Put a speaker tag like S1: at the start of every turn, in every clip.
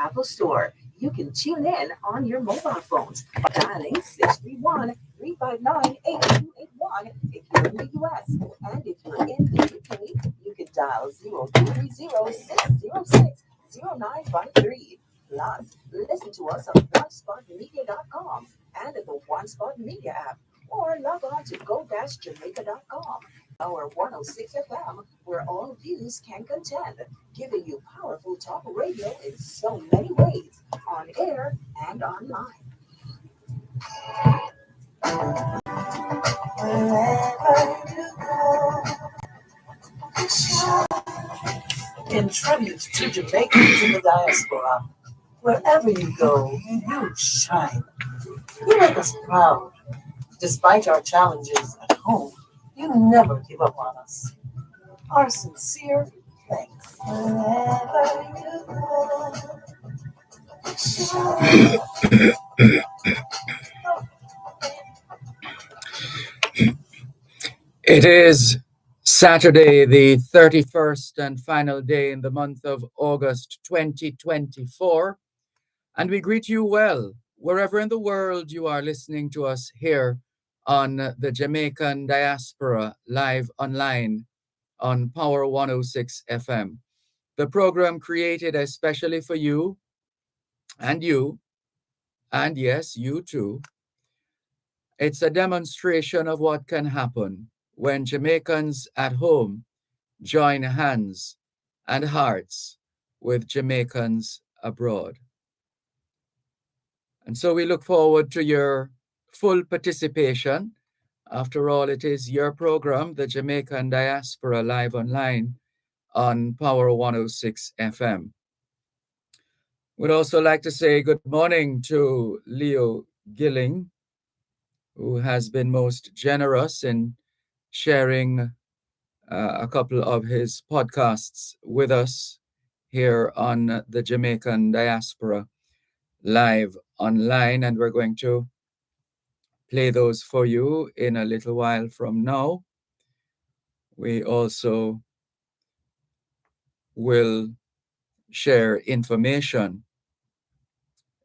S1: Apple Store. You can tune in on your mobile phones by dialing 631-359-8281 if you're in the US. And if you're in the UK, you can dial 0230-606-0953. Plus, listen to us on onespotmedia.com and the One Spot Media app, or log on to go-jamaica.com. Our 106 FM, where all views can contend, giving you powerful talk radio in so many ways, on air and online. Wherever you go, in tribute to Jamaicans in the diaspora, wherever you go, you shine. You make us proud. Despite our challenges at home, you never give up on us. Our sincere thanks. Wherever you go,
S2: It is Saturday, the 31st and final day in the month of August 2024, and we greet you well, wherever in the world you are listening to us here on the Jamaican Diaspora live online on Power 106 FM. The program created especially for you, and yes, you too. It's a demonstration of what can happen when Jamaicans at home join hands and hearts with Jamaicans abroad. And so we look forward to your full participation. After all, it is your program, the Jamaican Diaspora Live Online on Power 106 FM. We'd also like to say good morning to Leo Gilling, who has been most generous in sharing a couple of his podcasts with us here on the Jamaican Diaspora live online, and we're going to play those for you in a little while from now. We also will share information,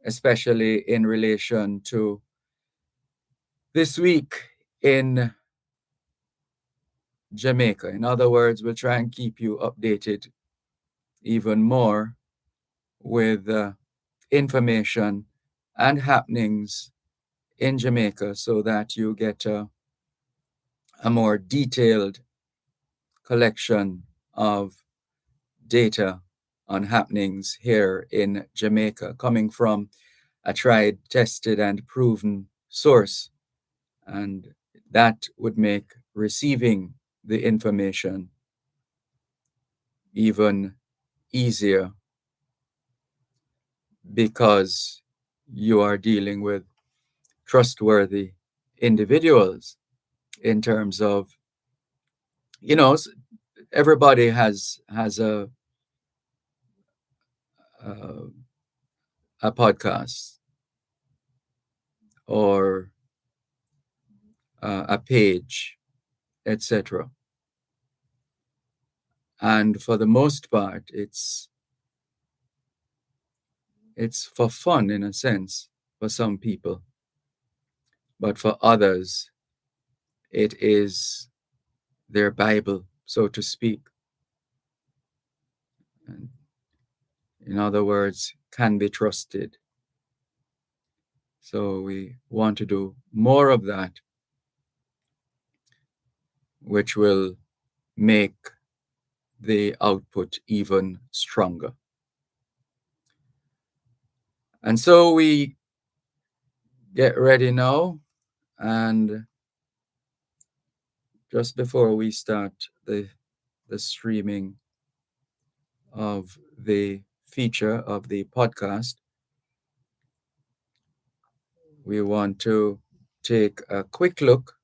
S2: especially in relation to this week in Jamaica. In other words, we'll try and keep you updated even more with information and happenings in Jamaica so that you get a more detailed collection of data on happenings here in Jamaica, coming from a tried, tested, and proven source. And that would make receiving the information even easier because you are dealing with trustworthy individuals in terms of, everybody has a podcast or a page, etc. And for the most part, it's for fun in a sense for some people, but for others, it is their Bible, so to speak. And in other words, can be trusted. So we want to do more of that, which will make the output even stronger. And so we get ready now, and just before we start the streaming of the feature of the podcast, we want to take a quick look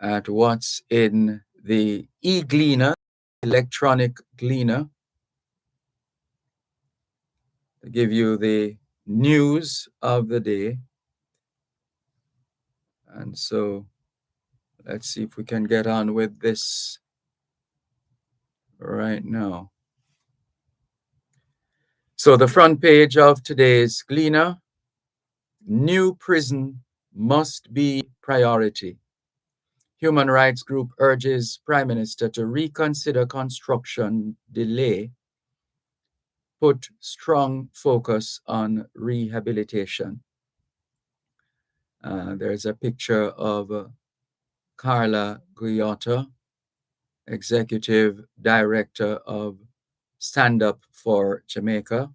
S2: at what's in the e-gleaner, electronic gleaner, to give you the news of the day. And so let's see if we can get on with this right now. So So, the front page of today's Gleaner: new prison must be priority. Human rights group urges Prime Minister to reconsider construction delay, put strong focus on rehabilitation. There's a picture of Carla Guyotta, Executive Director of Stand Up for Jamaica.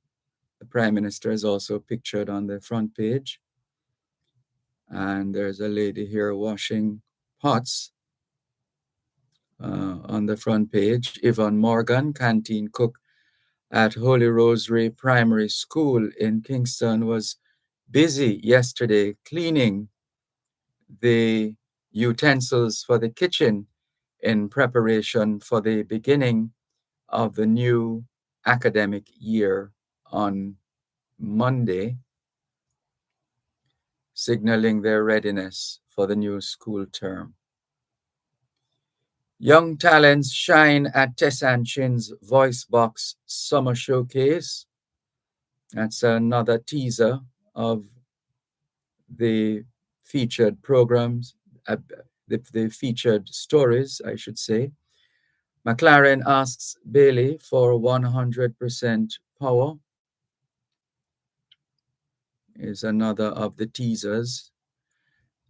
S2: The Prime Minister is also pictured on the front page. And there's a lady here washing pots on the front page. Yvonne Morgan, canteen cook at Holy Rosary Primary School in Kingston, was busy yesterday cleaning the utensils for the kitchen in preparation for the beginning of the new academic year on Monday, signaling their readiness for the new school term. Young talents shine at Tessan Chin's Voice Box Summer Showcase. That's another teaser of the featured programs, the featured stories, I should say. McLaren asks Bailey for 100% power is another of the teasers.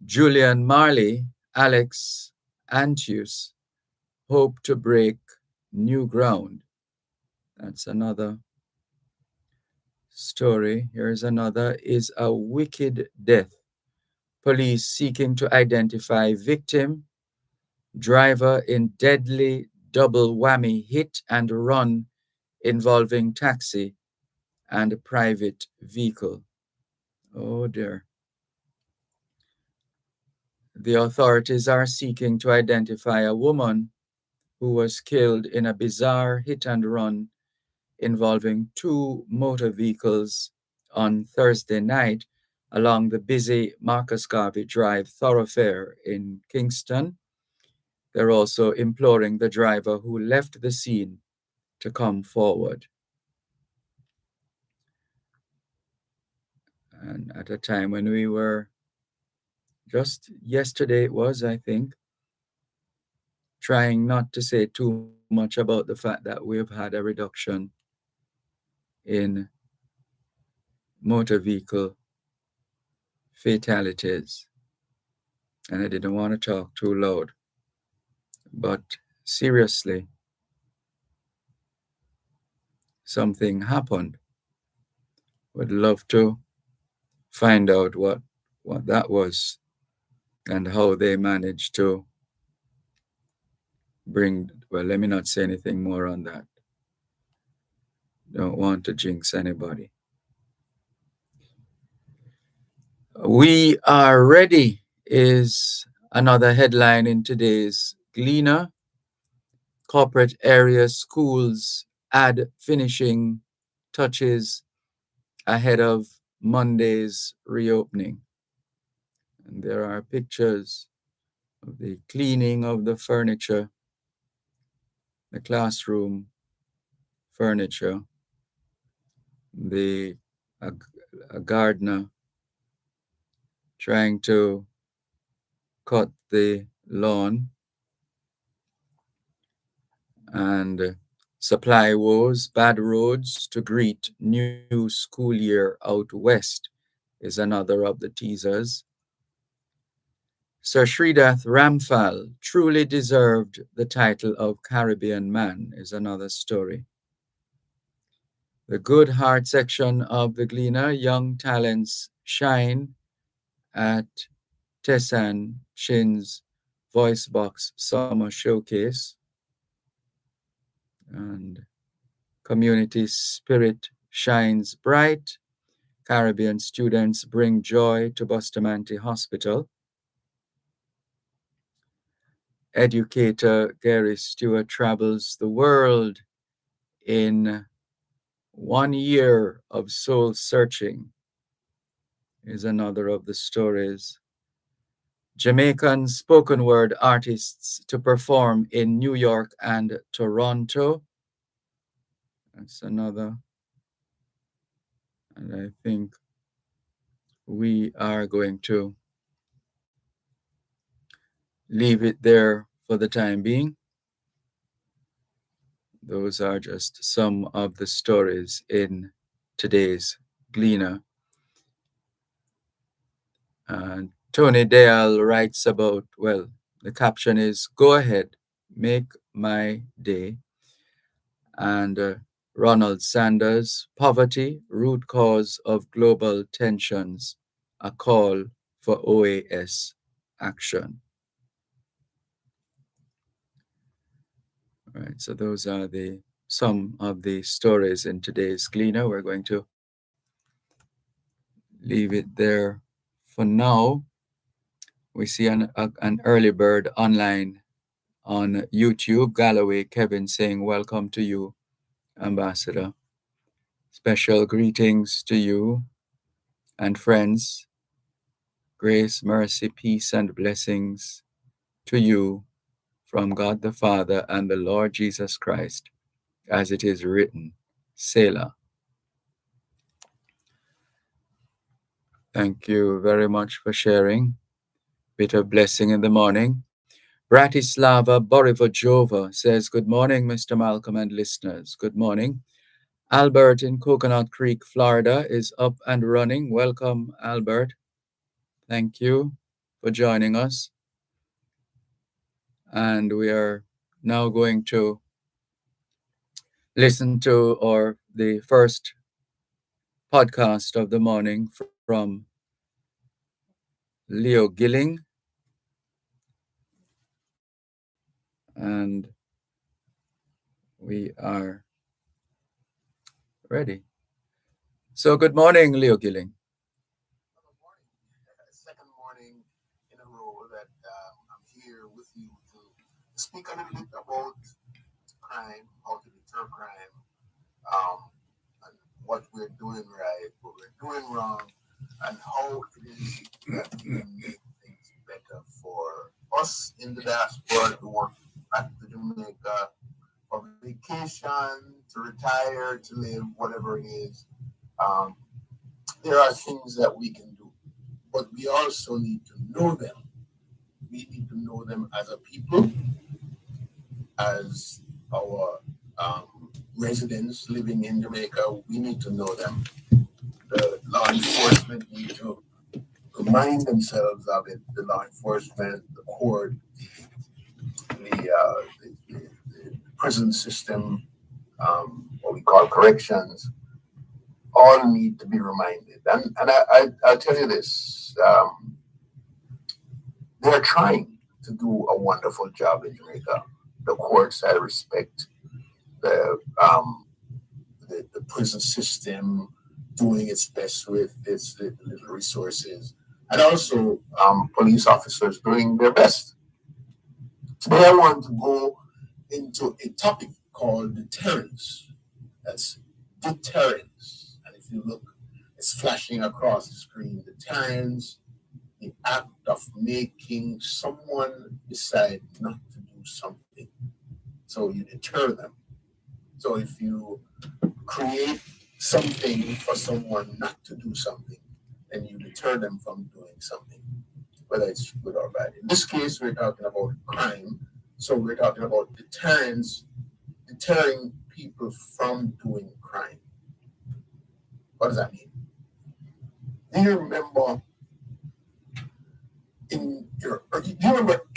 S2: Julian Marley, Alex Antius hope to break new ground. That's another story. Here's another: is a wicked death. Police seeking to identify victim. Driver in deadly double whammy hit and run involving taxi and a private vehicle. Oh dear. The authorities are seeking to identify a woman who was killed in a bizarre hit and run involving two motor vehicles on Thursday night along the busy Marcus Garvey Drive thoroughfare in Kingston. They're also imploring the driver who left the scene to come forward. And at a time when we were, just yesterday it was, I think, trying not to say too much about the fact that we've had a reduction in motor vehicle fatalities. And I didn't want to talk too loud. But seriously, something happened. Would love to find out what that was and how they managed to bring, well, let me not say anything more on that. Don't want to jinx anybody. We are ready is another headline in today's Gleaner. Corporate area schools add finishing touches ahead of Monday's reopening. And there are pictures of the cleaning of the furniture, the classroom furniture, a gardener trying to cut the lawn, and supply woes, bad roads to greet new school year out west is another of the teasers. Sir Sridath Ramphal truly deserved the title of Caribbean Man is another story. The good heart section of the Gleaner: young talents shine at Tessan Chin's Voice Box Summer Showcase. And community spirit shines bright. Caribbean students bring joy to Bustamante Hospital. Educator Gary Stewart travels the world in 1 year of soul searching is another of the stories. Jamaican spoken word artists to perform in New York and Toronto. That's another I think we are going to leave it there for the time being. Those are just some of the stories in today's Gleaner. And Tony Dale writes about, well, the caption is, "Go ahead, make my day." And Ronald Sanders, "Poverty, root cause of global tensions, a call for OAS action." All right, so those are some of the stories in today's Gleaner. We're going to leave it there for now. We see an early bird online on YouTube. Galloway Kevin saying, "Welcome to you, Ambassador. Special greetings to you and friends. Grace, mercy, peace, and blessings to you from God the Father and the Lord Jesus Christ, as it is written. Selah." Thank you very much for sharing. Bit of blessing in the morning. Bratislava Borivojova says, "Good morning, Mr. Malcolm and listeners. Good morning. Albert in Coconut Creek, Florida is up and running. Welcome, Albert. Thank you for joining us. And we are now going to listen to the first podcast of the morning from Leo Gilling. And we are ready. So good morning, Leo Gilling.
S3: Good morning. Second morning in a row that I'm here with you to speak a little bit about crime, how to deter crime, and what we're doing right, what we're doing wrong, and how it is that we can make things better for us in the diaspora to work back to Jamaica for vacation, to retire, to live, whatever it is. There are things that we can do, but we also need to know them. We need to know them as a people, as our residents living in Jamaica. We need to know them. The law enforcement need to remind themselves of it. The law enforcement, the court, the prison system, what we call corrections, all need to be reminded. And I'll tell you this, they're trying to do a wonderful job in Jamaica. The courts, I respect the prison system doing its best with its little resources, and also police officers doing their best. Today I want to go into a topic called deterrence. That's deterrence. And if you look, it's flashing across the screen. Deterrence, the act of making someone decide not to do something. So you deter them. So if you create something for someone not to do something, then you deter them from doing something, whether it's good or bad. In this case, we're talking about crime. So we're talking about deterrence, deterring people from doing crime. What does that mean? Do you remember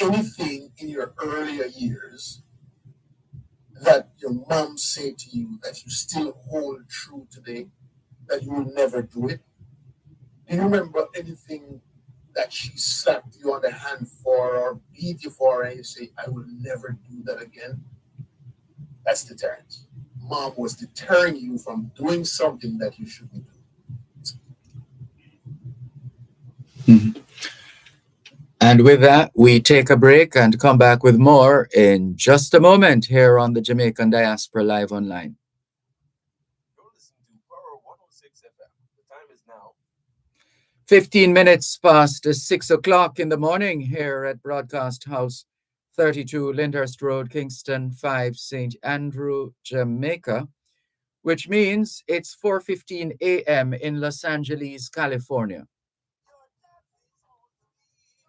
S3: anything in your earlier years that your mom said to you that you still hold true today, that you will never do it? Do you remember anything that she slapped you on the hand for or beat you for and you say, I will never do that again? That's deterrence. Mom was deterring you from doing something that you shouldn't do.
S2: Mhm. And with that, we take a break and come back with more in just a moment here on the Jamaican Diaspora Live Online.
S4: You're listening to Power 106 FM. The time is now
S2: 15 minutes past 6 o'clock in the morning here at Broadcast House 32 Lyndhurst Road, Kingston 5, St. Andrew, Jamaica. which means it's 4:15 a.m. in Los Angeles, California.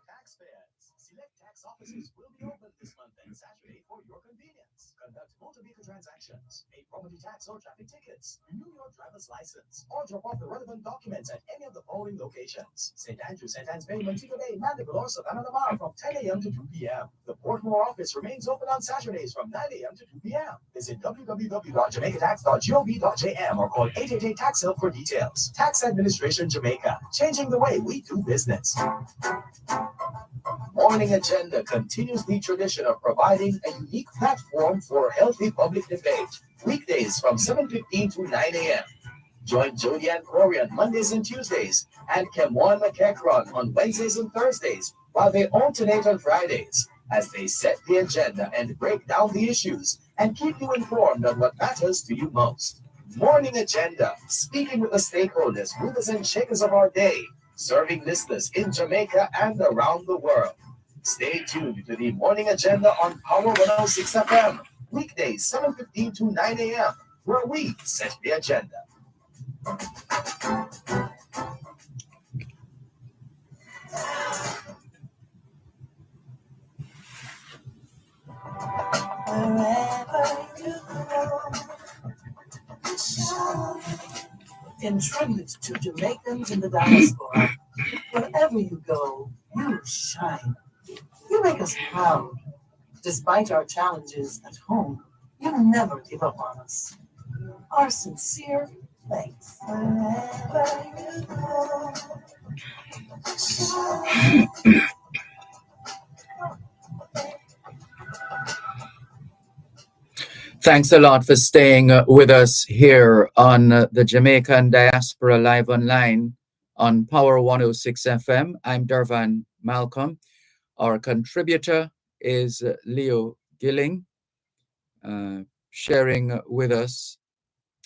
S5: Taxpayers, select tax offices will be open this month and Saturday for your convenience. Conduct motor vehicle transactions, pay property tax or traffic tickets, renew your driver's license, or drop off the relevant documents at any of the following locations: St. Andrew, St. Anne's Bay, Montego Bay, Mandeville, or Savannah Lamar from 10 a.m. to 2 p.m. The Portmore office remains open on Saturdays from 9 a.m. to 2 p.m. Visit www.jamaicatax.gov.jm or call 888-TAX-HELP for details. Tax Administration Jamaica, changing the way we do business. Morning Agenda continues the tradition of providing a unique platform for healthy public debate. Weekdays from 7:15 to 9 a.m. Join Jody and Corey on Mondays and Tuesdays and Kemwan McEachron on Wednesdays and Thursdays, while they alternate on Fridays as they set the agenda and break down the issues and keep you informed on what matters to you most. Morning Agenda, speaking with the stakeholders, movers and shakers of our day, serving listeners in Jamaica and around the world. Stay tuned to the Morning Agenda on Power 106 FM, weekdays 7:15 to 9 a.m., where we set the agenda.
S1: Wherever you go, in tribute to Jamaicans in the diaspora, wherever you go, you shine. You make us proud. Despite our challenges at home, you never give up on us. Our sincere thanks. Wherever you go.
S2: Thanks a lot for staying with us here on the Jamaican Diaspora Live Online on Power 106 FM. I'm Dervan Malcolm. Our contributor is Leo Gilling, sharing with us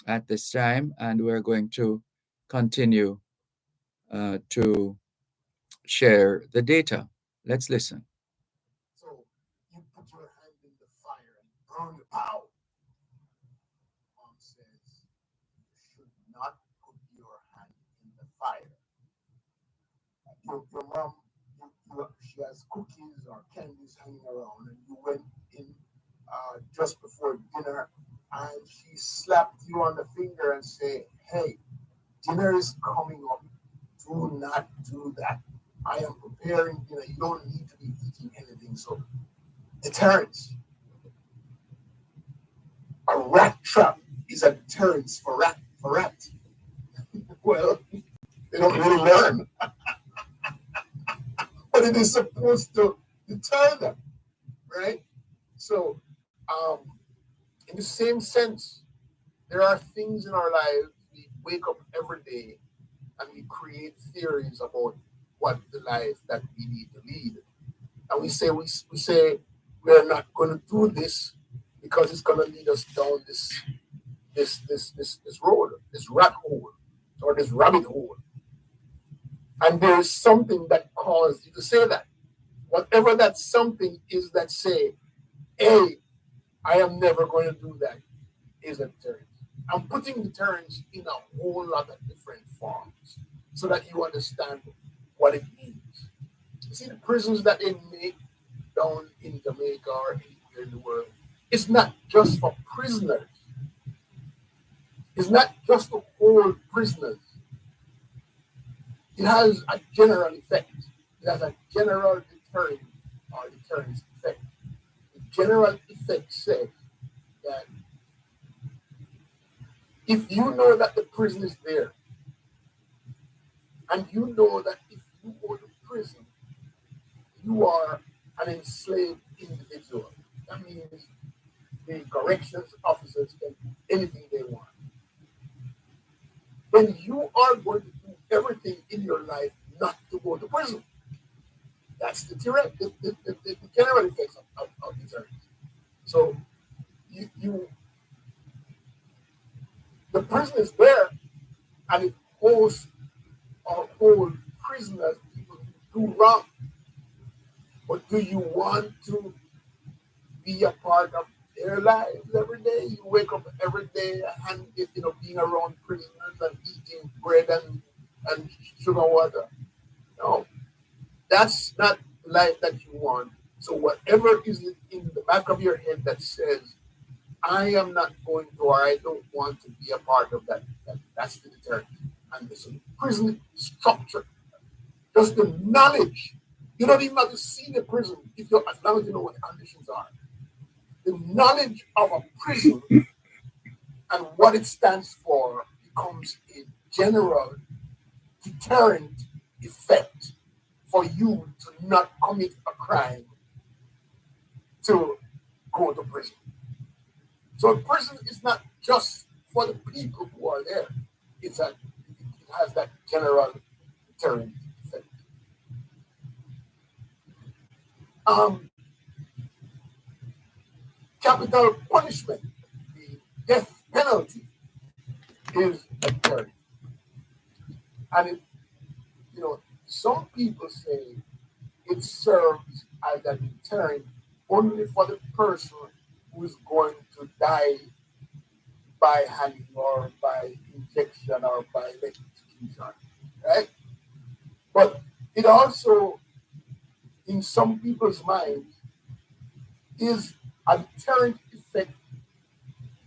S2: at this time, and we're going to continue to share the data. Let's listen.
S3: So you put your hand in the fire and burn the pow. Mom says you should not put your hand in the fire. Your mom, she has cookies or candies hanging around, and you went in just before dinner, and she slapped you on the finger and say, "Hey, dinner is coming up. Do not do that. I am preparing dinner. You don't need to be eating anything." So, deterrence. A rat trap is a deterrence for rat. Well, they don't really learn, but it is supposed to deter them, right? So, in the same sense, there are things in our lives. We wake up every day and we create theories about what the life that we need to lead. And we say we're not going to do this because it's going to lead us down this road, this rat hole, or this rabbit hole. And there is something that caused you to say that. Whatever that something is that say, "Hey, I am never going to do that," is a deterrent. I'm putting deterrence in a whole lot of different forms so that you understand what it means. You see, the prisons that they make down in Jamaica or anywhere in the world, it's not just for prisoners. It's not just to hold prisoners. It has a general effect. It has a general deterrent or deterrence effect. The general effect says that if you know that the prison is there, and you know that if you go to prison, you are an enslaved individual. That means the corrections officers can do anything they want. Then you are going to do everything in your life not to go to prison. That's the general effects of deterrence. So the prison is there, and it hosts or hold prisoners, people who do wrong. But do you want to be a part of their lives every day. You wake up every day and being around prisoners and eating bread and sugar water. No, that's not the life that you want. So whatever is in the back of your head that says, I am not going to, or I don't want to be a part of that's the deterrent. And this prison structure, just the knowledge. You don't even have to see the prison as long as you know what the conditions are. The knowledge of a prison and what it stands for becomes a general deterrent effect for you to not commit a crime to go to prison. So prison is not just for the people who are there. It has that general deterrent effect. Capital punishment, the death penalty, is a deterrent. And some people say it serves as a deterrent only for the person who is going to die by hanging or by injection or by electrocution, right? But it also, in some people's minds, is a deterrent effect,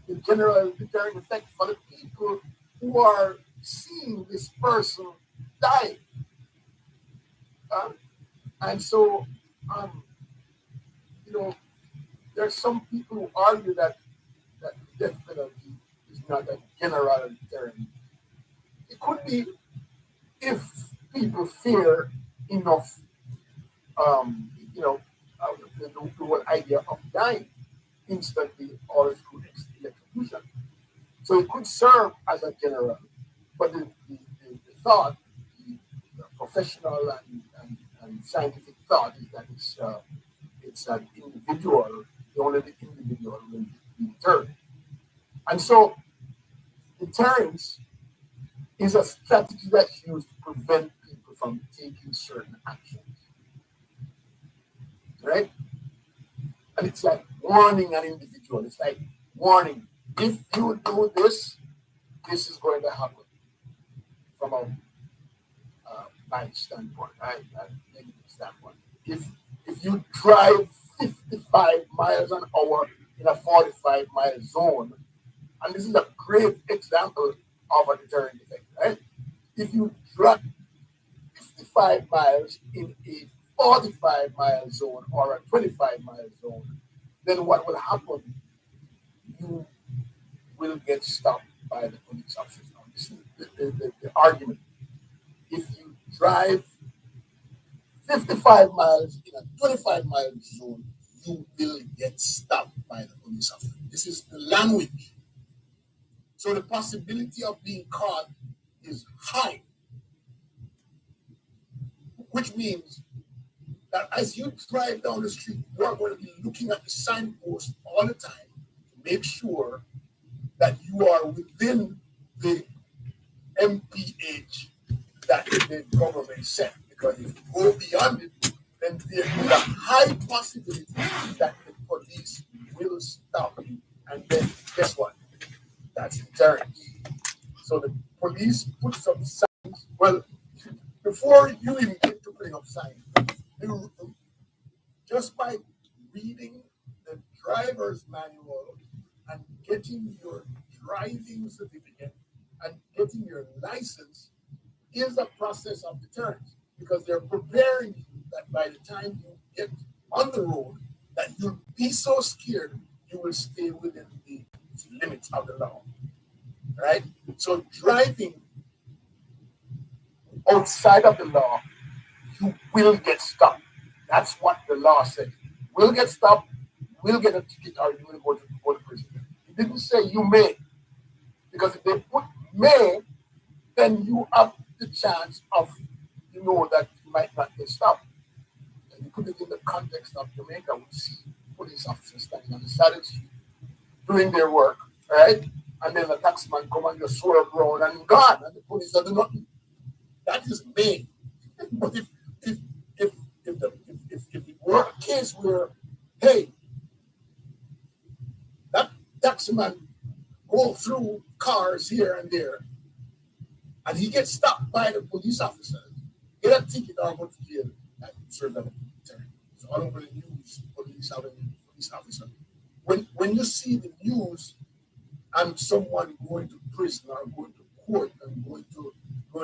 S3: the general deterrent effect for the people who are seeing this person die. And so, there are some people who argue that the death penalty is not a general deterrent. It could be if people fear enough, the whole idea of dying instantly or through electrocution. So it could serve as a general, but the thought, the professional and scientific thought is that it's an individual, only the individual will be deterred. And so deterrence is a strategy that's used to prevent people from taking certain actions. Right? And it's like warning an individual. It's like warning, if you do this, this is going to happen. From a bad standpoint, negative standpoint. If you drive 55 miles an hour in a 45-mile zone, and this is a great example of a deterrent effect, right? If you drive 55 miles in a 45-mile zone or a 25-mile zone, then what will happen? You will get stopped by the police officers. Now, this is the argument. If you drive 55 miles in a 25-mile zone, you will get stopped by the police officer. This is the language. So the possibility of being caught is high, which means that as you drive down the street, you are going to be looking at the signpost all the time to make sure that you are within the MPH that the government set. Because if you go beyond it, then there is a high possibility that the police will stop you. And then guess what? That's deterrence. So the police put some signs. Well, before you even get to putting up signs, just by reading the driver's manual and getting your driving certificate and getting your license is a process of deterrence, because they're preparing you that by the time you get on the road, that you'll be so scared you will stay within the limits of the law, right? So driving outside of the law, you will get stopped. That's what the law said. Will get stopped, will get a ticket, or you will go to prison. It didn't say you may, because if they put may, then you have the chance of, that you might not get stopped. And you put it in the context of Jamaica, we see police officers standing on the side of the street doing their work, right? And then the taxman come and just swerve around and gone, and the police don't do nothing. That is may. But if it were a case where, hey, taximan go through cars here and there, and he gets stopped by the police officer, get a ticket or go to jail, and serve them a deterrent. So all over the news, police having police officer. When you see the news and someone going to prison or going to court and going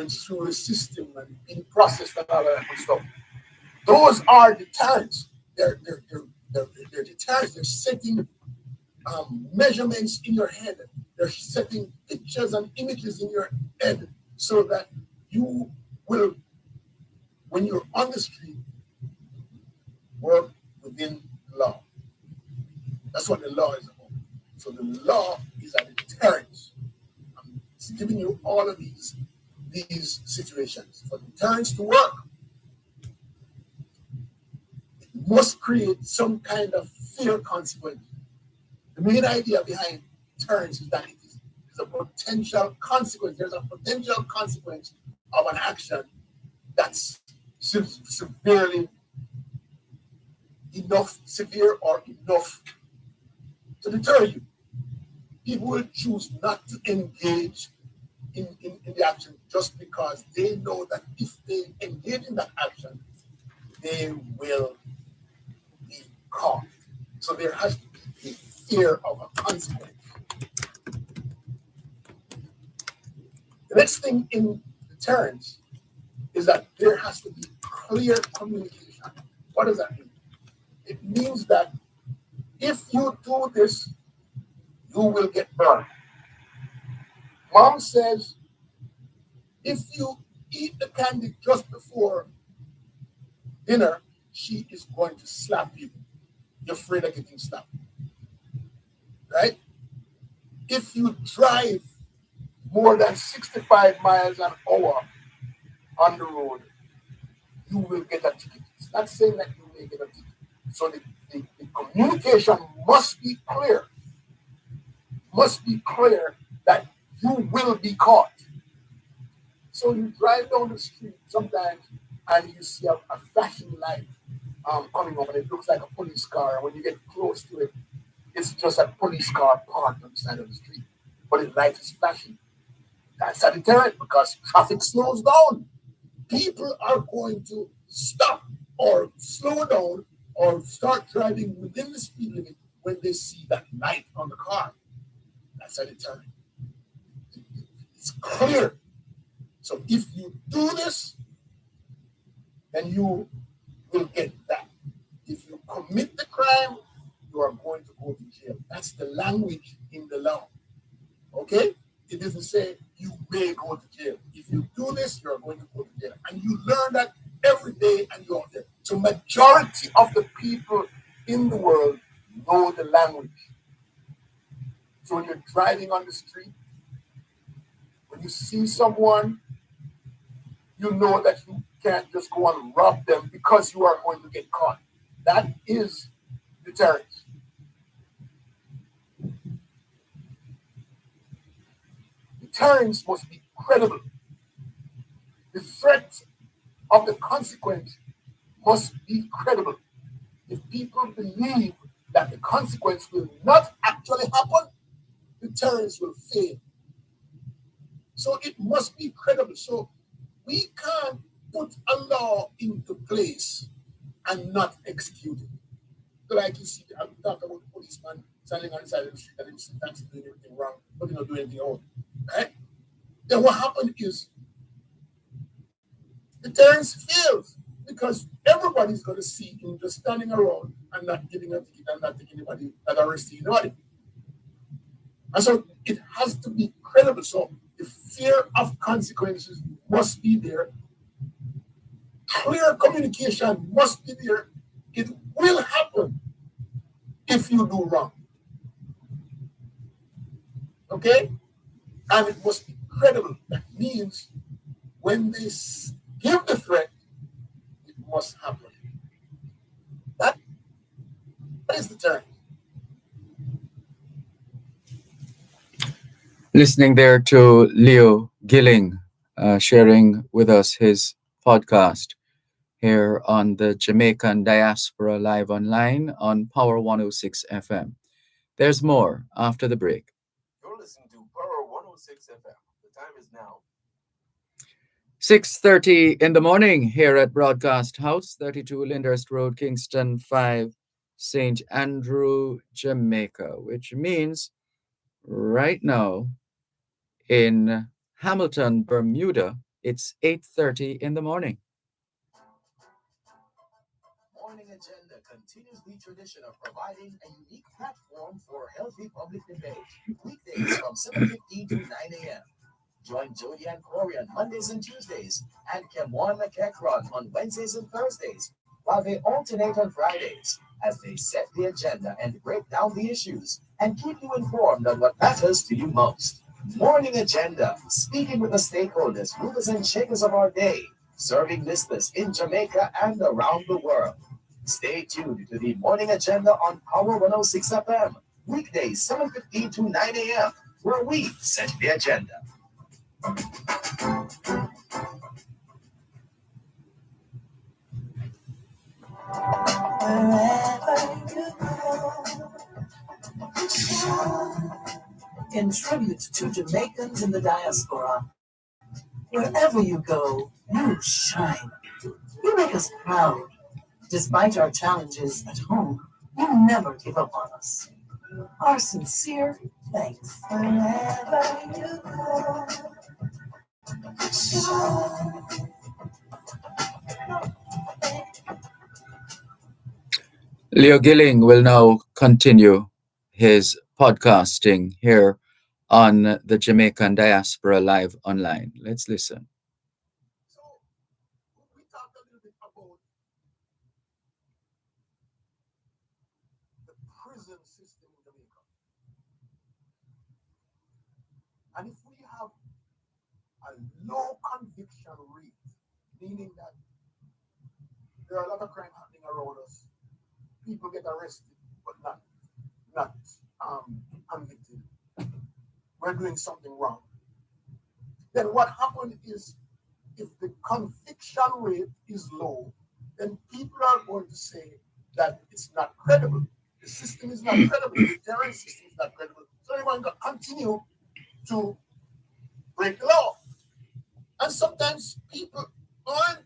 S3: through the system and being processed and all that good stuff, those are deterrents. They're deterrents. They're setting measurements in your head. They're setting pictures and images in your head so that you will, when you're on the street, work within the law. That's what the law is about. So the law is a deterrent. It's giving you all of these situations. For deterrence to work, it must create some kind of fear consequence. The main idea behind deterrence is that it is a potential consequence. There's a potential consequence of an action that's severely enough, severe or enough to deter you. People will choose not to engage in the action just because they know that if they engage in that action, they will be caught. So there has to be a fear of a consequence. The next thing in deterrence is that there has to be clear communication. What does that mean? It means that if you do this, you will get burned. Mom says, if you eat the candy just before dinner, she is going to slap you. You're afraid of getting slapped. Right? If you drive more than 65 miles an hour on the road, you will get a ticket. It's not saying that you may get a ticket. So the communication must be clear. Must be clear that you will be caught. So you drive down the street sometimes and you see a flashing light coming up, and it looks like a police car. And when you get close to it, it's just a police car parked on the side of the street. But the light is flashing. That's a deterrent because traffic slows down. People are going to stop or slow down or start driving within the speed limit when they see that light on the car. That's a deterrent. It's clear. So if you do this, then you will get that. If you commit the crime, you are going to go to jail. That's the language in the law. Okay? It doesn't say you may go to jail. If you do this, you are going to go to jail. And you learn that every day and you're there. So majority of the people in the world know the language. So when you're driving on the street, when you see someone, you know that you can't just go and rob them because you are going to get caught. That is deterrence. Deterrence must be credible. The threat of the consequence must be credible. If people believe that the consequence will not actually happen, deterrence will fail. So it must be credible. So we can't put a law into place and not execute it. So like you see, I'm talking about the policeman standing on the side of the street and he's taxi doing everything wrong, but he not doing anything wrong. Right? Then what happened is deterrence fails because everybody's going to see him just standing around and not giving a ticket and not taking anybody, not arresting anybody. And so it has to be credible. So the fear of consequences must be there. Clear communication must be there. It will happen if you do wrong. Okay? And it must be credible. That means when they give the threat, it must happen. That is the term.
S2: Listening there to Leo Gilling sharing with us his podcast here on the Jamaican Diaspora Live Online on Power 106 FM. There's more after the break.
S4: You're listening to Power 106 FM. The time is now
S2: 6:30 in the morning here at Broadcast House, 32 Lyndhurst Road, Kingston 5, St. Andrew, Jamaica, which means right now in Hamilton, Bermuda, it's 8:30 in the morning.
S5: Morning Agenda continues the tradition of providing a unique platform for healthy public debate. Weekdays from 7:15 to 9 a.m. Join Jody and Corey on Mondays and Tuesdays and Kemwan McEachron on Wednesdays and Thursdays, while they alternate on Fridays as they set the agenda and break down the issues and keep you informed on what matters to you most. Morning Agenda, speaking with the stakeholders, movers and shakers of our day, serving listeners in Jamaica and around the world. Stay tuned to the Morning Agenda on Power 106 FM, weekdays 7:15 to 9 a.m., where we set the agenda.
S1: Wherever you go, in tribute to Jamaicans in the diaspora, wherever you go, you shine. You make us proud. Despite our challenges at home, you never give up on us. Our sincere thanks. Wherever you go, shine.
S2: Leo Gilling will now continue his podcasting here on the Jamaican Diaspora Live Online. Let's listen.
S3: So we talked a little bit about the prison system in Jamaica. And if we have a low conviction rate, meaning that there are a lot of crime happening around us, people get arrested but not convicted, we're doing something wrong. Then what happens is, if the conviction rate is low, then people are going to say that it's not credible. The system is not credible. The deterrence system is not credible. So they're going to continue to break the law. And sometimes people aren't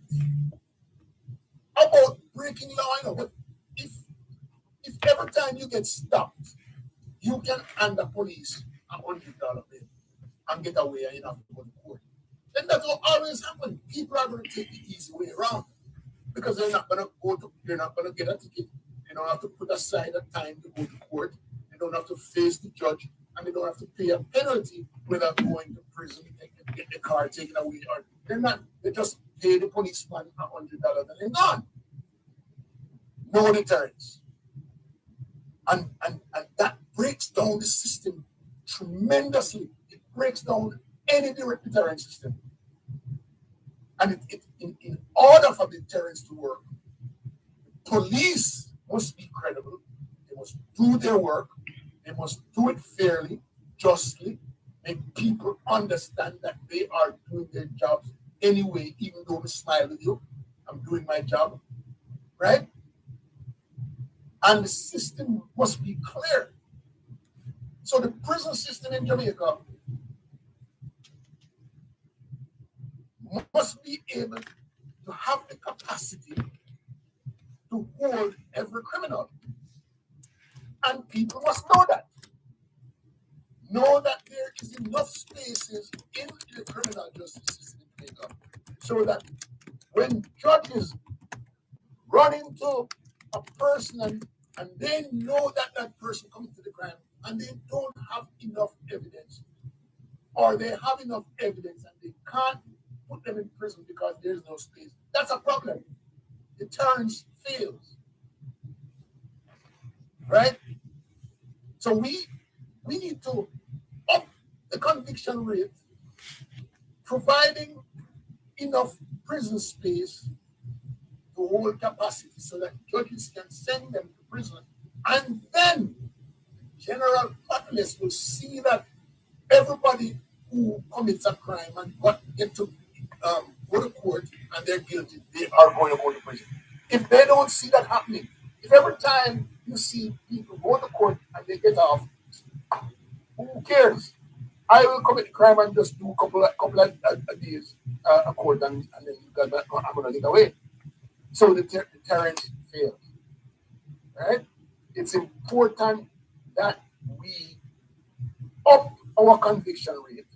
S3: about breaking law, but if every time you get stopped, you can hand the police $100 bill and get away and you don't have to go to court, then that's what always happens. People are going to take the easy way around because they're not going to get a ticket. They don't have to put aside a time to go to court. They don't have to face the judge, and they don't have to pay a penalty without going to prison and get the car taken away. Or they just pay the policeman $100 and they're gone. No deterrence. And that breaks down the system tremendously. It breaks down any direct deterrence system. And in order for deterrence to work, police must be credible. They must do their work. They must do it fairly, justly, make people understand that they are doing their jobs anyway, even though we smile with you. I'm doing my job, right? And the system must be clear. So the prison system in Jamaica must be able to have the capacity to hold every criminal. And people must know that. Know that there is enough spaces in the criminal justice system in Jamaica so that when judges run into a person and they know that person committed the crime and they don't have enough evidence, or they have enough evidence and they can't put them in prison because there's no space, that's a problem. Deterrence fails. Right? So we need to up the conviction rate, providing enough prison space to hold capacity so that judges can send them to prison. And then general populace will see that everybody who commits a crime and get to go to court and they're guilty, they are going to go to prison. If they don't see that happening, if every time you see people go to court and they get off, who cares? I will commit the crime and just do a couple of days a court and then I'm going to get away. So the deterrence fails, right? It's important that we up our conviction rate.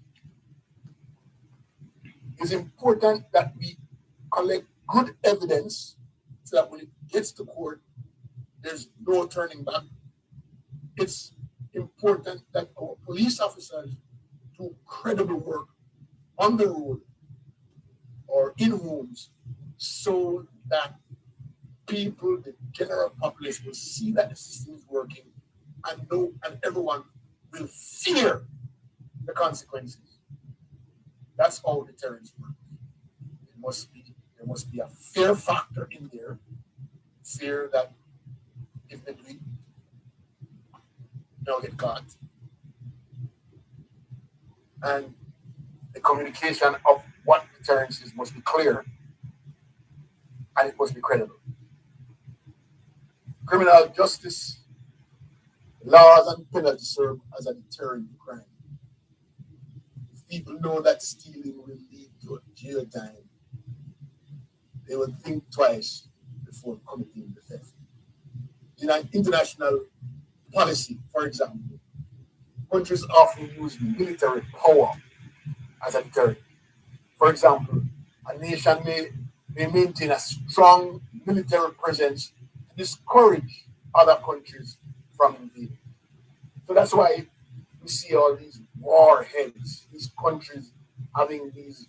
S3: It's important that we collect good evidence so that when it gets to court, there's no turning back. It's important that our police officers do credible work on the road or in homes so that people, the general populace, will see that the system is working and know, and everyone will fear the consequences. That's how deterrence works. There must be a fear factor in there. Fear that if they do it, they'll get caught. And the communication of what deterrence is must be clear and it must be credible. Criminal justice laws and penalties serve as a deterrent to crime. If people know that stealing will lead to jail time, they will think twice before committing the theft. In an international policy, for example, countries often use military power as a deterrent. For example, a nation may maintain a strong military presence to discourage other countries from invading. So that's why we see all these warheads, these countries having these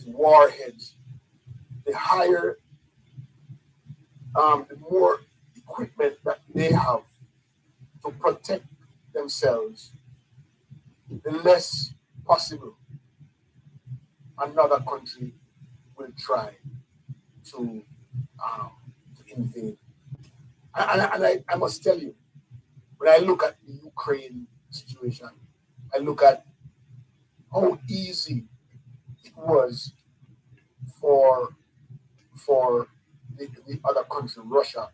S3: warheads. The higher, the more equipment that they have to protect themselves, the less possible another country will try to invade. And I must tell you, when I look at the Ukraine situation, I look at how easy it was for the other country, Russia,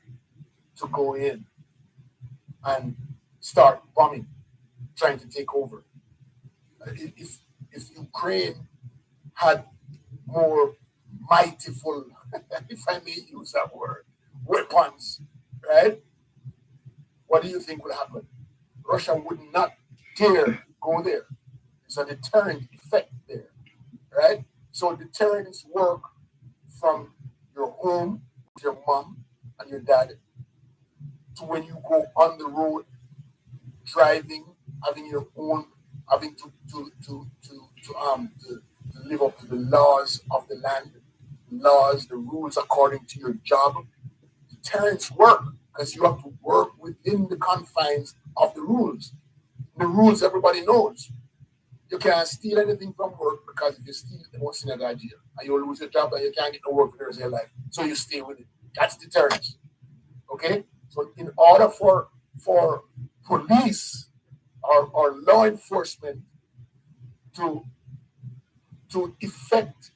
S3: to go in and start bombing, trying to take over. If Ukraine had more mightyful, if I may use that word, weapons, right? What do you think would happen? Russia would not dare go there. It's a deterrent effect there, right? So deterrents work from your home with your mom and your dad to when you go on the road, driving, having your own, having to live up to the laws of the land, the rules according to your job. Deterrents work because you have to work within the confines of the rules. The rules everybody knows. You can't steal anything from work because if you steal, they won't send you to jail. And you'll lose your job and you can't get no work for the rest of your life. So you stay with it. That's deterrence. Okay? So in order for police or law enforcement to effect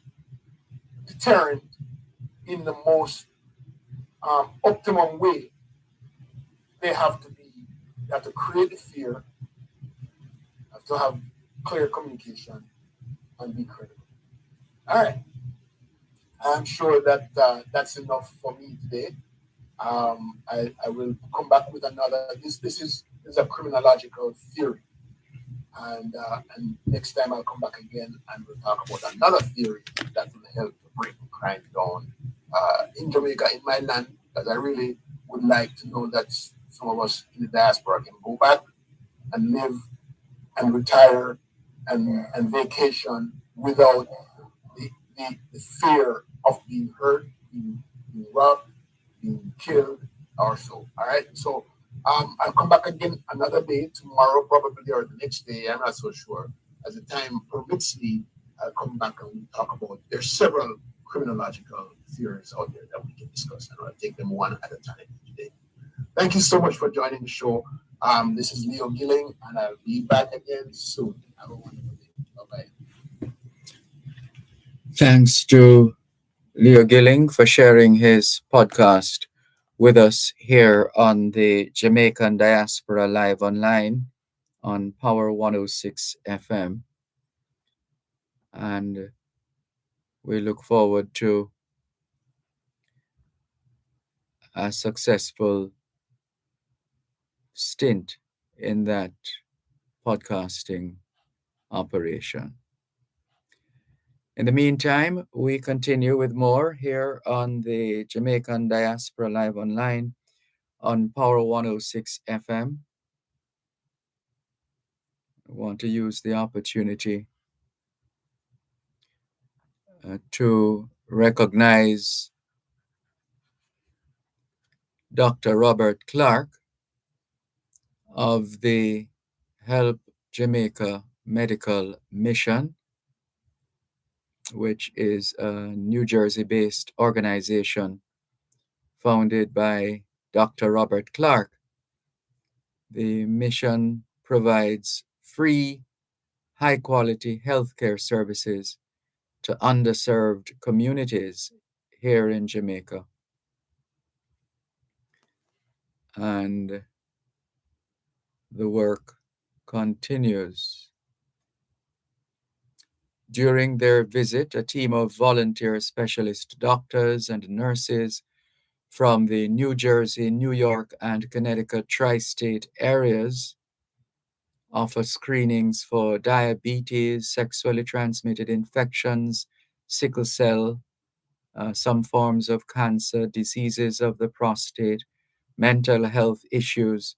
S3: deterrent in the most optimum way, they have to create the fear, have to have clear communication, and be credible. All right. I'm sure that that's enough for me today. I will come back with another. This is a criminological theory, and next time I'll come back again and we'll talk about another theory that will help to bring crime down in Jamaica, in my land, because I really would like to know that some of us in the diaspora can go back and live and retire and vacation without the fear of being hurt, being robbed, being killed, or so. All right. So I'll come back again another day, tomorrow probably, or the next day. I'm not so sure. As the time permits me, I'll come back and we'll talk about. There's several criminological theories out there that we can discuss, and I'll take them one at a time today. Thank you so much for joining the show. This is Leo Gilling, and I'll be back again soon. Have a wonderful day. Bye-bye.
S2: Thanks to Leo Gilling for sharing his podcast with us here on the Jamaican Diaspora Live Online on Power 106 FM. And we look forward to a successful stint in that podcasting operation. In the meantime, we continue with more here on the Jamaican Diaspora Live Online on Power 106 FM. I want to use the opportunity to recognize Dr. Robert Clark of the Help Jamaica Medical Mission, which is a New Jersey-based organization founded by Dr. Robert Clark. The mission provides free, high-quality healthcare services to underserved communities here in Jamaica. And the work continues. During their visit, a team of volunteer specialist doctors and nurses from the New Jersey, New York, and Connecticut tri-state areas offer screenings for diabetes, sexually transmitted infections, sickle cell, some forms of cancer, diseases of the prostate, mental health issues,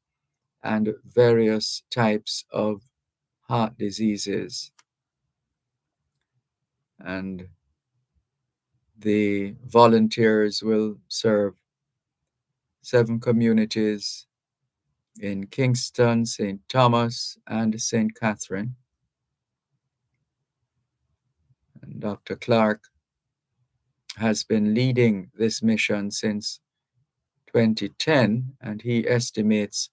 S2: and various types of heart diseases. And the volunteers will serve 7 communities in Kingston, St. Thomas, and St. Catherine. And Dr. Clark has been leading this mission since 2010, and he estimates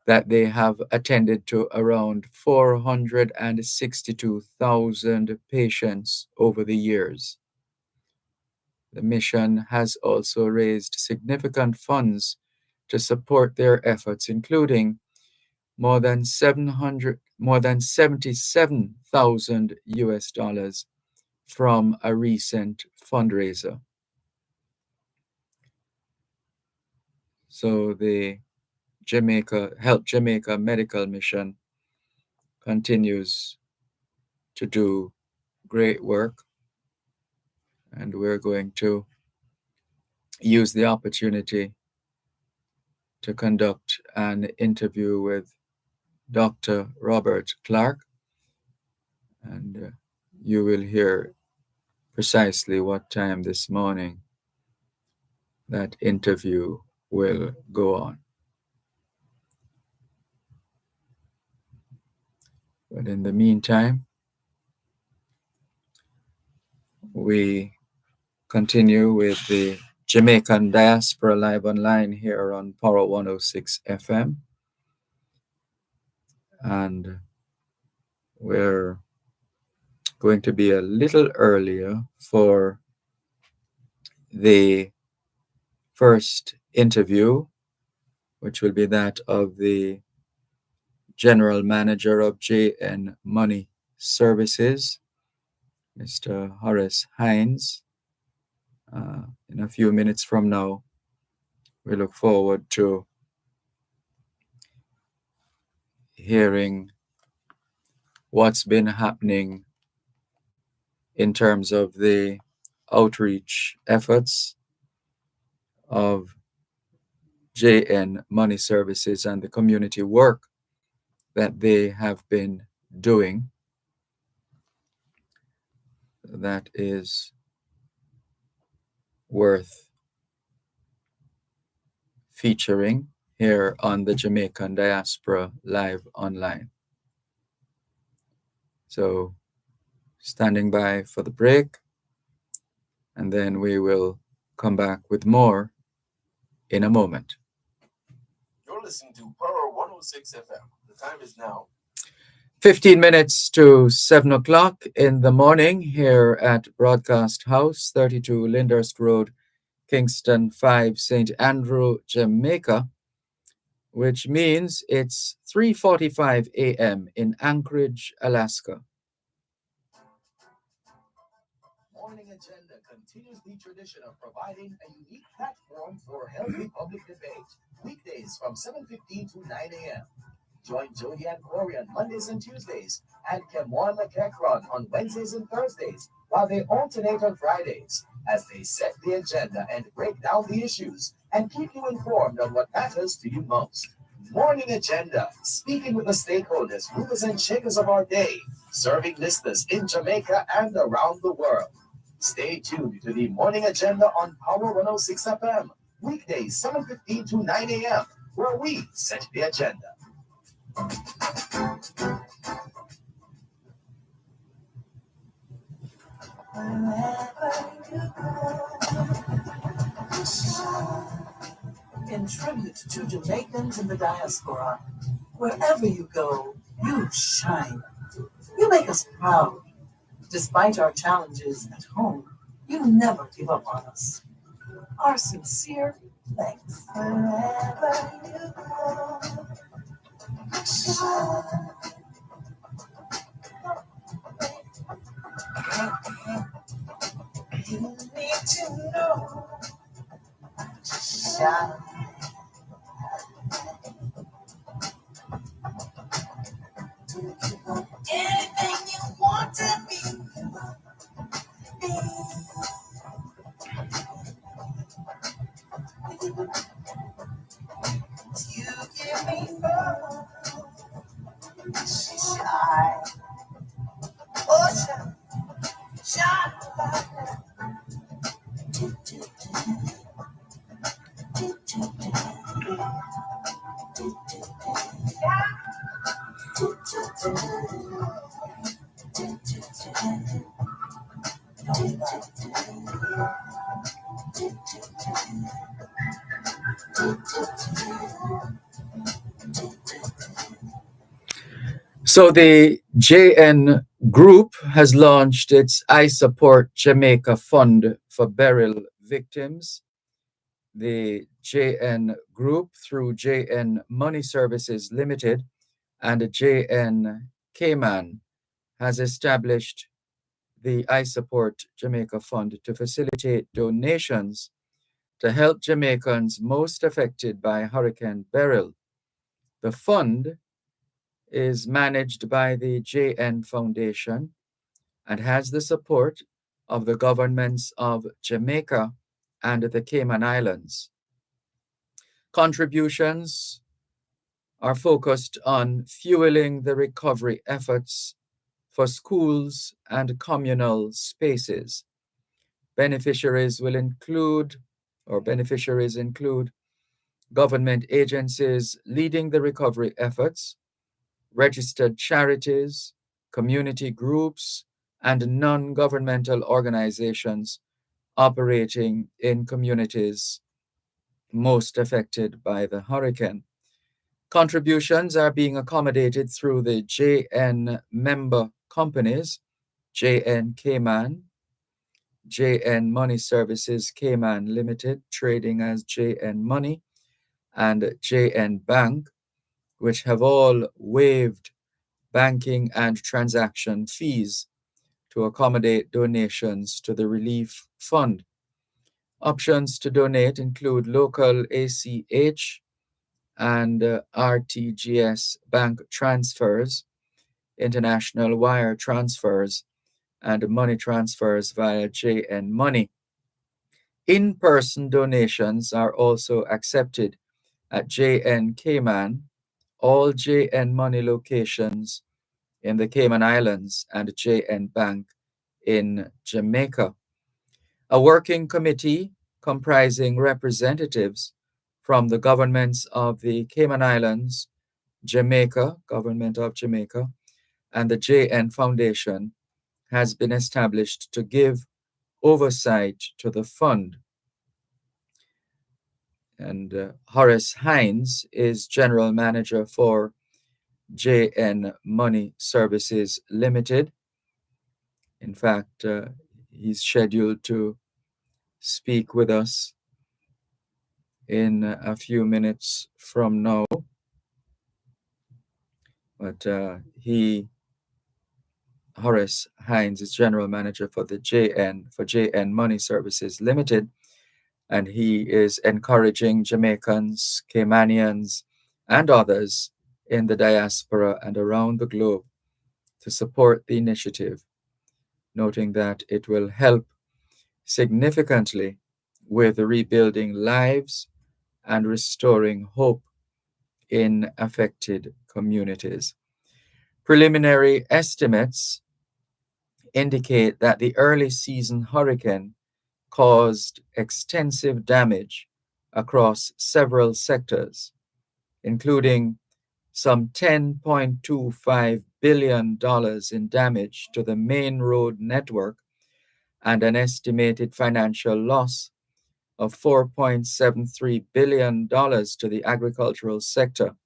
S2: that they have attended to around 462,000 patients over the years. The mission has also raised significant funds to support their efforts, including more than $77,000 US from a recent fundraiser. So the Help Jamaica Medical Mission continues to do great work, and we're going to use the opportunity to conduct an interview with Dr. Robert Clark, and you will hear precisely what time this morning that interview will go on. But in the meantime, we continue with the Jamaican Diaspora Live Online here on Power 106 FM. And we're going to be a little earlier for the first interview, which will be that of the General Manager of JN Money Services, Mr. Horace Hines. In a few minutes from now, we look forward to hearing what's been happening in terms of the outreach efforts of JN Money Services and the community work that they have been doing. That is worth featuring here on the Jamaican Diaspora Live Online. So standing by for the break, and then we will come back with more in a moment.
S4: You're listening to Power 106 FM. The time is now
S2: 15 minutes to 7 o'clock in the morning here at Broadcast House, 32 Lyndhurst Road, Kingston 5, St. Andrew, Jamaica, which means it's 3:45 a.m. in Anchorage, Alaska.
S5: Morning Agenda continues the tradition of providing a unique platform for healthy public debate. Weekdays from 7:15 to 9 a.m. Join Jody and Corey on Mondays and Tuesdays and Kemwan McEachron on Wednesdays and Thursdays, while they alternate on Fridays as they set the agenda and break down the issues and keep you informed on what matters to you most. Morning Agenda, speaking with the stakeholders, movers and shakers of our day, serving listeners in Jamaica and around the world. Stay tuned to the Morning Agenda on Power 106 FM, weekdays 7:15 to 9 a.m., where we set the agenda.
S1: In tribute to Jamaicans in the diaspora, wherever you go, you shine. You make us proud. Despite our challenges at home, you never give up on us. Our sincere thanks. Wherever you go, you shine. You need to know. Shine. Anything you want to be. You give me love. Shine. Oh, shine. Shine.
S2: So the JN Group has launched its I Support Jamaica Fund for Burial Victims. The JN Group, through JN Money Services Limited and JN Cayman, has established the I Support Jamaica Fund to facilitate donations to help Jamaicans most affected by Hurricane Beryl. The fund is managed by the JN Foundation and has the support of the governments of Jamaica and the Cayman Islands. Contributions are focused on fueling the recovery efforts for schools and communal spaces. Beneficiaries include government agencies leading the recovery efforts, registered charities, community groups, and non-governmental organizations operating in communities most affected by the hurricane. Contributions are being accommodated through the JN member companies, JN Cayman, JN Money Services Cayman Limited, trading as JN Money, and JN Bank, which have all waived banking and transaction fees to accommodate donations to the relief fund. Options to donate include local ACH and RTGS bank transfers, international wire transfers, and money transfers via JN Money. In-person donations are also accepted at JN Cayman, all JN Money locations in the Cayman Islands, and JN Bank in Jamaica. A working committee comprising representatives from the governments of the Cayman Islands, Jamaica, Government of Jamaica, and the JN Foundation has been established to give oversight to the fund. And Horace Hines is General Manager for JN Money Services Limited. In fact, he's scheduled to speak with us in a few minutes from now. But Horace Hines is general manager for the JN Money Services Limited, and he is encouraging Jamaicans, Caymanians, and others in the diaspora and around the globe to support the initiative, noting that it will help significantly with rebuilding lives and restoring hope in affected communities. Preliminary estimates indicate that the early season hurricane caused extensive damage across several sectors, including some $10.25 billion in damage to the main road network and an estimated financial loss of $4.73 billion to the agricultural sector.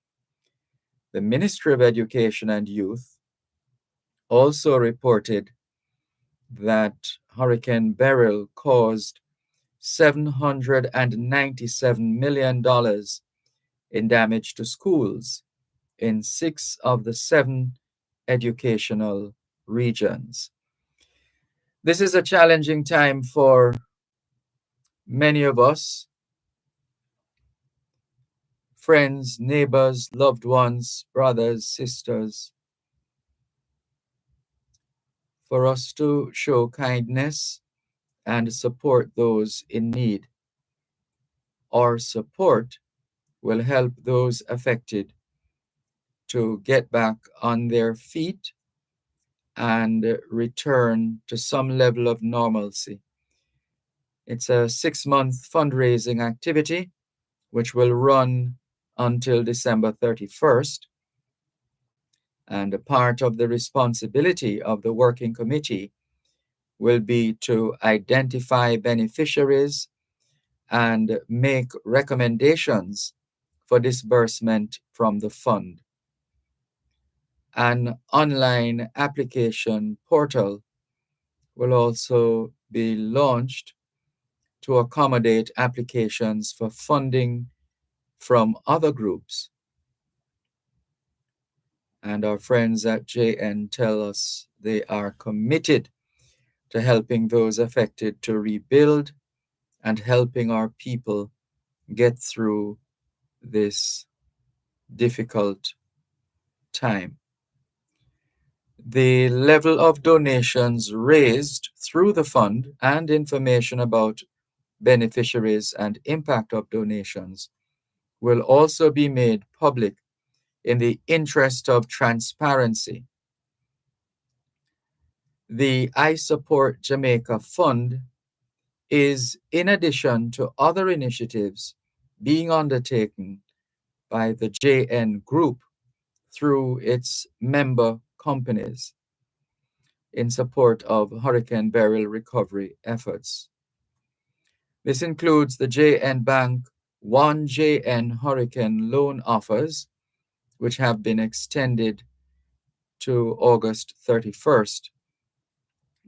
S2: The Ministry of Education and Youth also reported that Hurricane Beryl caused $797 million in damage to schools in 6 of the 7 educational regions. This is a challenging time for many of us, friends, neighbors, loved ones, brothers, sisters, for us to show kindness and support those in need. Our support will help those affected to get back on their feet and return to some level of normalcy. It's a 6-month fundraising activity which will run until December 31st. And a part of the responsibility of the working committee will be to identify beneficiaries and make recommendations for disbursement from the fund. An online application portal will also be launched to accommodate applications for funding from other groups. And our friends at JN tell us they are committed to helping those affected to rebuild and helping our people get through this difficult time. The level of donations raised through the fund and information about beneficiaries and impact of donations will also be made public in the interest of transparency. The I Support Jamaica Fund is in addition to other initiatives being undertaken by the JN Group through its member companies in support of Hurricane Beryl recovery efforts. This includes the JN Bank 1 JN Hurricane loan offers, which have been extended to August 31st.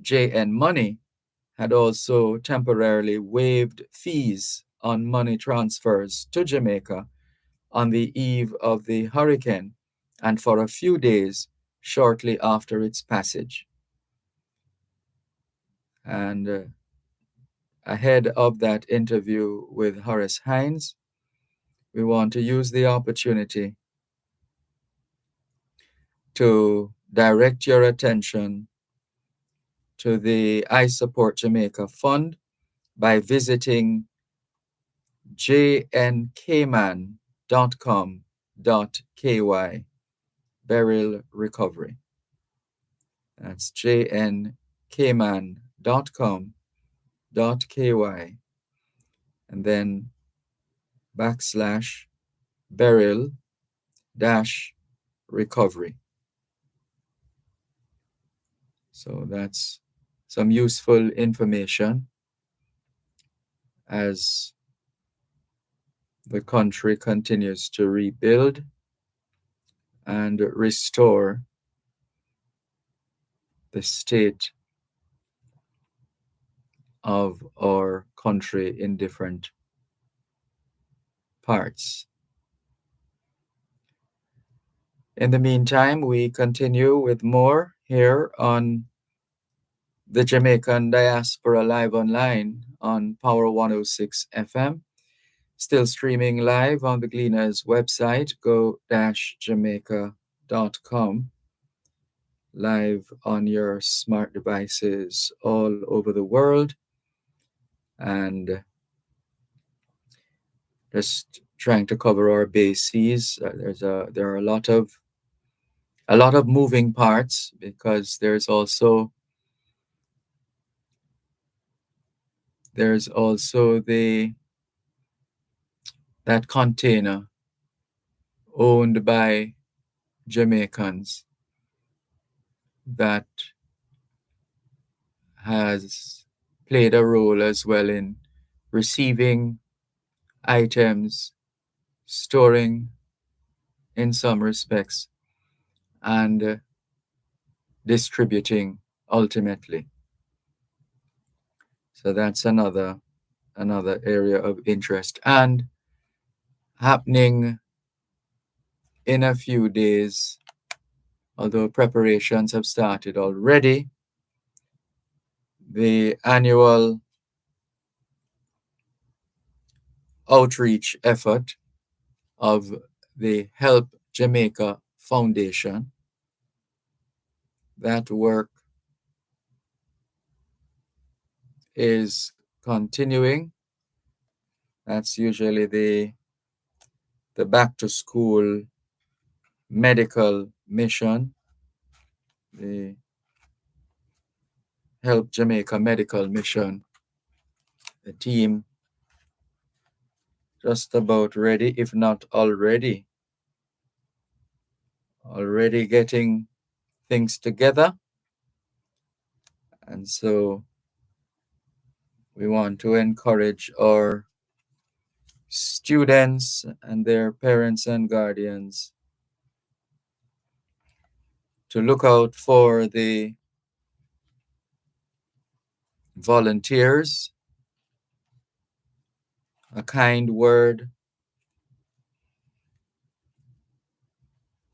S2: JN Money had also temporarily waived fees on money transfers to Jamaica on the eve of the hurricane and for a few days shortly after its passage. And ahead of that interview with Horace Hines, we want to use the opportunity to direct your attention to the I Support Jamaica Fund by visiting jnkman.com.ky, Beryl Recovery. That's jnkman.com.ky, and then /Beryl-recovery. So that's some useful information as the country continues to rebuild and restore the state of our country in different parts. In the meantime, we continue with more here on the Jamaican Diaspora Live Online on Power 106 FM. Still streaming live on the Gleaners website, go-jamaica.com. Live on your smart devices all over the world. And just trying to cover our bases. There are a lot of moving parts because there's also that container owned by Jamaicans that has played a role as well in receiving items, storing in some respects, and distributing ultimately. So that's another area of interest. And happening in a few days, although preparations have started already, the annual outreach effort of the Help Jamaica Foundation. That work is continuing. That's usually the back to school medical mission, the Help Jamaica Medical Mission. The team just about ready, if not already getting things together. And so we want to encourage our students and their parents and guardians to look out for the volunteers. A kind word,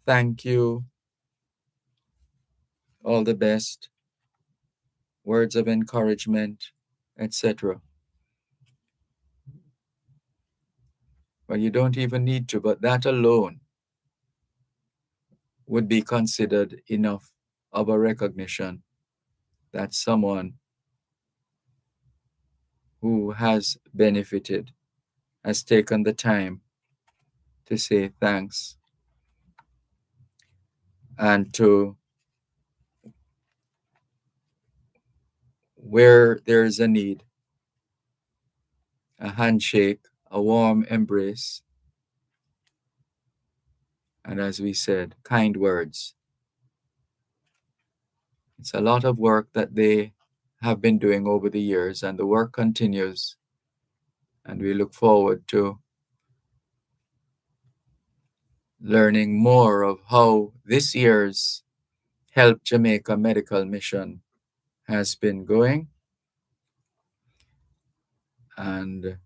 S2: thank you, all the best, words of encouragement, etc. Well, you don't even need to, but that alone would be considered enough of a recognition that someone who has benefited has taken the time to say thanks and to, where there is a need, a handshake, a warm embrace, and as we said, kind words. It's a lot of work that they have been doing over the years, and the work continues. And we look forward to learning more of how this year's Help Jamaica Medical Mission has been going, and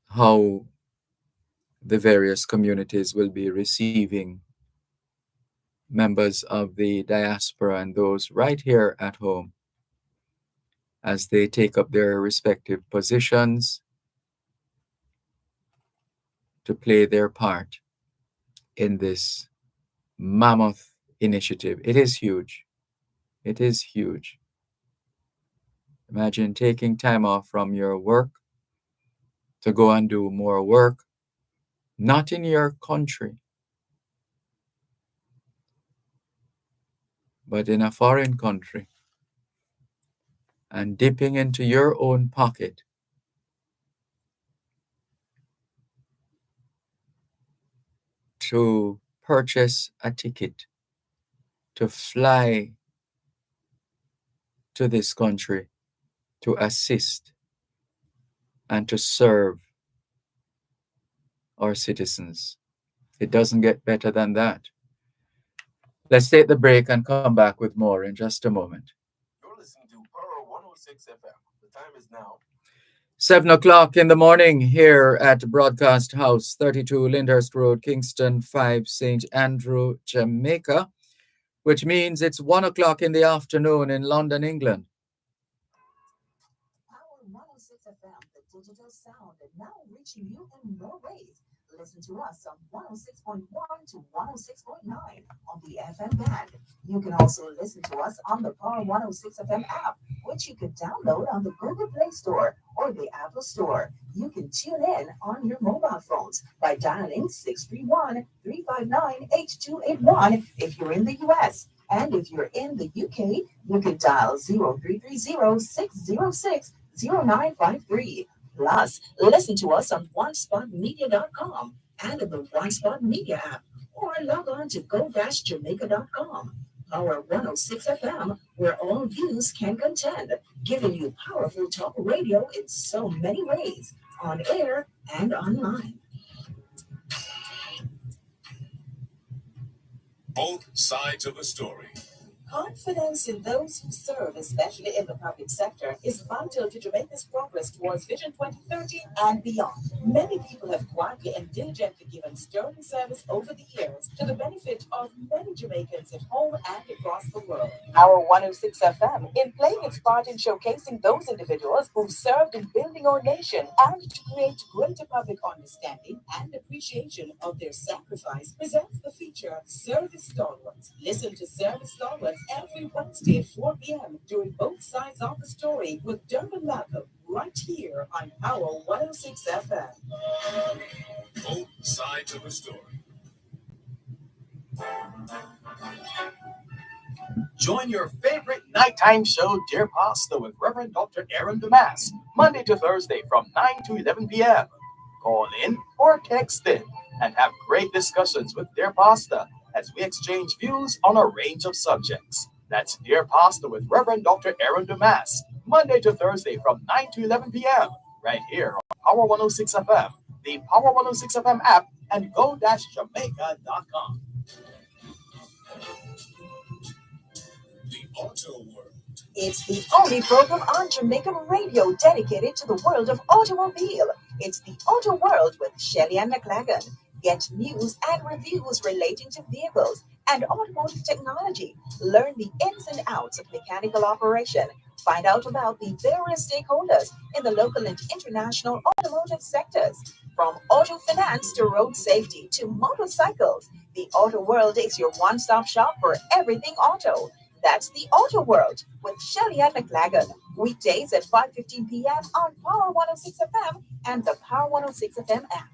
S2: how the various communities will be receiving members of the diaspora and those right here at home as they take up their respective positions to play their part in this mammoth initiative. It is huge. It is huge. Imagine taking time off from your work to go and do more work, not in your country, but in a foreign country, and dipping into your own pocket to purchase a ticket to fly to this country to assist and to serve our citizens. It doesn't get better than that. Let's take the break and come back with more in just a moment.
S4: You're listening to Power 106 FM. The time is now
S2: 7 o'clock in the morning here at Broadcast House, 32 Lyndhurst Road, Kingston 5, St. Andrew, Jamaica, which means it's 1 o'clock in the afternoon in London, England.
S1: Power 106 FM, the digital sound, and now reaching you in more ways. Listen to us on 106.1 to 106.9 on the FM band. You can also listen to us on the Power 106 FM app, which you can download on the Google Play Store or the Apple Store. You can tune in on your mobile phones by dialing 631-359-8281 if you're in the US. And if you're in the UK, you can dial 0330-606-0953. Plus, listen to us on onespotmedia.com and the One Spot Media app, or log on to go-jamaica.com. Power 106 FM, where all views can contend, giving you powerful talk radio in so many ways, on air and online.
S6: Both sides of the story.
S1: Confidence in those who serve, especially in the public sector, is vital to Jamaica's progress towards Vision 2030 and beyond. Many people have quietly and diligently given sterling service over the years to the benefit of many Jamaicans at home and across the world. Our 106 FM, in playing its part in showcasing those individuals who've served in building our nation and to create greater public understanding and appreciation of their sacrifice, presents the feature Service Stalwarts. Listen to Service Stalwarts every Wednesday at 4 p.m. during Both Sides of the Story with Dervan right here on Power 106 FM.
S6: Both sides of the story.
S5: Join your favorite nighttime show, Dear Pasta, with Reverend Dr. Aaron Damas, Monday to Thursday from 9 to 11 p.m. Call in or text in and have great discussions with Dear Pasta as we exchange views on a range of subjects. That's Dear Pasta with Reverend Dr. Aaron Damas, Monday to Thursday from 9 to 11 p.m. right here on Power 106 FM, the Power 106 FM app, and go-jamaica.com.
S6: The Auto World.
S1: It's the only program on Jamaican radio dedicated to the world of automobile. It's the Auto World with Shelly and McLagan. Get news and reviews relating to vehicles and automotive technology. Learn the ins and outs of mechanical operation. Find out about the various stakeholders in the local and international automotive sectors. From auto finance to road safety to motorcycles, the Auto World is your one-stop shop for everything auto. That's the Auto World with Shelly and McLagan. Weekdays at 5:15 p.m. on Power 106 FM and the Power 106 FM app.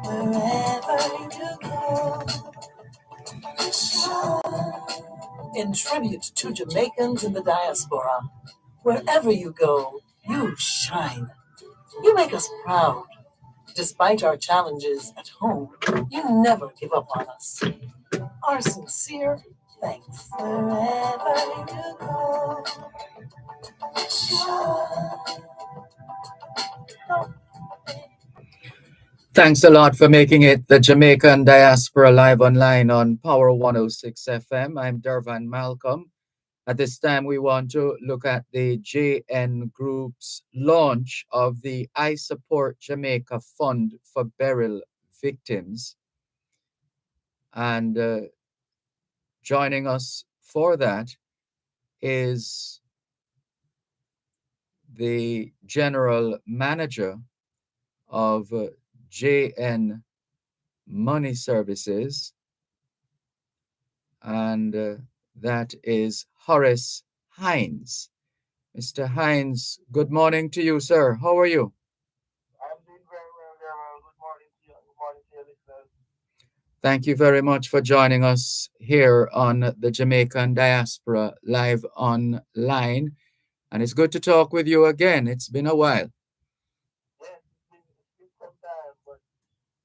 S1: Wherever you go, in tribute to Jamaicans in the diaspora, wherever you go, you shine. You make us proud. Despite our challenges at home, you never give up on us. Our sincere thanks. Wherever you go,
S2: Thanks a lot for making it the Jamaican Diaspora live online on Power 106 FM. I'm Dervan Malcolm. At this time, we want to look at the JN Group's launch of the I Support Jamaica Fund for Beryl Victims. And joining us for that is the General Manager of JN Money Services, and that is Horace Hines. Mr. Hines, good morning to you, sir. How are you?
S7: I'm doing very well, Dervan. Good morning to you. Good morning to your listeners.
S2: Thank you very much for joining us here on the Jamaican Diaspora live online. And it's good to talk with you again. It's been a while.
S7: Yes, it's been some time, but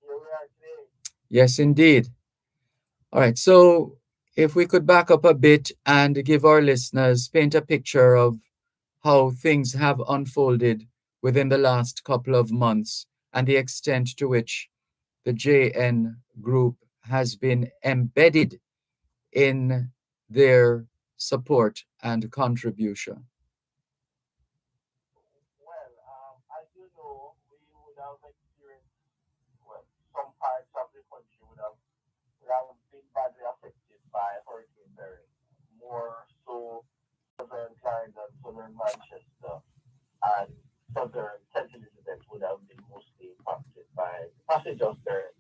S7: here we are today.
S2: Yes, indeed. All right. So if we could back up a bit and give our listeners, paint a picture of how things have unfolded within the last couple of months and the extent to which the JN Group has been embedded in their support and contribution?
S7: Well, as you know, we would have experienced, well, some parts of the country would have been badly affected by Hurricane Barry. More so, southern Clarendon, southern Manchester, and southern St. Elizabeth would have been mostly impacted by the passage of Barry.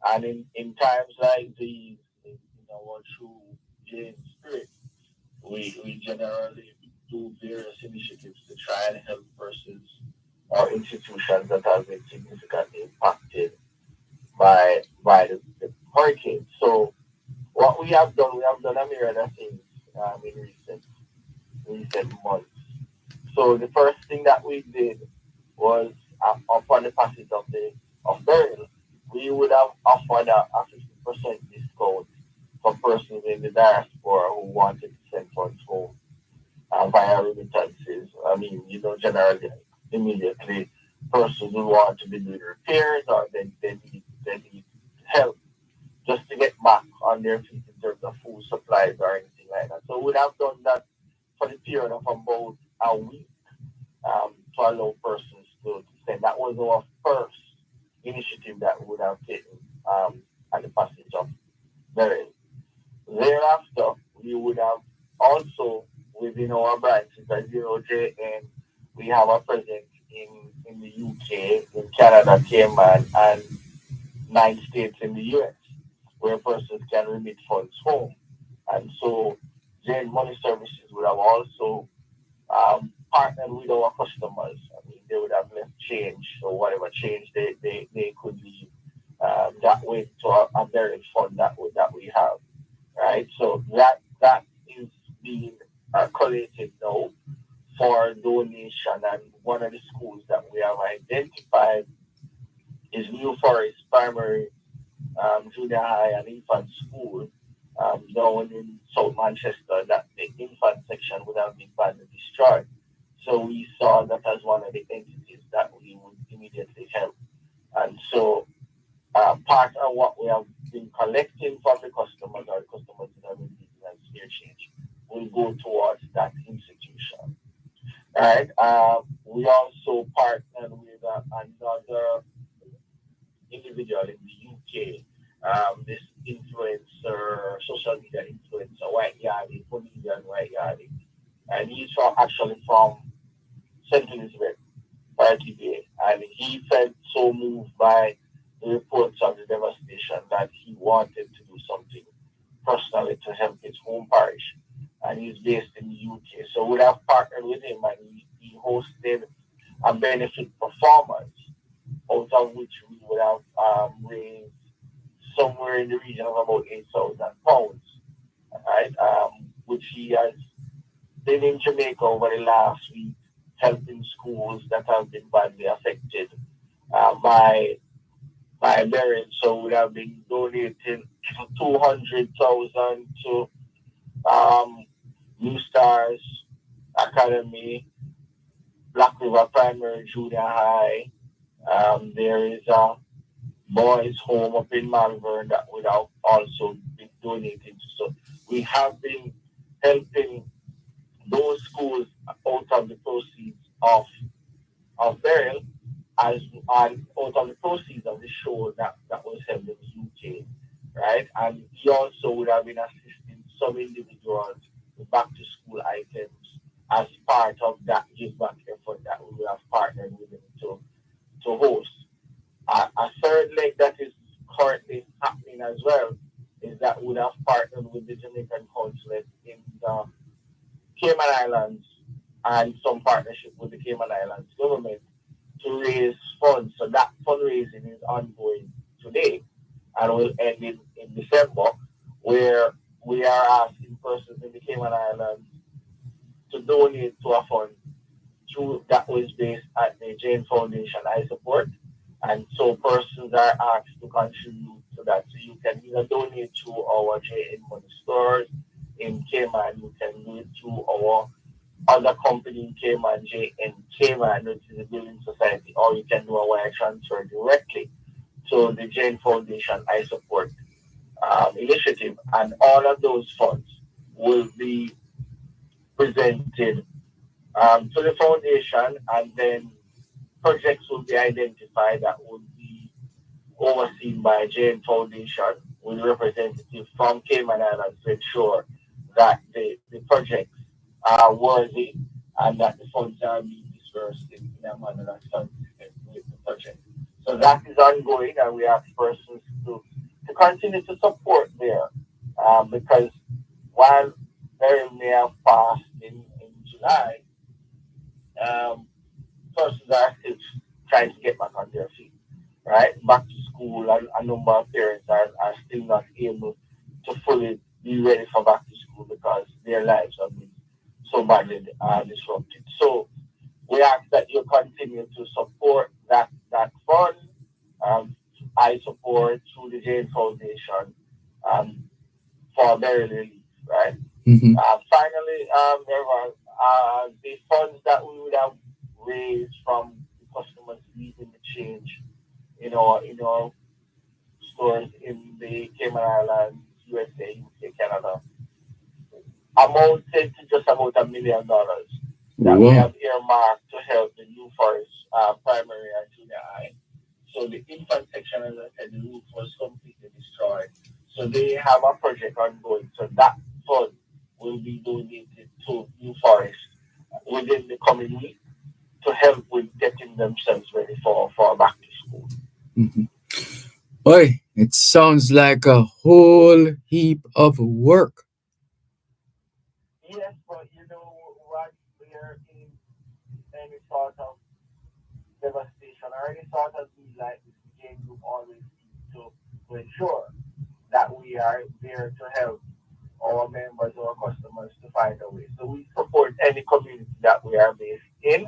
S7: And in times like these, in our true Jane spirit, we generally do various initiatives to try and help persons or institutions that have been significantly impacted by the hurricane. So what we have done a myriad of things in recent months. So the first thing that we did was upon the passage of burial, we would have offered a 50% discount for persons in the diaspora who wanted to send funds home via remittances. I mean, generally, immediately, persons who want to be doing repairs or they need help just to get back on their feet in terms of food supplies or anything like that. So we would have done that for the period of about a week to allow persons to send. That was our first initiative that we would have taken at the passage of Beryl. Thereafter, we would have also within our branches, as you know, JN, we have a presence in the UK, in Canada, Cayman, and 9 states in the US, where persons can remit funds home. And so, JN Money Services would have also partnered with our customers. I mean, they would have left change or whatever change they could leave that way to a burial fund that we have, right? So that is being collated now for donation, and one of the schools that we have identified is New Forest Primary Junior High and Infant School down in South Manchester. That the infant section would have been badly destroyed. So we saw that as one of the entities that we would immediately help. And so part of what we have been collecting from the customers or the customers that have been using as spare change will go towards that institution. All right. We also partnered with another individual in the UK, this influencer, social media influencer, White Yardie, Canadian White Yardie. And he's actually from St. Elizabeth, RTBA. And he felt so moved by the reports of the devastation that he wanted to do something personally to help his home parish. And he's based in the UK. So we have partnered with him, and he hosted a benefit performance, out of which we would have raised somewhere in the region of about £8,000, right? Which he has been in Jamaica over the last week, helping schools that have been badly affected by Barron. So we have been donating 200,000 to New Stars Academy, Black River Primary Junior High. There is a boys' home up in Malvern that would have also been donating to. So we have been helping those schools out of the proceeds of burial, as and out of the proceeds of the show that was held in the UK, right? And he also would have been assisting some individuals with back to school items as part of that give back effort that we will have partnered with him to host. A third leg that is currently happening as well is that we would have partnered with the Jamaican consulate in the Cayman Islands and some partnership with the Cayman Islands government to raise funds. So that fundraising is ongoing today and will end in December, where we are asking persons in the Cayman Islands to donate to a fund that was based at the Jane Foundation I support. And so persons are asked to contribute to that. So you can either donate to our JN Money stores in Cayman, you can do it through our other company in Cayman, JN Cayman, which is a building society, or you can do a wire transfer directly to the Jane Foundation I support initiative. And all of those funds will be presented to the foundation, and then projects will be identified that would be overseen by Jane Foundation with representatives from Cayman Islands to ensure that the projects are worthy and that the funds are being dispersed in a manner that's consistent with the project. So that is ongoing, and we ask persons to continue to support there because while they may have passed in July, um, persons are still trying to get back on their feet, right? Back to school, and a number of parents are still not able to fully be ready for back to school because their lives have been so badly disrupted. So we ask that you continue to support that fund. I support through the Jane Foundation um, for burial relief, right?
S2: Mm-hmm.
S7: Finally, there were the funds that we would have raised from the customers leaving the change in our stores in the Cayman Islands, USA, UK, Canada, amounted to just about $1 million that we
S2: Wow.
S7: have earmarked to help the New Forest primary and junior high. So the infant section, as I said, the roof was completely destroyed. So they have a project ongoing. So that fund will be donated to New Forest within the coming week to help with getting themselves ready for back to school.
S2: Mm-hmm. Boy, it sounds like a whole heap of work.
S7: Yes, but you know what? We are in any sort of devastation or any sort of need like this. The game group always seeks to ensure that we are there to help our members, our customers to find a way. So we support any community that we are based in,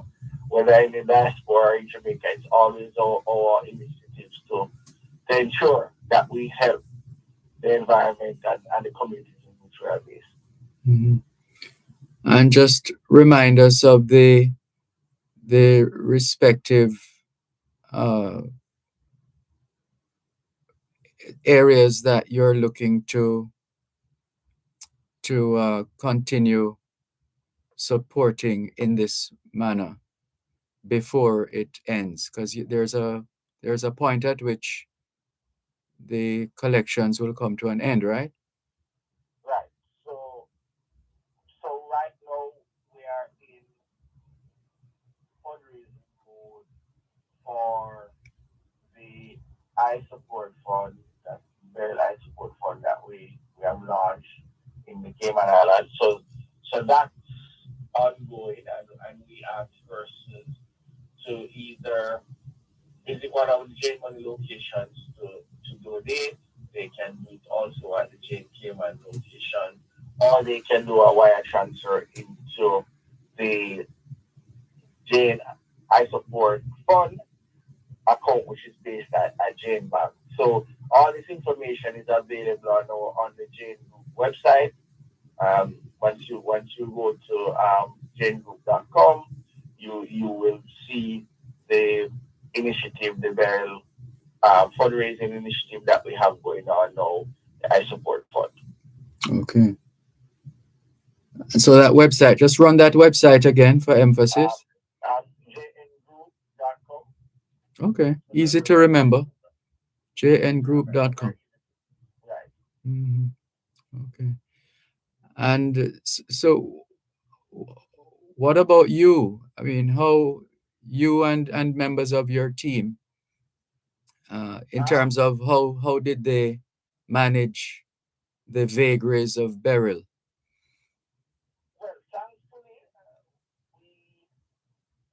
S7: whether in the diaspora or in Jamaica. It's always our initiatives to ensure that we help the environment and the communities in which we are based.
S2: Mhm. And just remind us of the respective uh, areas that you're looking to continue supporting in this manner before it ends, because there's a point at which the collections will come to an end, right?
S7: Right. So right now we are in fundraising mode for the I Support Fund, that very I Support Fund that we have launched in the Cayman Islands. So that's ongoing, and we ask persons to either visit one of the J Money locations to donate. They can do it also at the J Cayman location, or they can do a wire transfer into the Jane I Support Fund account, which is based at Jane Bank. So all this information is available on the Jane Group website. Once you go to janegroup.com, you will see the initiative, the burial fundraising initiative that we have going on now, the I Support Fund.
S2: Okay. And so that website, just run that website again for emphasis.
S7: jngroup.com.
S2: Okay. Easy to remember. jngroup.com.
S7: Right.
S2: Mhm. Okay. And so what about you? I mean, how you and members of your team, in terms of how did they manage the vagaries of burial?
S7: Well, thankfully,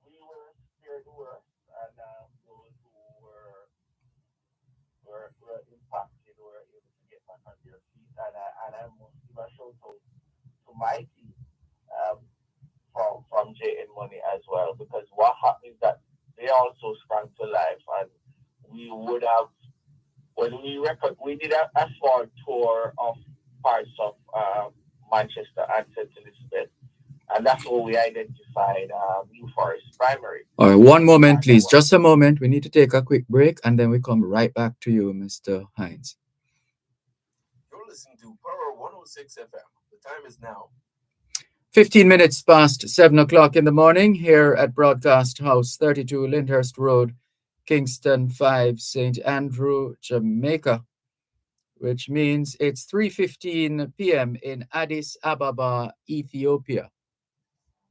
S7: we were spared the worst, and those who were impacted were able to get back on their feet. And I must give a shout out to my team um, from JN Money as well, because what happened is that they also sprang to life, and we would have when we did a small tour of parts of Manchester and St. Elizabeth, and that's where we identified New Forest Primary.
S2: All right, one moment,
S7: And
S2: please. Just a moment. We need to take a quick break and then we come right back to you, Mr. Hines.
S4: You're listening to Power 106 FM. The time is now
S2: 15 minutes past 7 o'clock in the morning here at Broadcast House, 32 Lyndhurst Road, Kingston 5, St. Andrew, Jamaica, which means it's 3:15 p.m. in Addis Ababa, Ethiopia.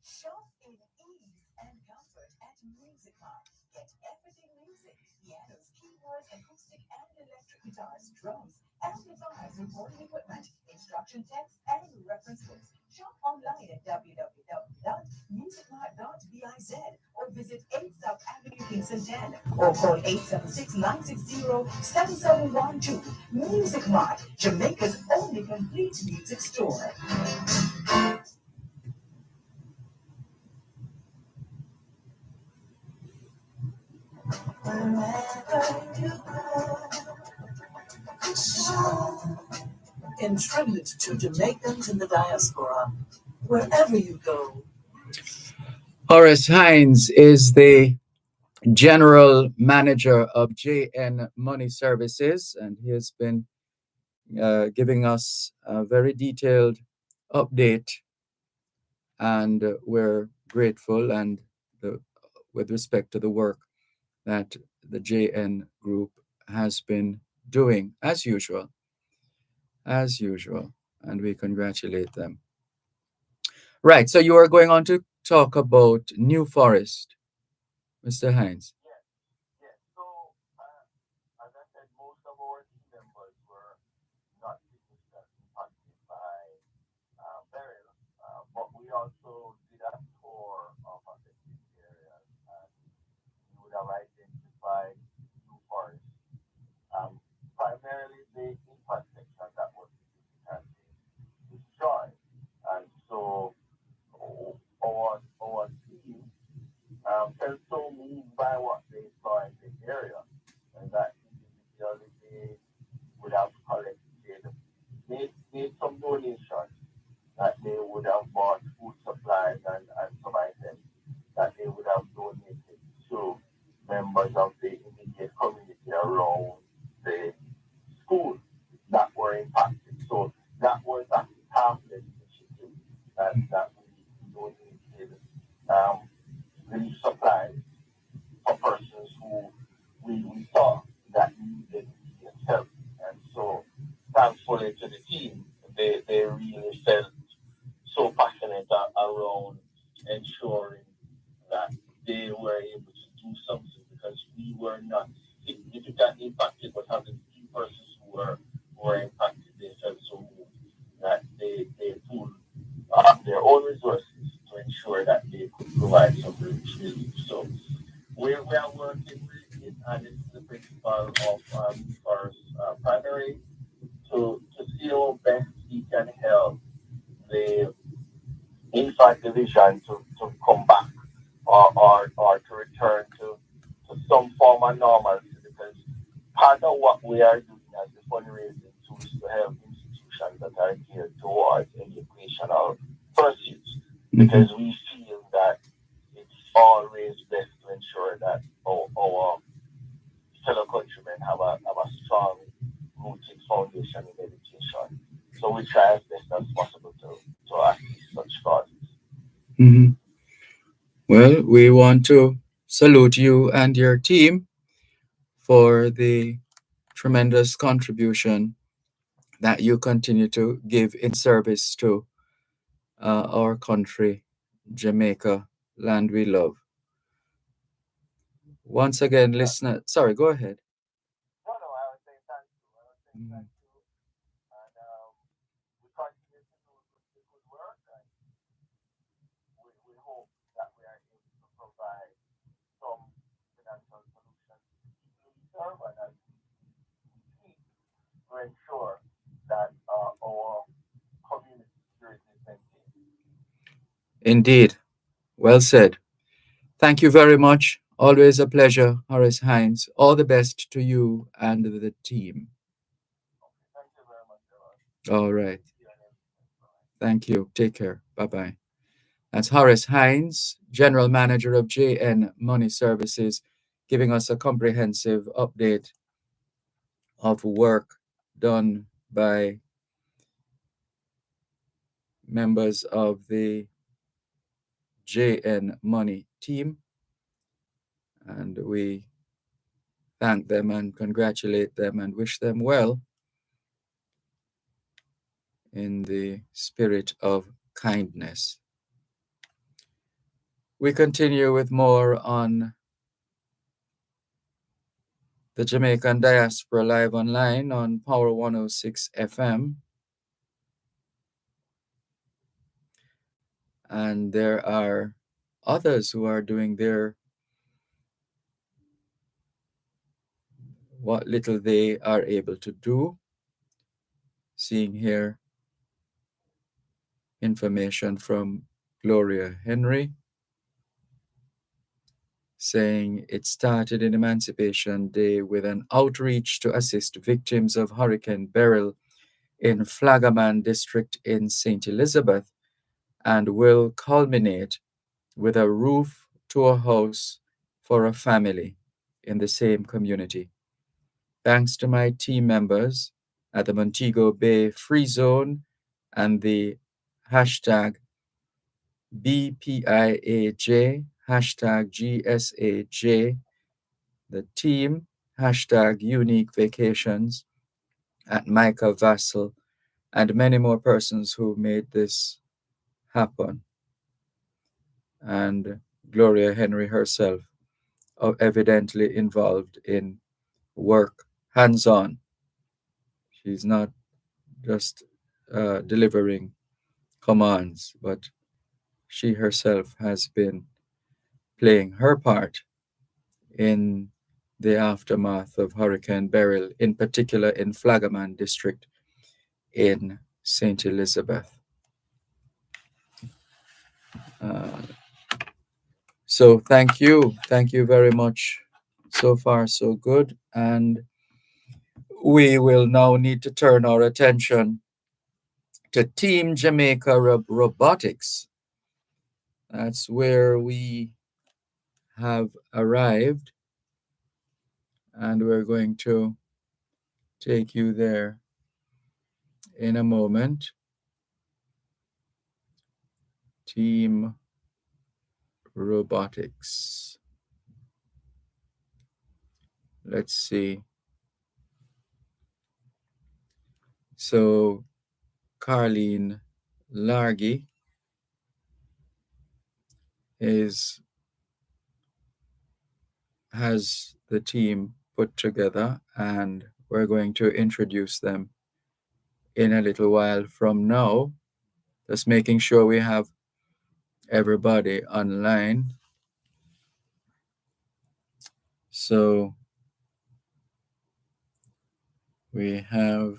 S1: Shop in ease and comfort at Music Mart. Get everything music: pianos, keyboards, acoustic and electric guitars, drums, amplifiers, recording equipment, instruction texts, and reference books. Shop online at www.musicmart.biz or visit 8 South Avenue, Kingston 10, or call 876-960-7712. Music Mart, Jamaica's only complete music store. Contribute to Jamaicans in the diaspora, wherever you go.
S2: Horace Hines is the general manager of JN Money Services, and he has been giving us a very detailed update, and we're grateful and with respect to the work that the JN Group has been doing as usual, and we congratulate them. Right, so you are going on to talk about New Forest, Mr. Hines.
S7: Yes. So, as I said, most of our team members were not significantly impacted by burial, but we also did a tour of affected areas, and we would have identified New Forest, primarily the impact section that was significantly destroyed. And so our team felt so moved by what they saw in the area, and that individually they would have collected, made some donations, that they would have bought food supplies and some items that they would have donated to members of the immediate community around the school that were impacted. So that was a half-less initiative that we donated relief supplies for persons who we saw that needed immediate help. And so, thankfully to the team, they really felt so passionate around ensuring that they were able to do something, because we were not significantly impacted, but having few persons who were impacted, they felt so moved that they pulled their own resources to ensure that they could provide some relief. So we are working with, and this is the principal of Forest Primary, to see how best we can help the infant division to come back or to return to some form of normalcy, because part of what we are doing as the fundraising tools to help institutions that are geared towards educational pursuits, because we feel that it's always best to ensure that our fellow countrymen have a strong rooted foundation in education. So we try as best as possible to assist such causes.
S2: Mm-hmm. Well, we want to salute you and your team for the tremendous contribution that you continue to give in service to our country, Jamaica, land we love. Once again, listener, sorry, go ahead.
S7: No, I was saying thank you. And we continue to do the good work, and we hope that we are able to provide some financial solutions to the people we serve, and as we seek to ensure that our community security is maintained.
S2: Indeed. Well said. Thank you very much. Always a pleasure, Horace Hines. All the best to you and the team.
S7: Thank you very much, Dervan.
S2: All right. Thank you. Take care. Bye-bye. That's Horace Hines, General Manager of JN Money Services, giving us a comprehensive update of work done by members of the JN Money team, and we thank them and congratulate them and wish them well in the spirit of kindness. We continue with more on the Jamaican Diaspora live online on Power 106 FM. And there are others who are doing what little they are able to do. Seeing here information from Gloria Henry saying it started in Emancipation Day with an outreach to assist victims of Hurricane Beryl in Flagaman District in St. Elizabeth and will culminate with a roof to a house for a family in the same community. Thanks to my team members at the Montego Bay Free Zone and the hashtag BPIAJ, hashtag GSAJ, the team, hashtag Unique Vacations, at Micah Vassell, and many more persons who made this happen. And Gloria Henry herself, evidently involved in work, hands-on. She's not just delivering commands, but she herself has been playing her part in the aftermath of Hurricane Beryl, in particular in Flagaman District in St. Elizabeth. So thank you very much. So far, so good. And we will now need to turn our attention to Team Jamaica Robotics. That's where we have arrived, and we're going to take you there in a moment. Team Robotics. Let's see. So Carleen Largy has the team put together, and we're going to introduce them in a little while from now. Just making sure we have everybody online. So we have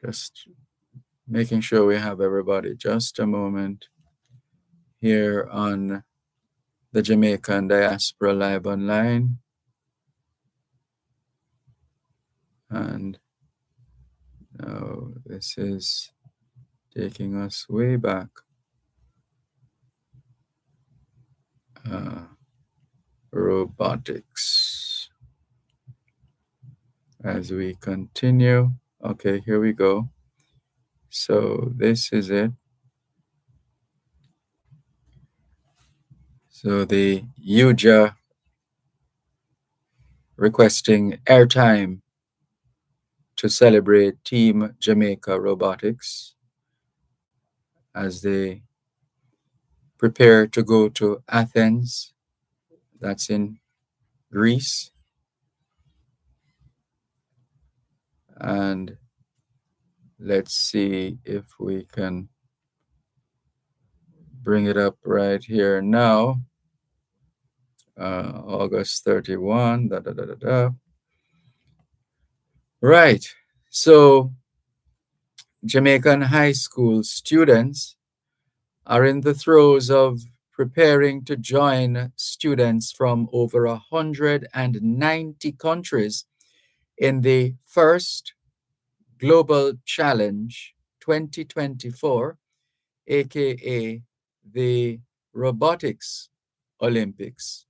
S2: just making sure we have everybody. Just a moment here on the Jamaican Diaspora Live Online. And now this is taking us way back. Robotics. As we continue. Okay, here we go. So this is it. So the UJA requesting airtime to celebrate Team Jamaica Robotics as they prepare to go to Athens, that's in Greece. And let's see if we can bring it up right here now. August 31, Right, so Jamaican high school students are in the throes of preparing to join students from over 190 countries in the first Global Challenge 2024, aka the Robotics Olympics,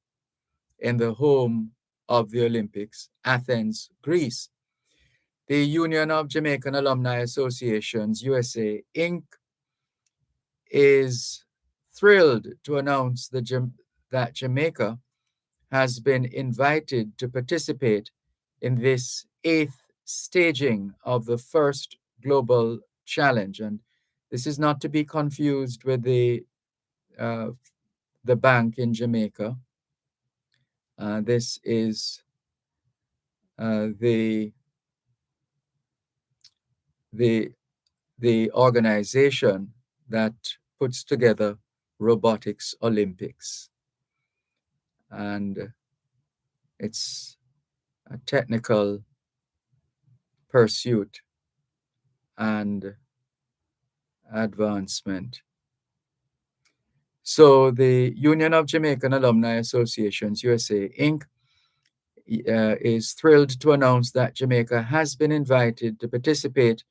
S2: in the home of the Olympics, Athens, Greece. The Union of Jamaican Alumni Associations, USA, Inc., is thrilled to announce that Jamaica has been invited to participate in this 8th staging of the first global challenge. And this is not to be confused with uh, the bank in Jamaica. This is the organization that puts together Robotics Olympics. And it's a technical pursuit and advancement. So the Union of Jamaican Alumni Associations, USA, Inc., is thrilled to announce that Jamaica has been invited to participate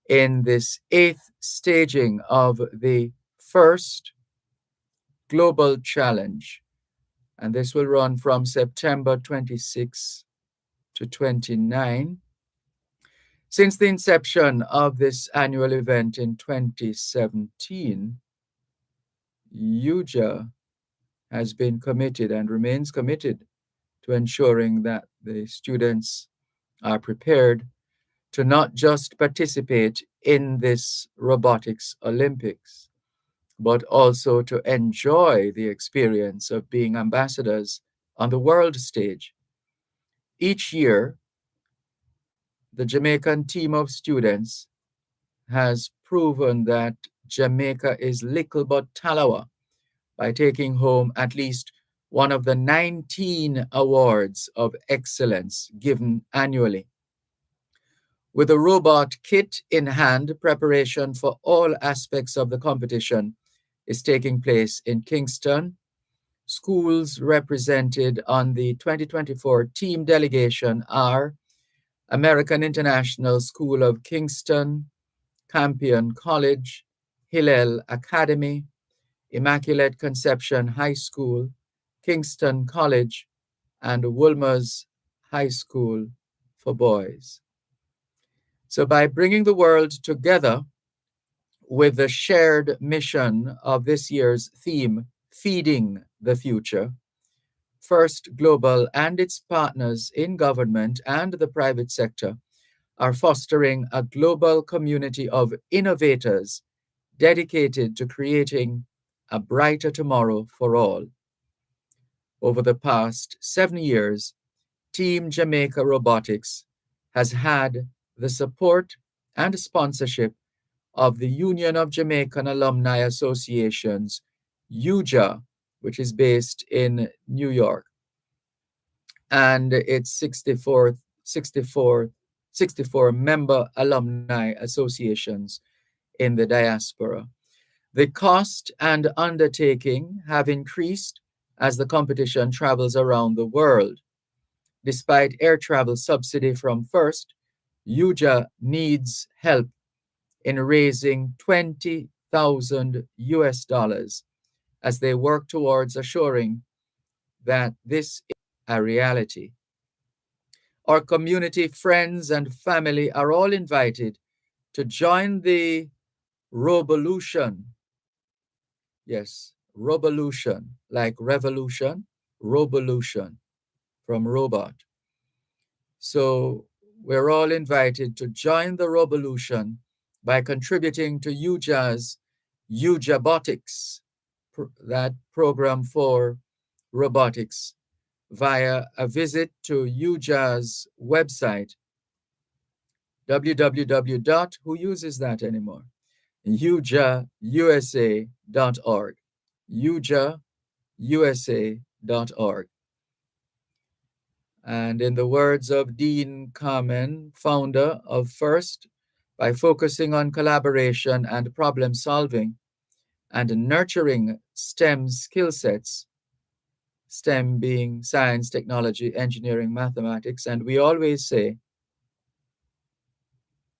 S2: in this 8th staging of the first global challenge. And this will run from September 26 to 29. Since the inception of this annual event in 2017, UJA has been committed and remains committed to ensuring that the students are prepared to not just participate in this robotics Olympics, but also to enjoy the experience of being ambassadors on the world stage. Each year, the Jamaican team of students has proven that Jamaica is little but Talawa by taking home at least one of the 19 awards of excellence given annually. With a robot kit in hand, preparation for all aspects of the competition is taking place in Kingston. Schools represented on the 2024 team delegation are American International School of Kingston, Campion College, Hillel Academy, Immaculate Conception High School, Kingston College, and Wolmer's High School for boys. So by bringing the world together with the shared mission of this year's theme, Feeding the Future, First Global and its partners in government and the private sector are fostering a global community of innovators dedicated to creating a brighter tomorrow for all. Over the past 7 years, Team Jamaica Robotics has had the support and sponsorship of the Union of Jamaican Alumni Associations, UJA, which is based in New York, and its 64 member alumni associations in the diaspora. The cost and undertaking have increased as the competition travels around the world. Despite air travel subsidy from FIRST, UJA needs help in raising $20,000 US as they work towards assuring that this is a reality. Our community, friends, and family are all invited to join the Rovolution. Yes, Rovolution, like revolution, Rovolution from robot. So we're all invited to join the Rovolution by contributing to UJA's UJAbotics, that program for robotics, via a visit to UJA's website, www. Who uses that anymore? UJAUSA.org. UJAUSA.org. And in the words of Dean Carmen, founder of FIRST, by focusing on collaboration and problem solving and nurturing STEM skill sets, STEM being science, technology, engineering, mathematics, and we always say,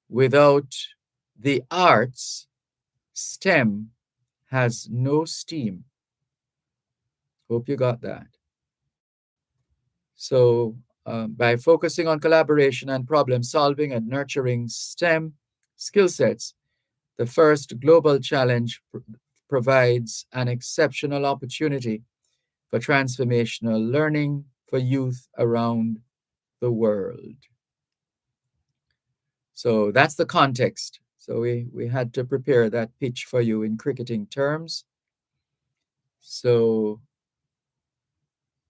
S2: without the arts, STEM has no steam. Hope you got that. So by focusing on collaboration and problem solving and nurturing STEM skill sets. The first global challenge provides an exceptional opportunity for transformational learning for youth around the world. So that's the context. So we had to prepare that pitch for you in cricketing terms. So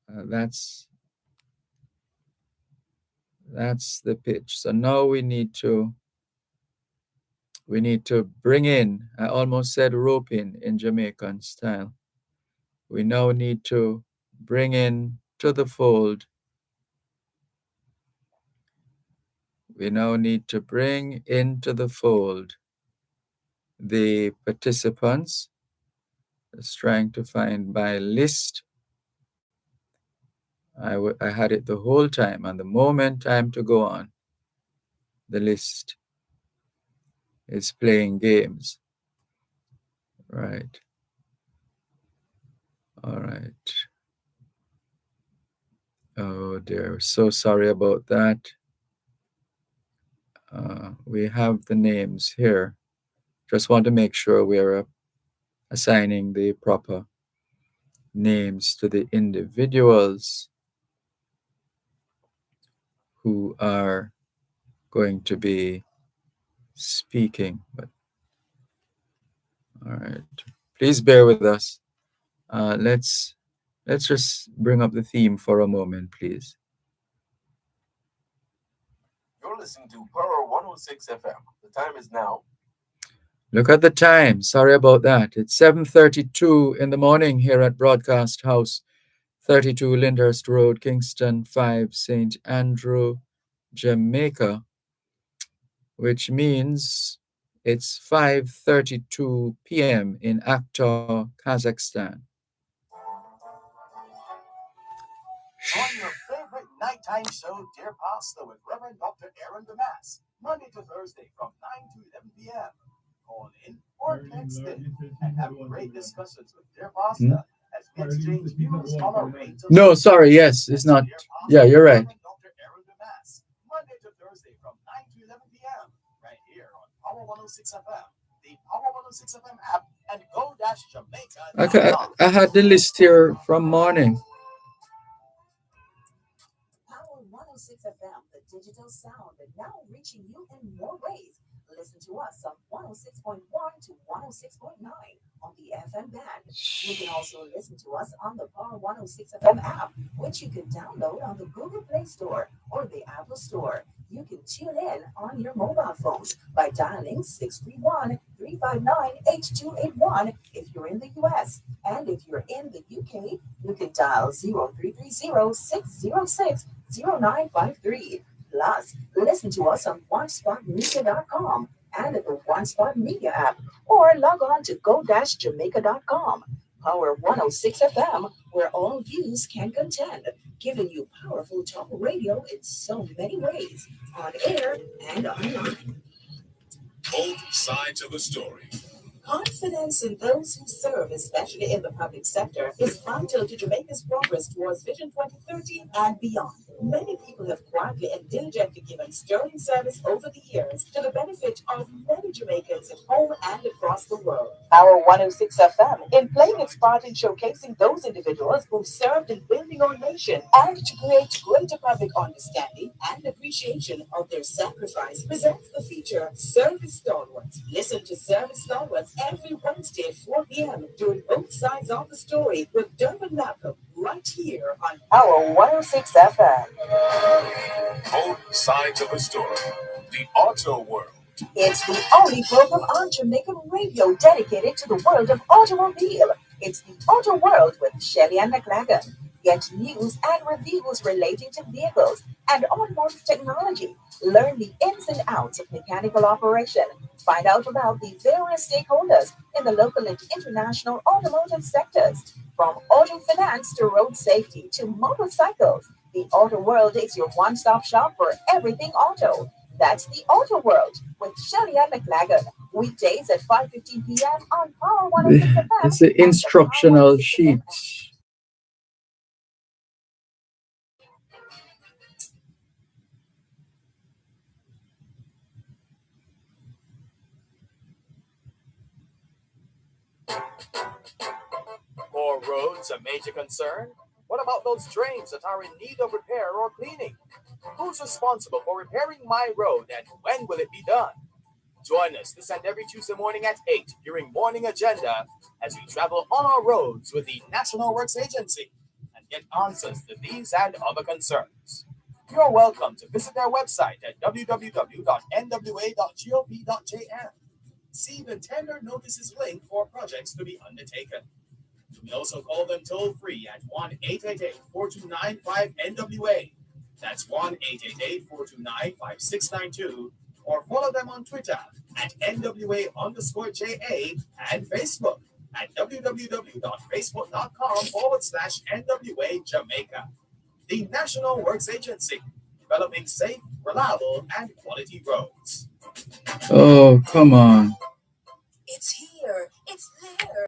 S2: that's the pitch. So now we need to bring in, I almost said rope in Jamaican style. We now need to bring in to the fold. We now need to bring into the fold the participants. Just trying to find my list. I had it the whole time, and the moment time to go on, the list is playing games. Right. All right. Oh dear, so sorry about that. We have the names here. Just want to make sure we're assigning the proper names to the individuals who are going to be speaking. But all right, please bear with us. Let's just bring up the theme for a moment, please.
S4: You're listening to Power 106 FM. The time is now.
S2: Look at the time. Sorry about that. It's 7:32 in the morning here at Broadcast House, 32 Lyndhurst Road, Kingston 5, St. Andrew, Jamaica, which means it's 5:32 p.m. in Akhtar, Kazakhstan.
S5: Join your favorite nighttime show, Dear Pastor, with Reverend Dr. Aaron Damas, Monday to Thursday from 9 to 11 p.m. Call in or text in and have great discussions with Dear Pastor as we exchange views on a range of
S2: No, sorry, yes, it's not. Yeah, you're right.
S5: Dr. Aaron Damas, Monday to Thursday from 9 to 11 p.m. right here on Power 106 FM, the Power 106 FM app, and go-jamaica.com.
S2: Okay, I had the list here from morning.
S1: Power 106 FM, the digital sound, and now reaching you in more ways. Listen to us on 106.1 to 106.9 on the FM band. You can also listen to us on the Power 106 FM app, which you can download on the Google Play Store or the Apple Store. You can tune in on your mobile phones by dialing 631-359-8281 if you're in the US. And if you're in the UK, you can dial 0330-606-0953. Plus, listen to us on OneSpotMedia.com and at the One Spot Media app, or log on to go-jamaica.com. Power 106 FM, where all views can contend, giving you powerful talk radio in so many ways, on air and online.
S6: Both sides of the story.
S1: Confidence in those who serve, especially in the public sector, is vital to Jamaica's progress towards Vision 2030 and beyond. Many people have quietly and diligently given sterling service over the years to the benefit of many Jamaicans at home and across the world. Our 106 FM, in playing its part in showcasing those individuals who served in building our nation and to create greater public understanding and appreciation of their sacrifice, presents the feature Service Stalwarts. Listen to Service Stalwarts every Wednesday at 4 p.m. doing both sides of the story with Dervan right here on our 106 FM.
S6: Both sides of the story. The auto world.
S1: It's the only program on Jamaican radio dedicated to the world of automobile. It's the Auto World with Shelly and McLagan. Get news and reviews relating to vehicles and automotive technology. Learn the ins and outs of mechanical operation. Find out about the various stakeholders in the local and international automotive sectors. From auto finance to road safety to motorcycles, the Auto World is your one-stop shop for everything auto. That's the Auto World with Shelly and McLagan. Weekdays at 5:15 p.m. on Power 106 FM.
S2: It's the instructional sheet.
S8: Poor roads a major concern? What about those drains that are in need of repair or cleaning? Who's responsible for repairing my road and when will it be done? Join us this and every Tuesday morning at 8 during Morning Agenda as we travel on our roads with the National Works Agency and get answers to these and other concerns. You're welcome to visit their website at www.nwa.gov.jm. See the tender notices link for projects to be undertaken. You may also call them toll free at 1-888-429-5NWA. That's 1-888-429-5692. Or follow them on Twitter at NWA_JA and Facebook at www.facebook.com/NWA Jamaica. The National Works Agency, developing safe, reliable, and quality roads.
S2: Oh, come on.
S1: It's here. It's there.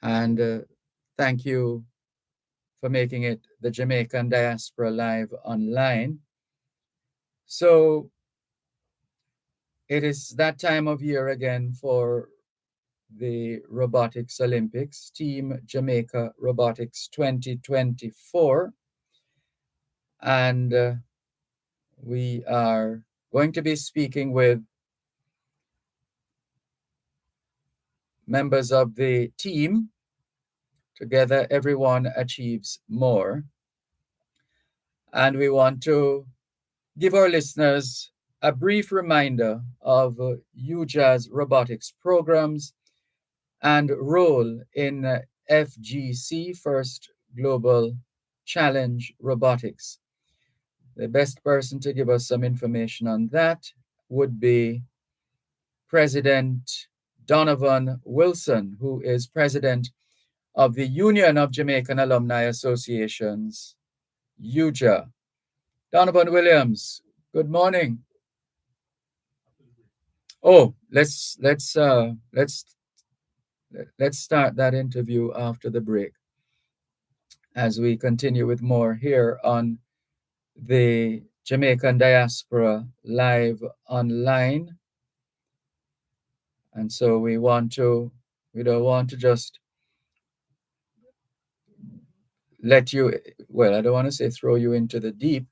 S2: And thank you for making it the Jamaican Diaspora Live online. So it is that time of year again for the Robotics Olympics, Team Jamaica Robotics 2024. And we are going to be speaking with members of the team. Together, everyone achieves more. And we want to give our listeners a brief reminder of UJA's robotics programs and role in FGC, First Global Challenge Robotics. The best person to give us some information on that would be President Donovan Wilson, who is president of the Union of Jamaican Alumni Associations, UJA. Donovan Williams, good morning. Oh, let's start that interview after the break as we continue with more here on the Jamaican Diaspora Live online. And so we don't want to just let you, well, I don't want to say throw you into the deep,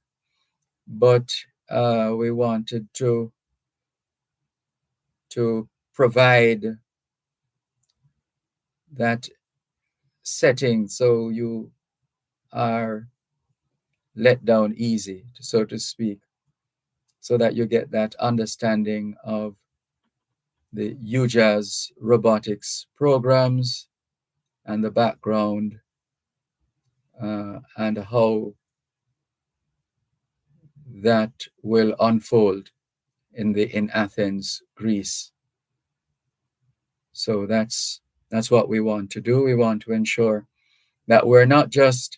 S2: but we wanted to provide that setting so you are let down easy, so to speak, so that you get that understanding of the UJA's robotics programs and the background and how that will unfold in Athens, Greece. So that's what we want to do. We want to ensure that we're not just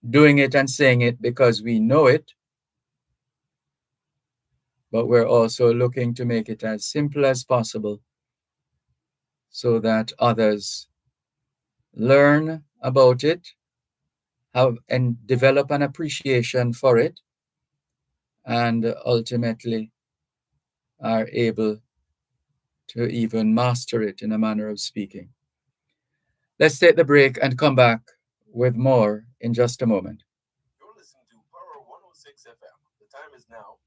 S2: doing it and saying it because we know it, but we're also looking to make it as simple as possible so that others learn about it, and develop an appreciation for it, and ultimately are able to even master it, in a manner of speaking. Let's take the break and come back with more in just a moment.
S4: You're listening to Power 106 FM. The time is now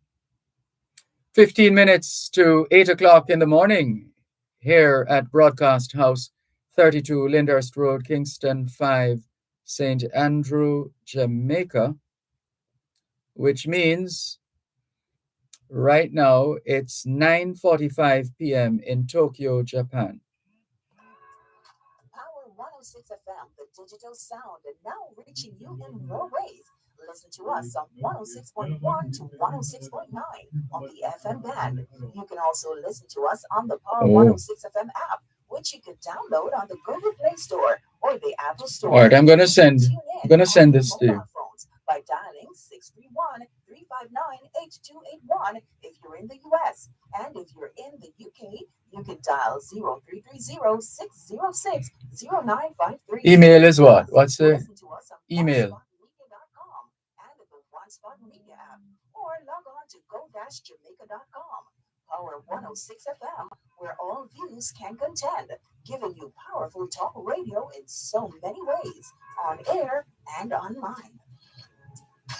S2: 15 minutes to 8 o'clock in the morning here at Broadcast House, 32 Lyndhurst Road, Kingston 5, St. Andrew, Jamaica, which means right now it's 9:45 p.m. in Tokyo, Japan.
S1: Power 106 FM, the digital sound, and now reaching you in more ways. Listen to us on 106.1 to 106.9 on the FM band. You can also listen to us on the Power 106 FM app, which you can download on the Google Play Store or the Apple Store.
S2: All right, I'm gonna send this to you
S1: by dialing 631-359-8281 if you're in the US. And if you're in the UK, you can dial 0330-606-0953.
S2: Email is what? What's the email?
S1: And the One Spot Media app, or log on to go-jamaica.com. Power 106 FM, where all views can contend, giving you powerful talk radio in so many ways, on air and online.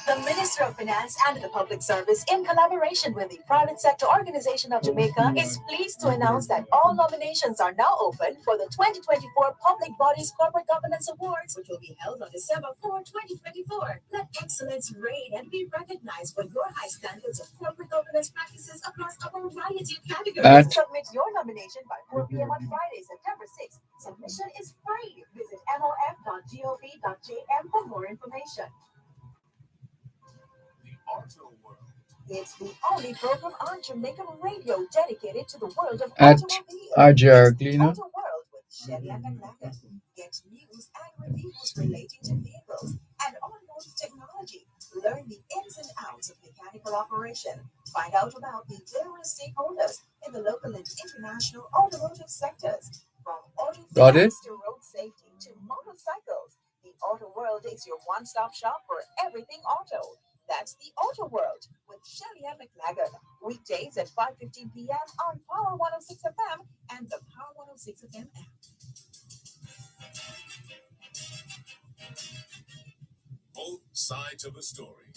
S1: The Minister of Finance and the Public Service, in collaboration with the Private Sector Organization of Jamaica, is pleased to announce that all nominations are now open for the 2024 Public Bodies Corporate Governance Awards, which will be held on December 4, 2024. Let excellence reign and be recognized for your high standards of corporate governance practices across a variety of categories. Submit your nomination by 4 p.m. on Friday, September 6th. Submission is free. Visit mof.gov.jm for more information. It's the only program on Jamaican radio dedicated to the world of automobiles.
S2: RJR Cleaner.
S1: Auto World with Shelly and McLaren. Get news and reviews relating to vehicles and automotive technology. Learn the ins and outs of mechanical operation. Find out about the various stakeholders in the local and international automotive sectors. From auto finance to road safety. motorcycles. The Auto World is your one-stop shop for everything auto. That's the Auto World with Shelly and McLagan. Weekdays at 5:15 p.m. on Power 106 FM and the Power 106 FM app.
S6: Both sides of the story.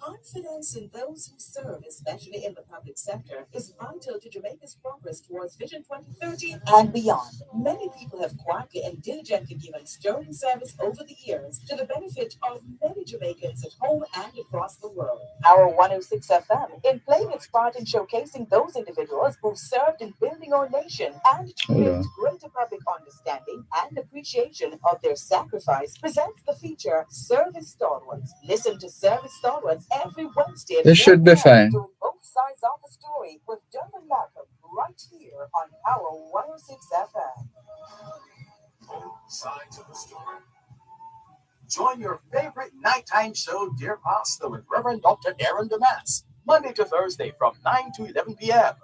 S1: Confidence in those who serve, especially in the public sector, is vital to Jamaica's progress towards Vision 2030 and beyond. Many people have quietly and diligently given sterling service over the years to the benefit of many Jamaicans at home and across the world. Our 106 FM, in playing its part in showcasing those individuals who've served in building our nation and to create greater public understanding and appreciation of their sacrifice, presents the feature Service Stalwarts. Listen to Service Stalwarts every Wednesday.
S2: This should be fine.
S1: Doing both sides of the story with Dervan right here on Power 106 FM.
S6: Both sides of the story.
S8: Join your favorite nighttime show, Dear Pasta, with Reverend Dr. Aaron Damas, Monday to Thursday from 9 to 11 p.m.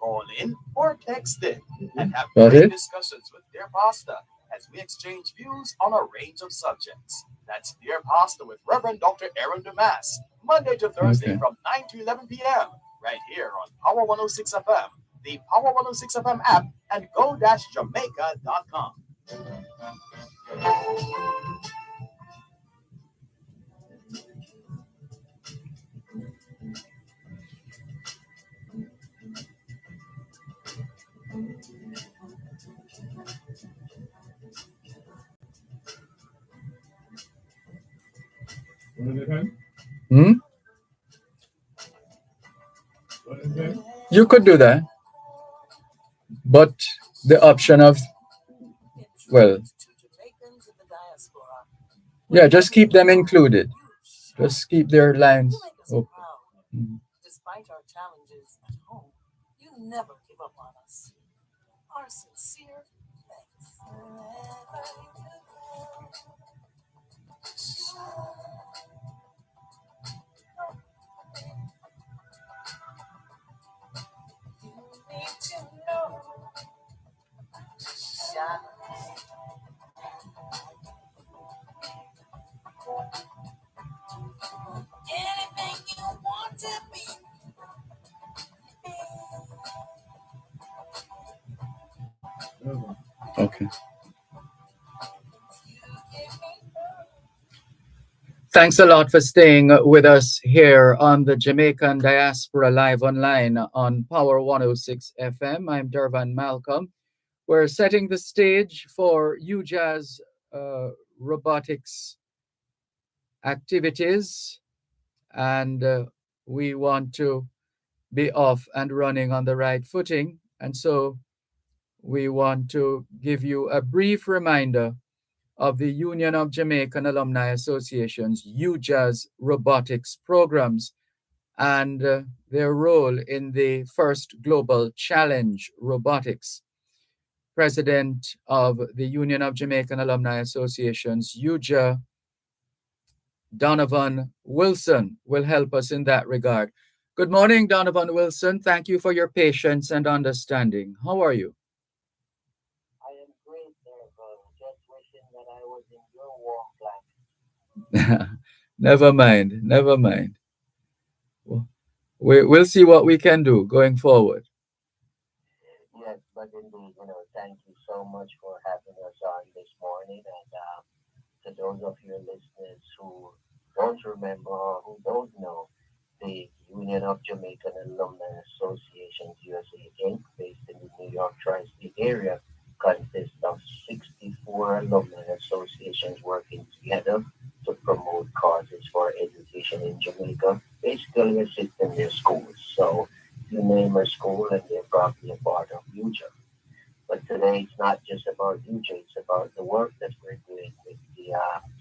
S8: Call in or text in and have great discussions with Dear Pasta as we exchange views on a range of subjects. That's Dear Pasta with Reverend Dr. Aaron Damas, Monday to Thursday from 9 to 11 p.m. right here on Power 106 FM, the Power 106 FM app, and go-jamaica.com.
S2: You could do that, but the option of, well, yeah, just keep them included. Just keep their lines open.
S1: Despite our challenges at home, you never give up on us. Our sincere thanks. You need to know. Anything you want to be.
S2: Okay. Thanks a lot for staying with us here on the Jamaican Diaspora Live Online on Power 106 FM. I'm Dervan Malcolm. We're setting the stage for UJA's robotics activities, and we want to be off and running on the right footing. And so we want to give you a brief reminder of the Union of Jamaican Alumni Association's UJA's robotics programs and their role in the first Global Challenge Robotics. President of the Union of Jamaican Alumni Association's UJA, Donovan Wilson, will help us in that regard. Good morning, Donovan Wilson. Thank you for your patience and understanding. How are you?
S7: I am great, Dervan. Just wishing that I was in your warm blanket.
S2: Never mind. Never mind. We'll see what we can do going forward.
S7: Yes, but indeed, thank you so much for having us on this morning. And to those of your listeners who don't remember or who don't know, the Union of Jamaican Alumni Associations USA Inc., based in the New York tri-state area, consists of 64 alumni associations working together to promote causes for education in Jamaica, basically assisting their schools. So you name a school and they're probably a part of UJA. But today it's not just about UJA, it's about the work that we're doing with the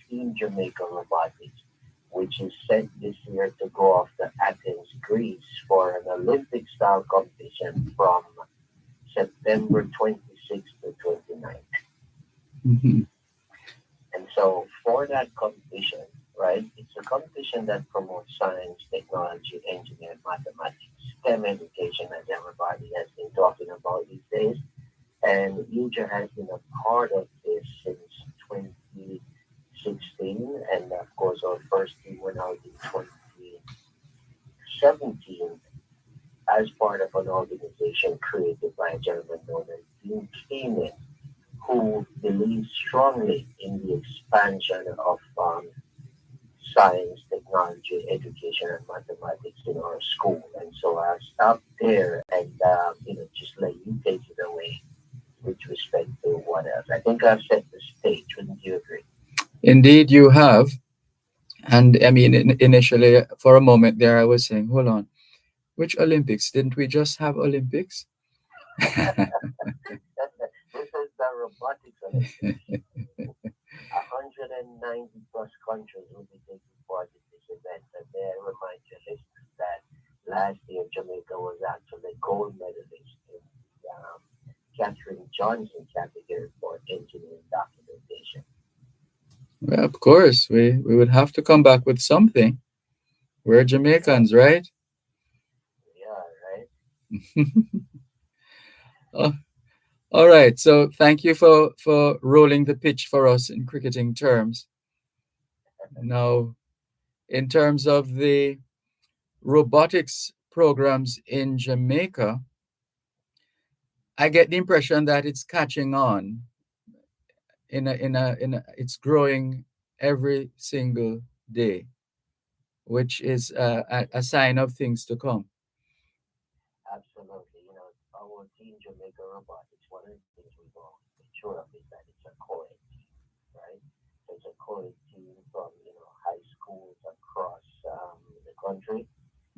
S7: Team Jamaica Robotics, which is set this year to go off to Athens, Greece for an Olympic-style competition from September 26th to 29th.
S2: Mm-hmm.
S7: And so for that competition, right, it's a competition that promotes science, technology, engineering, mathematics, STEM education, as everybody has been talking about these days. And UJA has been a part of this since 2018.
S9: 17th as part of an organization created by a gentleman known as Dean Keenan, who believes strongly in the expansion of science, technology, education, and mathematics in our school. And so I'll stop there and just let you take it away with respect to what else. I think I've set the stage. Wouldn't you agree?
S2: Indeed, you have. And I mean, initially, for a moment there, I was saying, hold on, which Olympics? Didn't we just have Olympics?
S9: This is the robotics Olympics. 190 plus countries will be taking part in this event. And may I remind your listeners that last year Jamaica was actually gold medalist in the Catherine Johnson category for engineering documentation.
S2: Well, of course, we would have to come back with something. We're Jamaicans, right?
S9: Yeah, right.
S2: Oh, all right. So thank you for rolling the pitch for us in cricketing terms. Now, in terms of the robotics programs in Jamaica, I get the impression that it's catching on. It's growing every single day, which is a sign of things to come.
S9: Absolutely. Our team Jamaica Robotics, one of the things we've always made sure of is that it's a core team, right? It's a core team from, high schools across the country.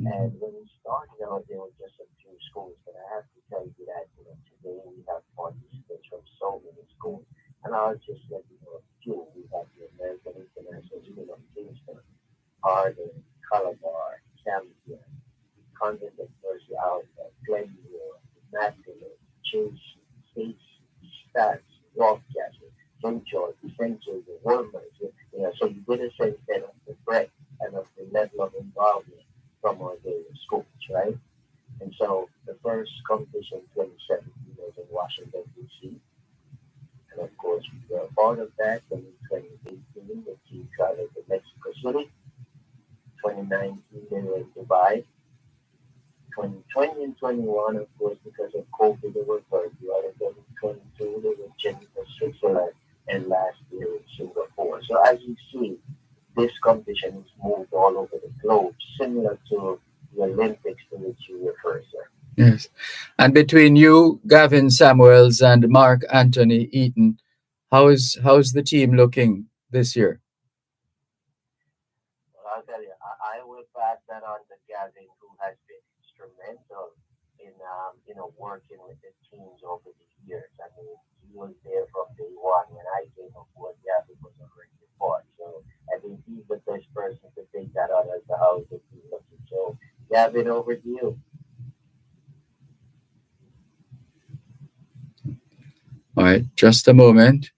S9: And when we started out, there were just a few schools, but I have to tell you that, today we have participants from so many schools. And I'll just let you know a few. We have the American International School of Kingston, Arden, Calabar, Camden, Convent of Mercy Alpha, Glenmore, Immaculate, Chase, Stacy, Stats, Yorkcastle, St. George, St. Joseph, Wilmers. So you get a sense then of the breadth and of the level of involvement from our various schools, right? And so the first competition in 2017 was in Washington, D.C. And of course, we were a part of that. And in 2018, the team traveled to Mexico City. 2019, they were in Dubai. 2020 and 21, of course, because of COVID, they were Turkey. Out of 2022, they were Geneva, Switzerland, and last year in Singapore. So as you see, this competition is moved all over the globe, similar to the Olympics to which you refer, sir.
S2: Yes. And between you, Gavin Samuels, and Mark Anthony Eaton, how's the team looking this year?
S9: Well, I'll tell you, I will pass that on to Gavin, who has been instrumental in working with the teams over the years. I mean, he was there from day one when I came aboard. Gavin was already part. So I think he's the best person to take that on as to how the team looking. So Gavin, over to you.
S2: All right, just a moment.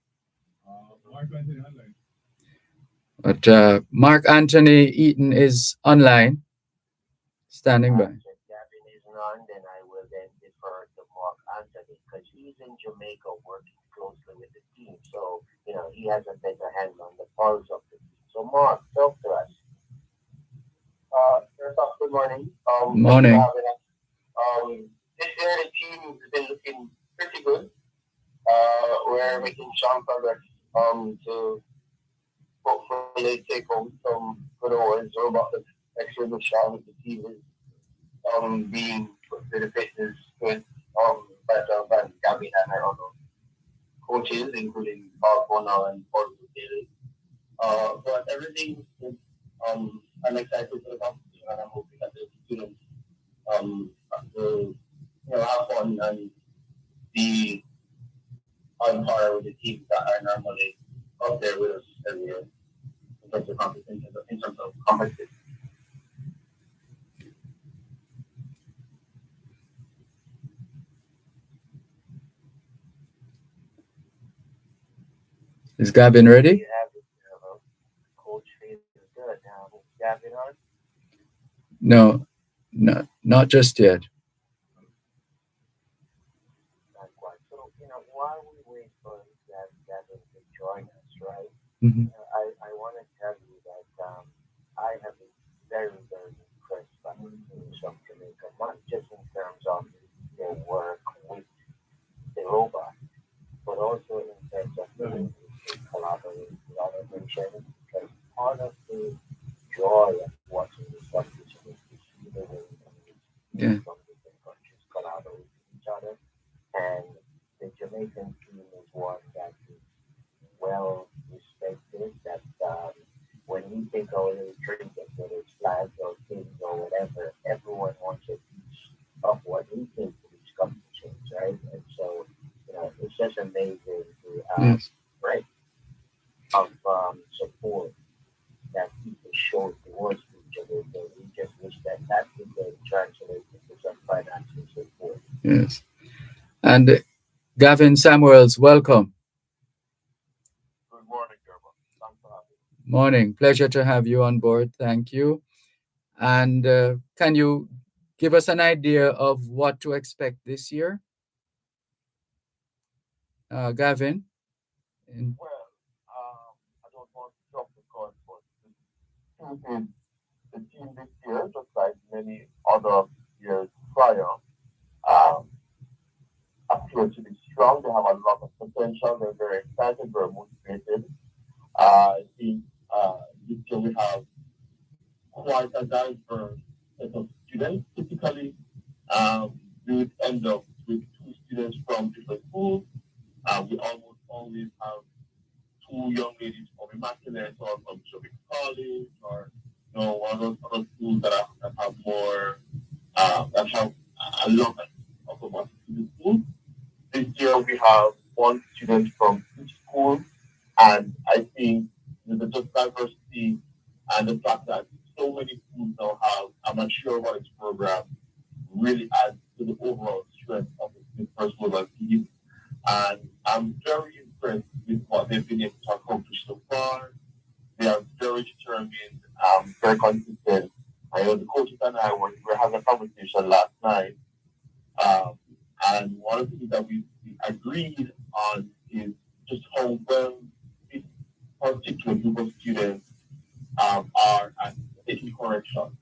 S2: But Mark Anthony Eaton is online, standing by.
S9: If Gavin is on, then I will then defer to Mark Anthony because he's in Jamaica working closely with the team. So, he has a better handle on the pulse of the team. So, Mark, talk to us.
S7: First off, good morning.
S2: Morning.
S7: This year the team has been looking pretty good. We're making strong progress to hopefully take home some good awards. We're about the exhibition. The team is being put to the fitness good. But Gabby and her other coaches, including Bob Bonner and Paul Daly. But everything is I'm excited for the competition and I'm hoping that the students will have fun and be on par with the teams that are normally up there with us every year in terms of competition.
S2: Is Gavin ready?
S9: Coach feels good now. Is Gavin on?
S2: No, not just yet.
S9: Not quite. So, while we wait for Gavin to join us, right?
S2: Mm-hmm.
S9: I want to tell you that I have been very, very impressed by the team. Jamaica, not just in terms of their work with the robot, but also in terms of doing collaborating with other nations. Because part of the joy of watching this competition is to see the way in which
S2: Yeah.
S9: from different countries collaborate with each other. And the Jamaican team is one that is well respected. That when we take our little trinkets, whether it's flags or pins or whatever, everyone wants a piece of what we take to these competitions, right? And so, it's just amazing to have
S2: Yes.
S9: right of support that people show towards Jamaica. We just wish that that could then translate into some financial support.
S2: Yes. And Gavin Samuels, welcome.
S4: Good morning, Dervan. Thanks for having me.
S2: Morning. Pleasure to have you on board. Thank you. And can you give us an idea of what to expect this year? Gavin?
S4: Well, I don't want to jump the gun, but the team this year, just like many other years prior, um, appear to be strong. They have a lot of potential. They're very excited, very motivated. I think this year we have quite a diverse set of students. Typically, we would end up with two students from different schools. We almost always have two young ladies from Immaculate or from Jamaican College or one of those other schools that have more that have a lot of about student schools. This year we have one student from each school, and I think the just diversity and the fact that so many schools now have a mature robotics program really adds to the overall strength of the first global team. And I'm very impressed with what they've been able to accomplish so far. They are very determined, very consistent. I know the coaches and I were having a conversation last night, um, and one of the things that we agreed on is just how well this particular group of students are at taking correction.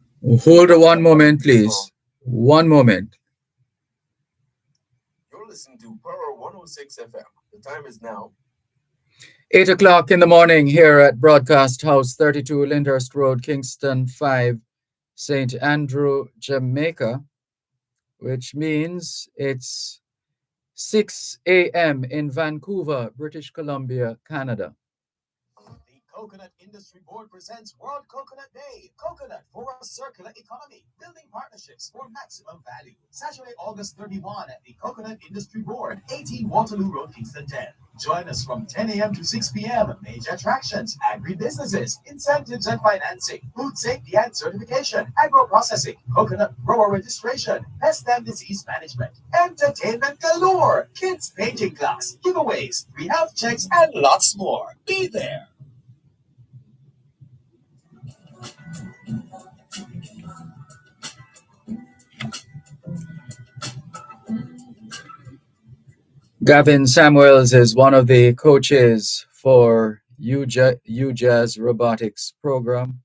S2: Hold on one moment, please. One moment.
S4: You're listening to Power 106 FM. The time is now
S2: 8 o'clock in the morning here at Broadcast House 32 Lyndhurst Road, Kingston 5, St. Andrew, Jamaica, which means it's 6 a.m. in Vancouver, British Columbia, Canada.
S8: The Coconut Industry Board presents World Coconut Day. Coconut for a circular economy. Building partnerships for maximum value. Saturday, August 31 at the Coconut Industry Board, 18 Waterloo Road, Kingston 10. Join us from 10 a.m. to 6 p.m. Major attractions, agri-businesses, incentives and financing, food safety and certification, agro-processing, coconut grower registration, pest and disease management, entertainment galore, kids painting class, giveaways, free health checks, and lots more. Be there.
S2: Gavin Samuels is one of the coaches for UJA's robotics program,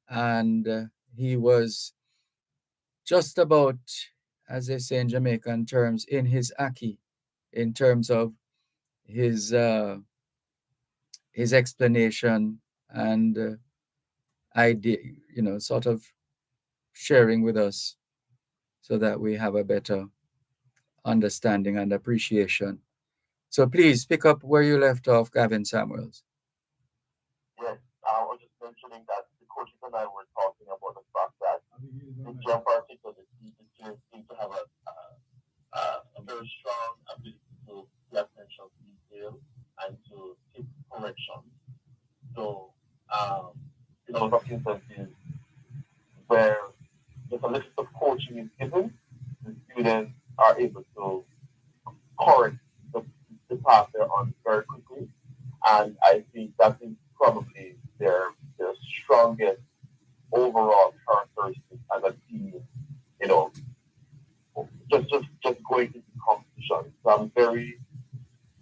S2: and he was just about, as they say in Jamaican terms, in his aki, in terms of his explanation and idea, sort of sharing with us so that we have a better understanding and appreciation. So please pick up where you left off, Gavin Samuels.
S4: Yes, I was just mentioning that the coaches and I were talking about the fact that the jump particular the students seem to have a very strong ability to pay attention to detail and to take correction. So, those instances where just a little bit of coaching is given, the students are able to correct the path they're on very quickly. And I think that is probably their strongest overall characteristic as a team, just going into competition. So I'm very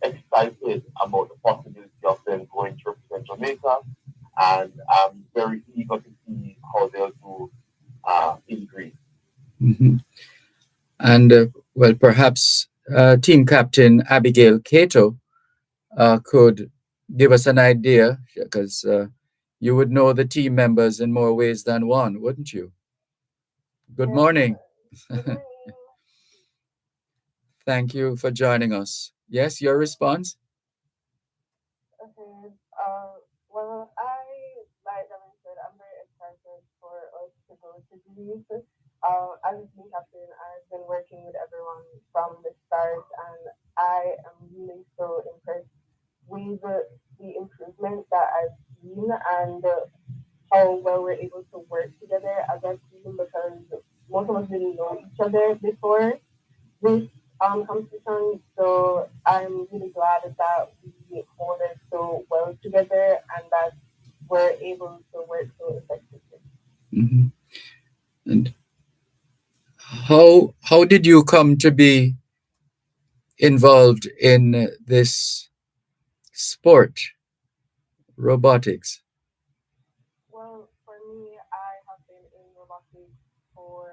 S4: excited about the possibility of them going to represent Jamaica, and I'm very eager to see how they'll do in Greece.
S2: Mhm. And well, perhaps team captain Abigail Cato could give us an idea, because you would know the team members in more ways than one, wouldn't you? Good
S10: Yes,
S2: morning.
S10: good morning.
S2: Thank you for joining us. Yes, your response?
S10: Okay. Well, like I said, I'm very excited for us to go to Greece. As the captain, I've been working with everyone from the start, and I am really so impressed with the improvement that I've seen and how well we're able to work together as a team because most of us didn't know each other before this competition. So I'm really glad that we hold it so well together and that we're able to work so effectively.
S2: Hmm. And how did you come to be involved in this sport, robotics?
S10: Well, for me, I have been in robotics for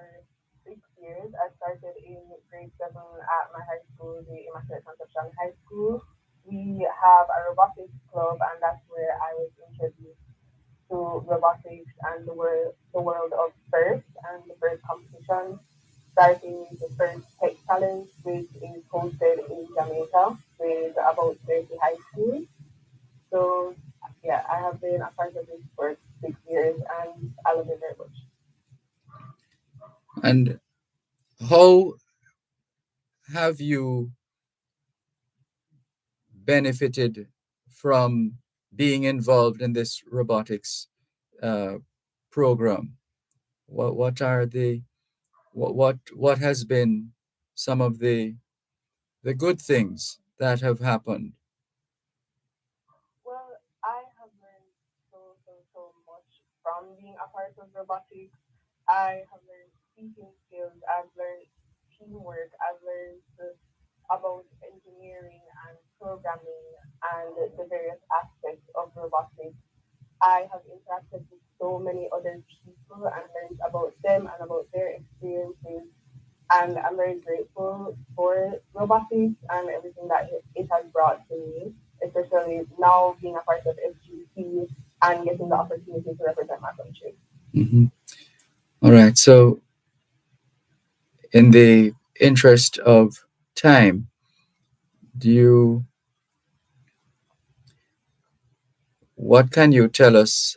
S10: 6 years. I started in grade 7 at my high school, the Immaculate Conception High School. We have a robotics club, and that's where I was introduced to robotics and the world of first and the first competition, starting with the first tech challenge, which is hosted in Jamaica with about 30 high schools. So yeah, I have been a part of this for 6 years and I love it very much.
S2: And how have you benefited from being involved in this robotics uh, program? What are the what has been some of the good things that have happened?
S10: Well, I have learned so much from being a part of robotics. I have learned speaking skills. I've learned teamwork. I've learned about engineering and programming and the various aspects of robotics. I have interacted with so many other people and learned about them and about their experiences. And I'm very grateful for robotics and everything that it has brought to me, especially now being a part of SGC and getting the opportunity to represent my country.
S2: Hmm. All right. So, in the interest of time, do you what can you tell us,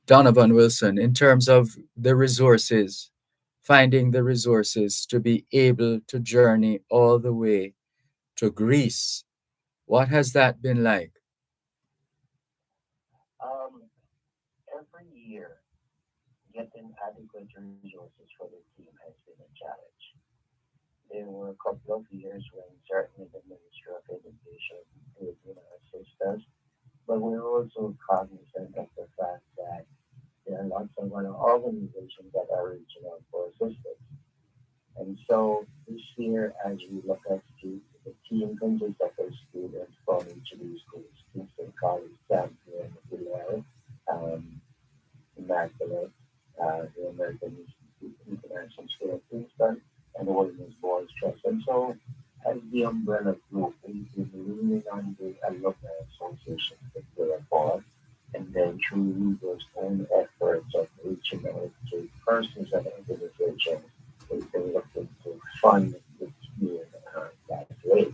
S2: Donovan Wilson, in terms of the resources, finding the resources to be able to journey all the way to Greece? What has that been like?
S9: Um, every year, getting adequate resources for the team has been a challenge. There were a couple of years when certainly the Ministry of Education did, assist us, but we're also cognizant of the fact that there are lots of other organizations that are reaching out for assistance. And so this year, as we look at the team consists of our students from each of these schools, Kingston College, Champion, Hilaire, um, Immaculate, the American International School of Kingston, and the Women's Boys Trust. And so, as the umbrella group, we've been leaning on the Alumni Association that we're a part, and then through those own efforts of reaching out to persons and organizations, we've been looking to fund the team that way.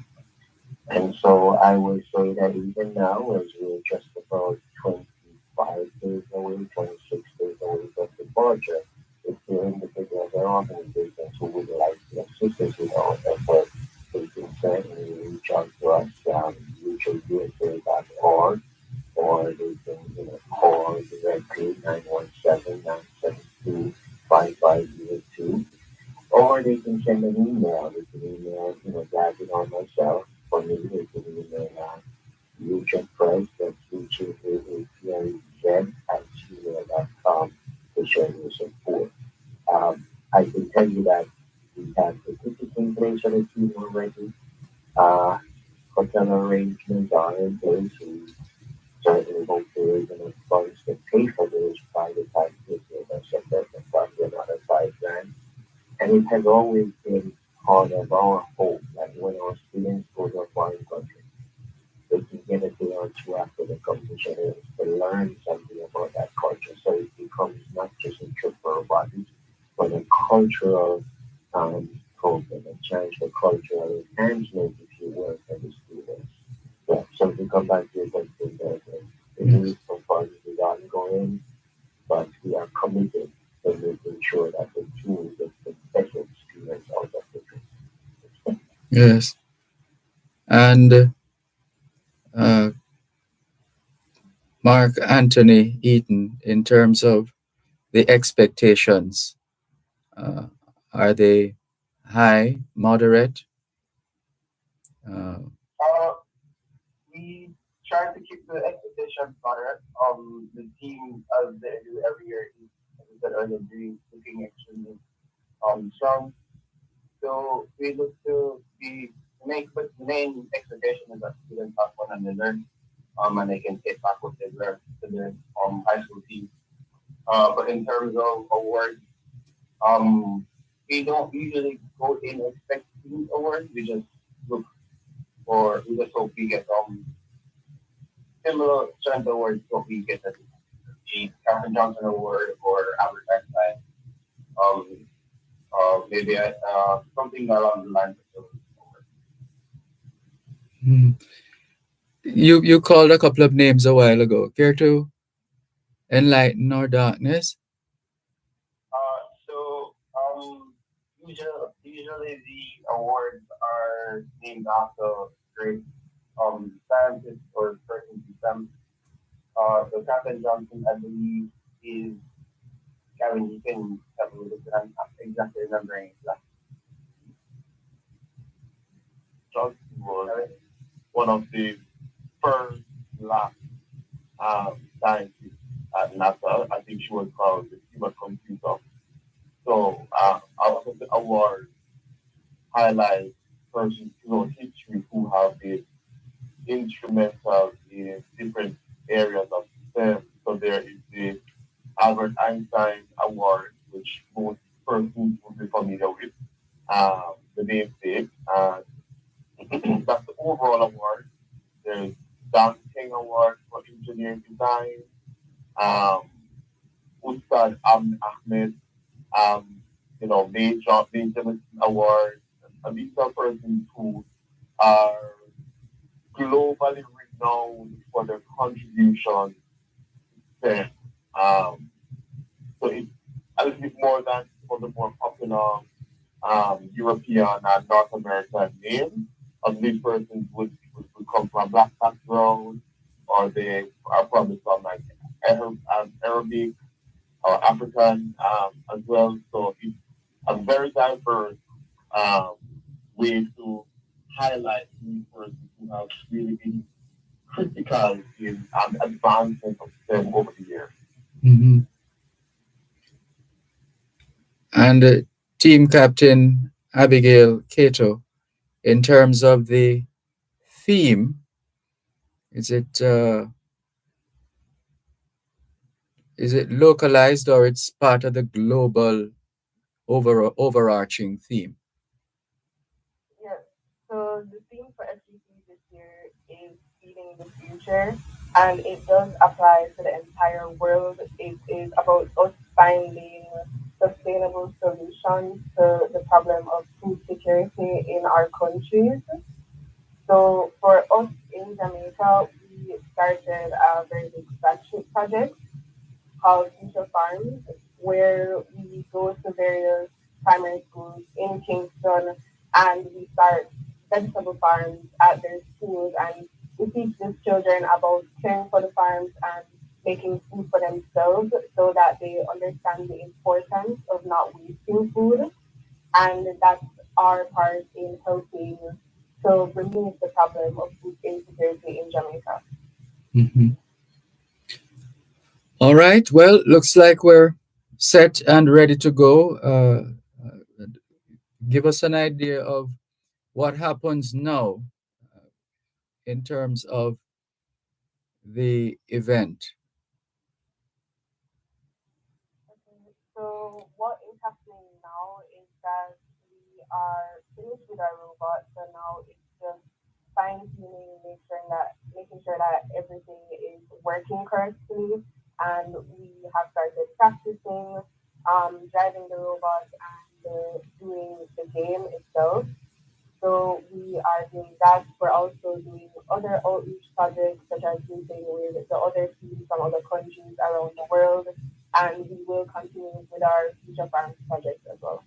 S9: And so I would say that even now, as we're just about 25 days away, 26 days away from the budget, if there are individuals or organizations who would like to assist us with our effort, they can certainly reach out to us, mutualusa.org, or they can call directly 917-972-5502, or they can send an email. They can email, David or myself. For me, they can email Lucha Press, that's Lucha, at gmail.com to show your support. I can tell you that we have the tickets in place for the team already. Uh, Hotel arrangements are in place. We certainly hope there is enough funds to pay for those private activities
S4: And it has always been part of our hope that when our students go to a foreign country, they can get a day or two after the competition is to learn something about that culture. So it becomes not just a trip for our bodies, but a cultural program, a chance for cultural enhancement, if you will, for the students. Yeah, so to come back to your question, the need for funds is ongoing, but we are committed to making sure that the tool gets the best experience out of the trip.
S2: Yes. And Mark Anthony Eaton, in terms of the expectations, uh, are they high, moderate? Uh,
S7: Uh, we try to keep the expectations moderate. The team, as they do every year, is, as I said earlier, looking extremely strong. So we look to be make, but the main expectation is that students have fun and they learn, and they can get back what they've learned to their high school team. But in terms of awards, um, we don't usually go in expecting awards. We just look for, we just hope we get similar strength awards to what we get at the Calvin Johnson Award or Albert Einstein. Um, maybe something along the lines of those awards.
S2: hmm. You called a couple of names a while ago. Care to enlighten our darkness?
S7: So usually the awards are named after great scientists or persons in STEM. So Captain Johnson, I believe, is Kevin. You can tell me this. I'm not exactly remembering exactly.
S4: Johnson was one of the first black scientists at NASA. I think she was called the supercomputer. So out of the award highlights persons throughout history who have been instrumental in different areas of STEM. So there is the Albert Einstein Award, which most persons will be familiar with, the namesake. That's the overall award. There's Dan King Award for Engineering Design, um, Ustad Ahmed, um, Major Benjamin Award. And these are persons who are globally renowned for their contribution to STEM. Um, so it's a little bit more than for the more popular European and North American names. These persons would come from black background or they are probably from like Arabic or African as well. So it's a very diverse um, way to highlight these persons who have really been critical in advancement of STEM over the years.
S2: Hmm. And team captain Abigail Cato, in terms of the theme, is it localized or it's part of the global overarching theme?
S10: Yes. So the theme for FGC this year is feeding the future, and it does apply to the entire world. It is about us finding sustainable solutions to the problem of food security in our countries. So for us in Jamaica, we started a very big flagship project called Future Farms, where we go to various primary schools in Kingston and we start vegetable farms at their schools and we teach these children about caring for the farms and making food for themselves so that they understand the importance of not wasting food. And that's our part in helping to remove the problem of food insecurity in Jamaica.
S2: Hmm. All right. Well, looks like we're set and ready to go. Give us an idea of what happens now in terms of the event.
S10: So what is happening now is that we are finished with our robot, so now it's just fine tuning, making sure that everything is working correctly, and we have started practicing driving the robot and doing the game itself. So we are doing that. We're also doing other outreach projects such as meeting with the other teams from other countries around the world, and we will continue with our future farms projects as well.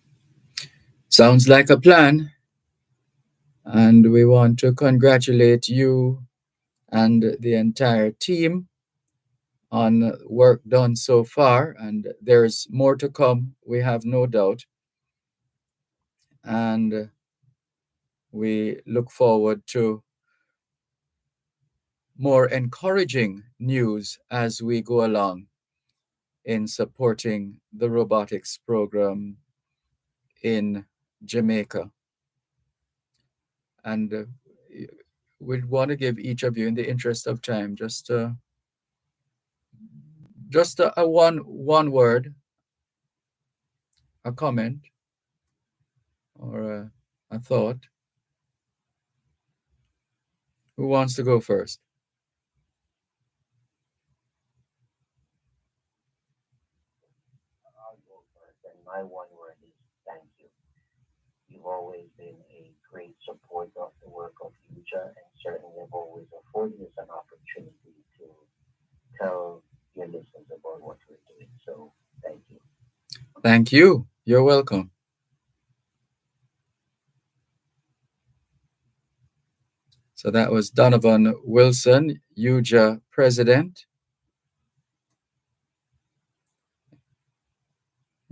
S2: Sounds like a plan. And we want to congratulate you and the entire team on work done so far. And there's more to come, we have no doubt. And we look forward to more encouraging news as we go along in supporting the robotics program in Jamaica. And we'd want to give each of you, in the interest of time, just a one word, a comment, or a thought. Who wants to go first?
S9: I'll go first, and my one word is thank you. You've always been a great support of the work of Future, and certainly have always afforded us an opportunity to tell your listeners about what we're doing. So thank you.
S2: Thank you. You're welcome. So that was Donovan Wilson, UJA president.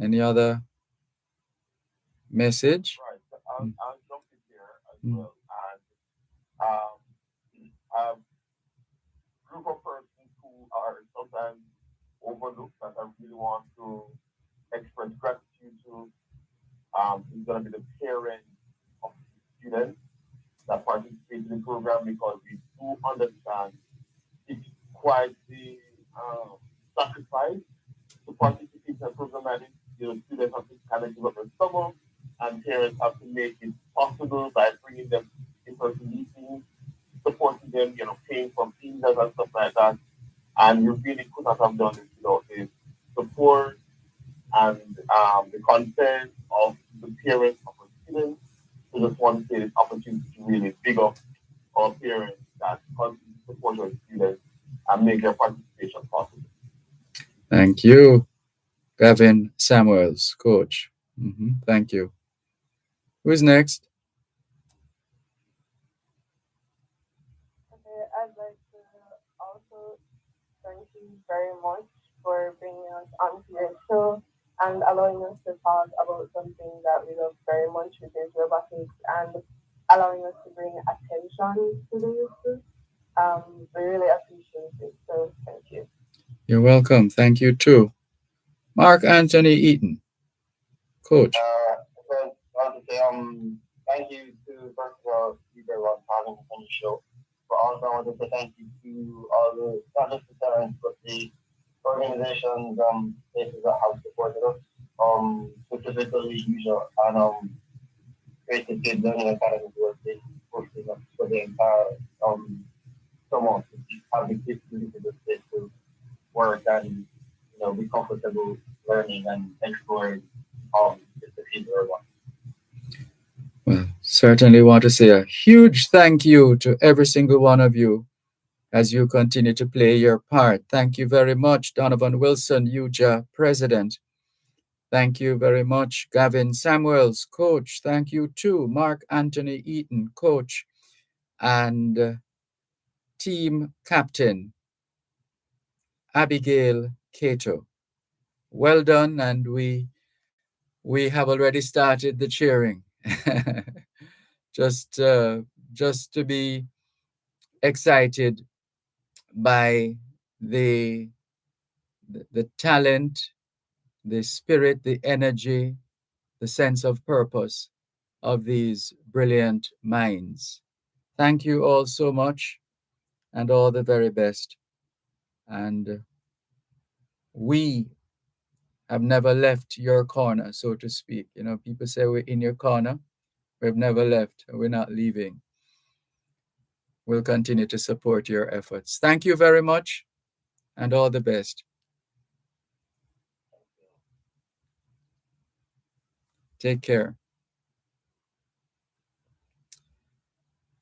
S2: Any other message?
S4: Right. So I'll jump in here as
S2: Mm.
S4: well. And a group of persons who are sometimes overlooked that I really want to express gratitude to is going to be the parents of students that participate in the program, because we do understand it's quite the sacrifice to participate in a program like this. Students have to kind of give up their summer, and parents have to make it possible by bringing them in-person meetings, supporting them, paying for visas and stuff like that. And you really could not have done it without the support and the consent of the parents of the students. So just want to take this opportunity to really big up our parents that continue to support our students and make their participation possible.
S2: Thank you, Gavin Samuels, coach. Thank you. Who's next?
S10: Okay, I'd like to also thank you very much for bringing us onto your show and allowing us to talk about something that we love very much, which is robotics, and allowing us to bring attention to this. We really appreciate it. So thank you.
S2: You're welcome. Thank you too. Mark Anthony Eaton, coach.
S7: So I want to say thank you to first of all you very well having us on the show. But also I want to say thank you to all the not just the parents but the organizations places that have supported us. Specifically usual and Creative Kids Learning Academy was the hosting us for the entire summer to have the kids to visit the space to work and be comfortable learning and exploring the future.
S2: Well, certainly want to say a huge thank you to every single one of you as you continue to play your part. Thank you very much, Donovan Wilson, UJA president. Thank you very much, Gavin Samuels, coach. Thank you too, Mark Anthony Eaton, coach, and team captain, Abigail Cato. Well done, and we have already started the cheering. just just to be excited by the the talent, the spirit, the energy, the sense of purpose of these brilliant minds. Thank you all so much, and all the very best. And we have never left your corner, so to speak. You know, people say we're in your corner. We've never left. We're not leaving. We'll continue to support your efforts. Thank you very much and all the best. Take care.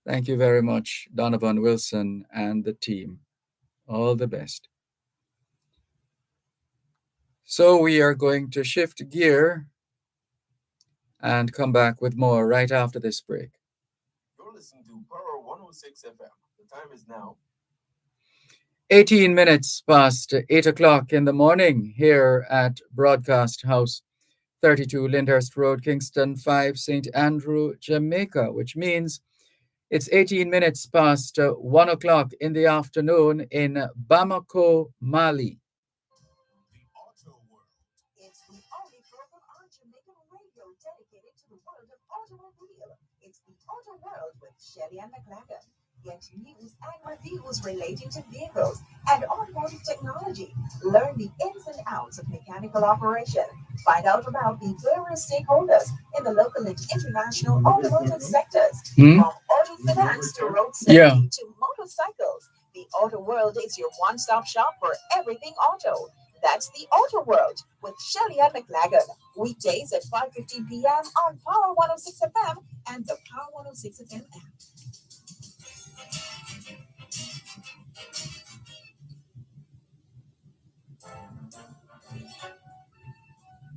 S2: Thank you very much, Donovan Wilson and the team. All the best. So we are going to shift gear and come back with more right after this break.
S6: You're listening to Power 106 FM. The time is now
S2: 18 minutes past 8 o'clock in the morning here at Broadcast House, 32 Lyndhurst Road, Kingston 5, St. Andrew, Jamaica, which means it's 18 minutes past 1 o'clock in the afternoon in Bamako, Mali.
S6: the Auto World.
S1: It's the only program on Jamaican radio dedicated to the world of automobile. It's the Auto World with Shelly and McLagan. Get news and reviews relating to vehicles and automotive technology. Learn the ins and outs of mechanical operation. Find out about the various stakeholders in the local and international automotive sectors, from auto finance to road safety to motorcycles. The Auto World is your one-stop shop for everything auto. That's the Auto World with Shelly and McLagan. Weekdays at 5:15 p.m. on Power 106 FM and the Power 106 FM app.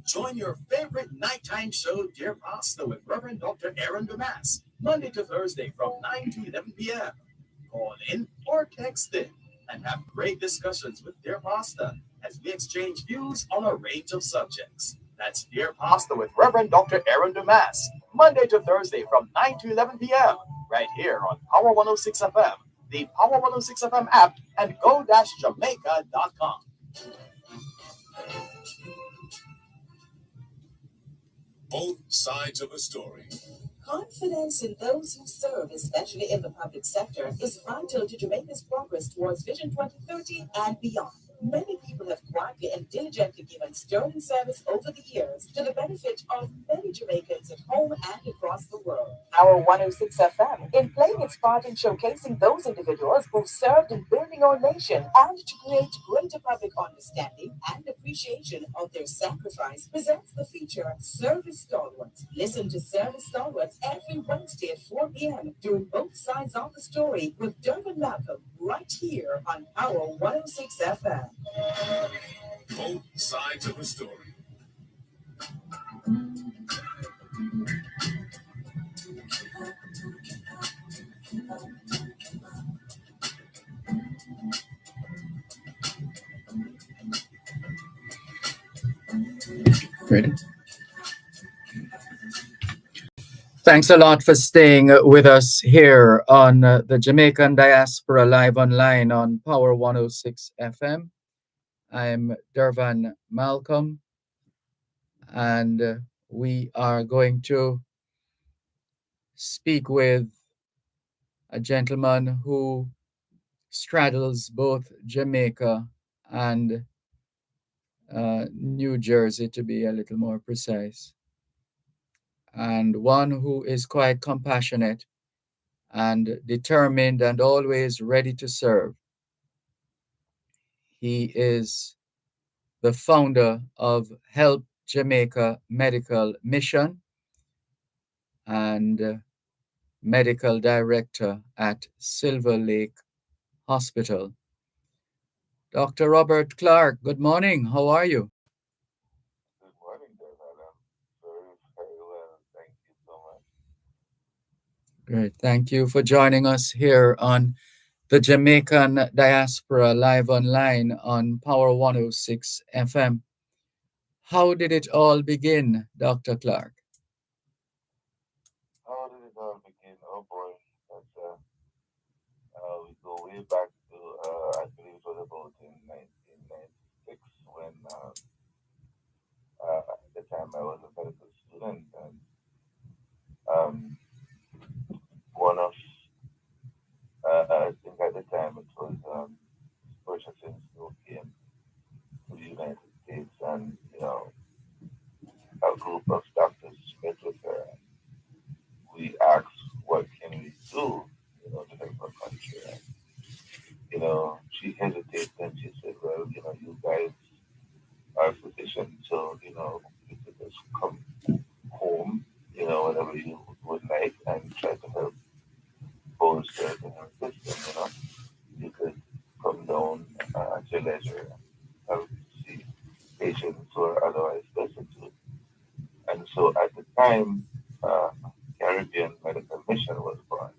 S5: Join your favorite nighttime show, Dear Pastor, with Reverend Dr. Aaron Damas, Monday to Thursday from 9 to 11 p.m. Call in or text in and have great discussions with Dear Pastor as we exchange views on a range of subjects.
S8: That's Dear Pastor with Reverend Dr. Aaron Damas, Monday to Thursday from 9 to 11 p.m. right here on Power 106 FM, the Power 106 FM app, and go-jamaica.com.
S6: Both sides of a story.
S1: Confidence in those who serve, especially in the public sector, is vital to Jamaica's progress towards Vision 2030 and beyond. Many people have quietly and diligently given sterling service over the years to the benefit of many Jamaicans at home and across the world. Our 106 FM, in playing its part in showcasing those individuals who served in building our nation and to create greater public understanding and appreciation of their sacrifice, presents the feature Service Stalwarts. Listen to Service Stalwarts every Wednesday at 4 p.m. during both sides of the story with Dervan right here on Power 106 FM.
S6: Both sides of a story.
S2: Ready? Thanks a lot for staying with us here on the Jamaican Diaspora live online on Power 106 FM. I'm Dervan Malcolm, and we are going to speak with a gentleman who straddles both Jamaica and New Jersey, to be a little more precise, and one who is quite compassionate and determined and always ready to serve. He is the founder of Help Jamaica Medical Mission and medical director at Silver Lake Hospital. Dr. Robert Clark, good morning. How are you?
S4: Good morning, Dervan. Very well. Thank you so much.
S2: Great. Thank you for joining us here on the Jamaican Diaspora live online on Power 106 FM. How did it all begin, Dr. Clark?
S4: How did it all begin? Oh boy, we go way back to I believe it was about in 1996 when at the time I was a medical student, and one of I think at the time it was purchasing who came to the United States, and permission to, you could just come home, whenever you would like and try to help bolster the health system. You could come down at your leisure and help see patients who are otherwise destitute. And so at the time, Caribbean Medical Mission was born.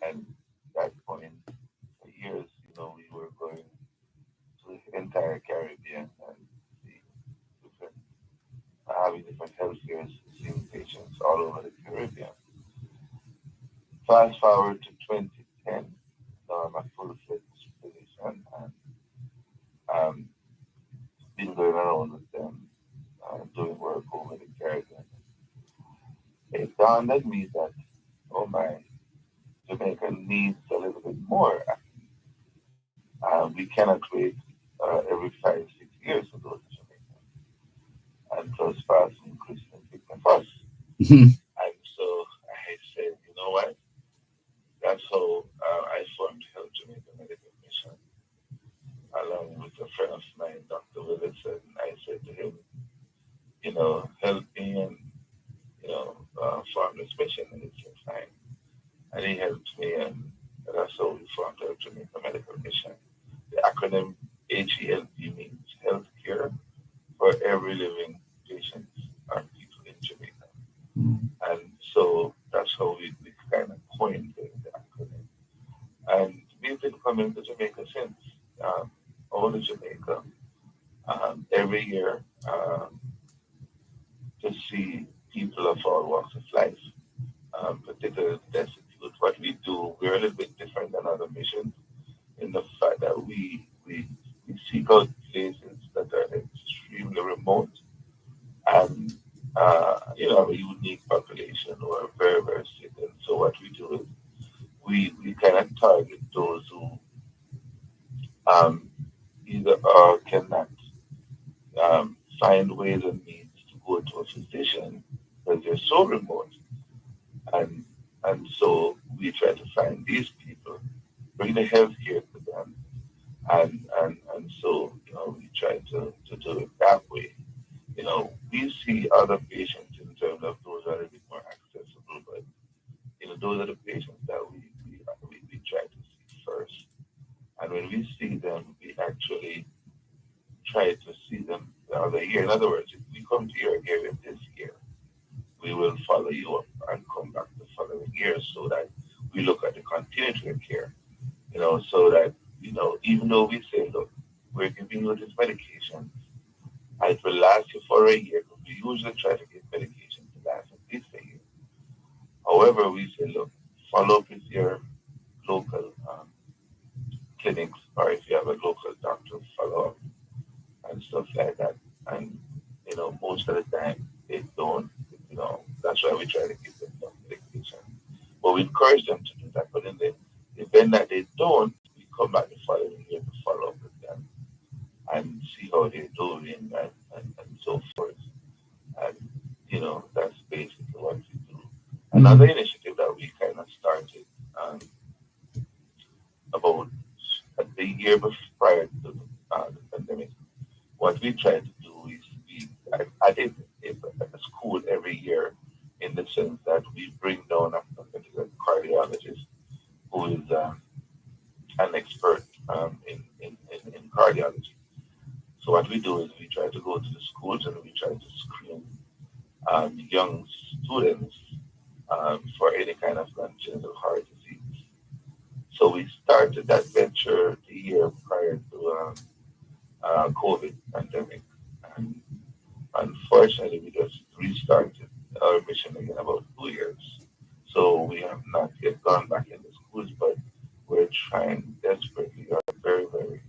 S4: And at that point, for years, we were going to the entire Caribbean and see different, having different health cares, seeing patients all over the Caribbean. Fast forward to 2010, now I'm a full-fledged physician and um, been going around with them, doing work over the Caribbean. It dawned on me that, oh my, Jamaica needs a little bit more. We cannot wait every 5, 6 years to go to Jamaica. And plus, passing Christian pick me first. And so I said, you know what? That's how I formed Help Jamaica Medical Mission, along with a friend of mine, Dr. Willis. I said to him, help me and, form this mission. And he said, fine. And he helped me, and that's how we formed Help Jamaica Medical Mission. The acronym HELP means Healthcare for Every Living Patient or People in Jamaica. And so that's how we kind of coined the acronym. And we've been coming to Jamaica since. All to Jamaica every year to see people of all walks of life, particularly destitute. What we do, we're a little bit different than other missions in the fact that we seek out places that are extremely remote and have a unique population who are very, very sick. And so what we do is we kind of target those who either cannot find ways and means to go to a physician because they're so remote. And so we try to find these people, bring the healthcare to them, and so we try to do it that way. We see other patients in terms of those that are a bit more accessible, but those are the patients that we try to see first. And when we see them, we actually try to see them the other year. In other words, if we come to your area this year, we will follow you up and come back the following year so that we look at the continuity of care, so that, even though we say, look, we're giving you this medication, and it will last you for a year, because we usually try to give medication to last at least a year. However, we say, look, follow up with your local clinics, or if you have a local doctor, follow up and stuff like that. And, most of the time, they don't, that's why we try to give them some medication. But we encourage them to do that. But in the event that they don't, we come back the following year to follow up with them and see how they're doing and so forth. And, that's basically what we do. Another initiative that we kind of started about the year prior to the pandemic, what we try to do is I did a school every year in the sense that we bring down a particular cardiologist who is an expert in cardiology. So what we do is we try to go to the schools and we try to screen young students for any kind of congenital heart disease. So we started that venture the year prior to COVID pandemic. And unfortunately, we just restarted our mission again about 2 years. So we have not yet gone back into schools, but we're trying desperately, very, very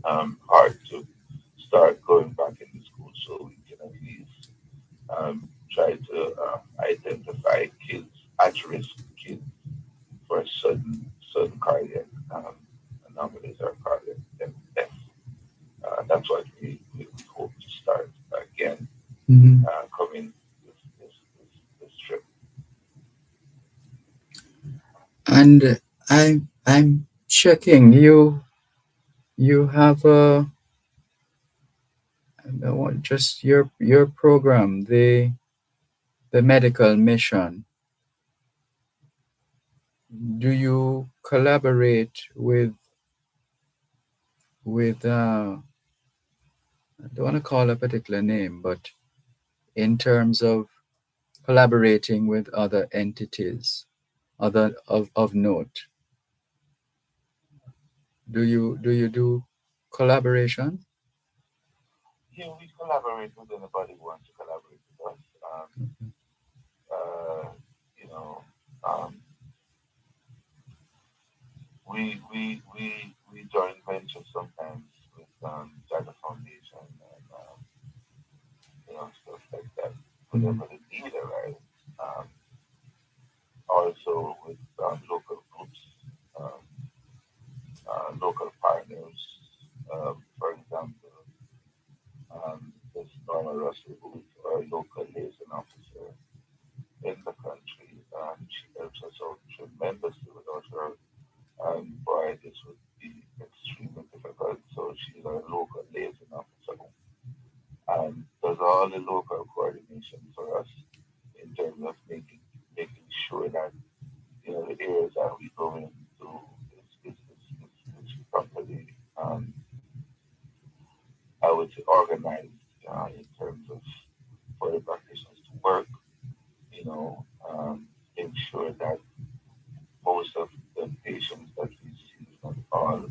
S4: hard to start going back into school so we can at least try to identify kids, at-risk kids, for sudden cardiac anomalies or cardiac death. That's what we hope to start again coming this trip.
S2: And I'm checking. You have a No, just your program, the medical mission. Do you collaborate with I don't want to call a particular name, but in terms of collaborating with other entities, other of note, do you do collaboration?
S4: Yeah, we collaborate with anybody who wants to collaborate with us. Uh, you know, um, we join ventures sometimes with Data Foundation and stuff like that.
S2: Mhm.
S4: Whatever the need arises. Also with local groups, um, local partners. For example, this Norma Russell, who is our local liaison officer in the country. She helps us out tremendously. Without her, boy, this would be extremely difficult. So she's our local liaison officer and does all the local coordination for us in terms of making sure that the areas that we go into is properly, I would say, organized in terms of for the practitioners to work. You know, make sure that most of the patients that we see, not all,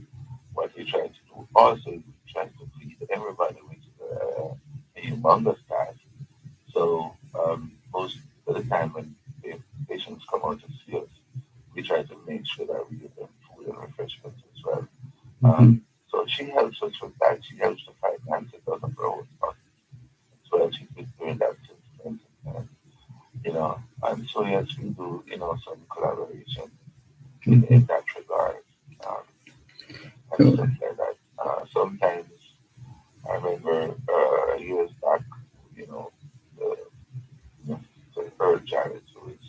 S4: what we try to do also is we try to feed everybody, which is a humongous task. So most of the time when the patients come out to see us, we try to make sure that we give them food and refreshments as well.
S2: Mhm.
S4: So she helps us with that. She helps to finance it out of her own pocket as well. She's been doing that since 2010. And so yes, we do, some collaboration in
S2: Mhm.
S4: that regard, um, and
S2: So,
S4: stuff like that. Sometimes I remember years back, you know, the, the Earl Jarrett, who is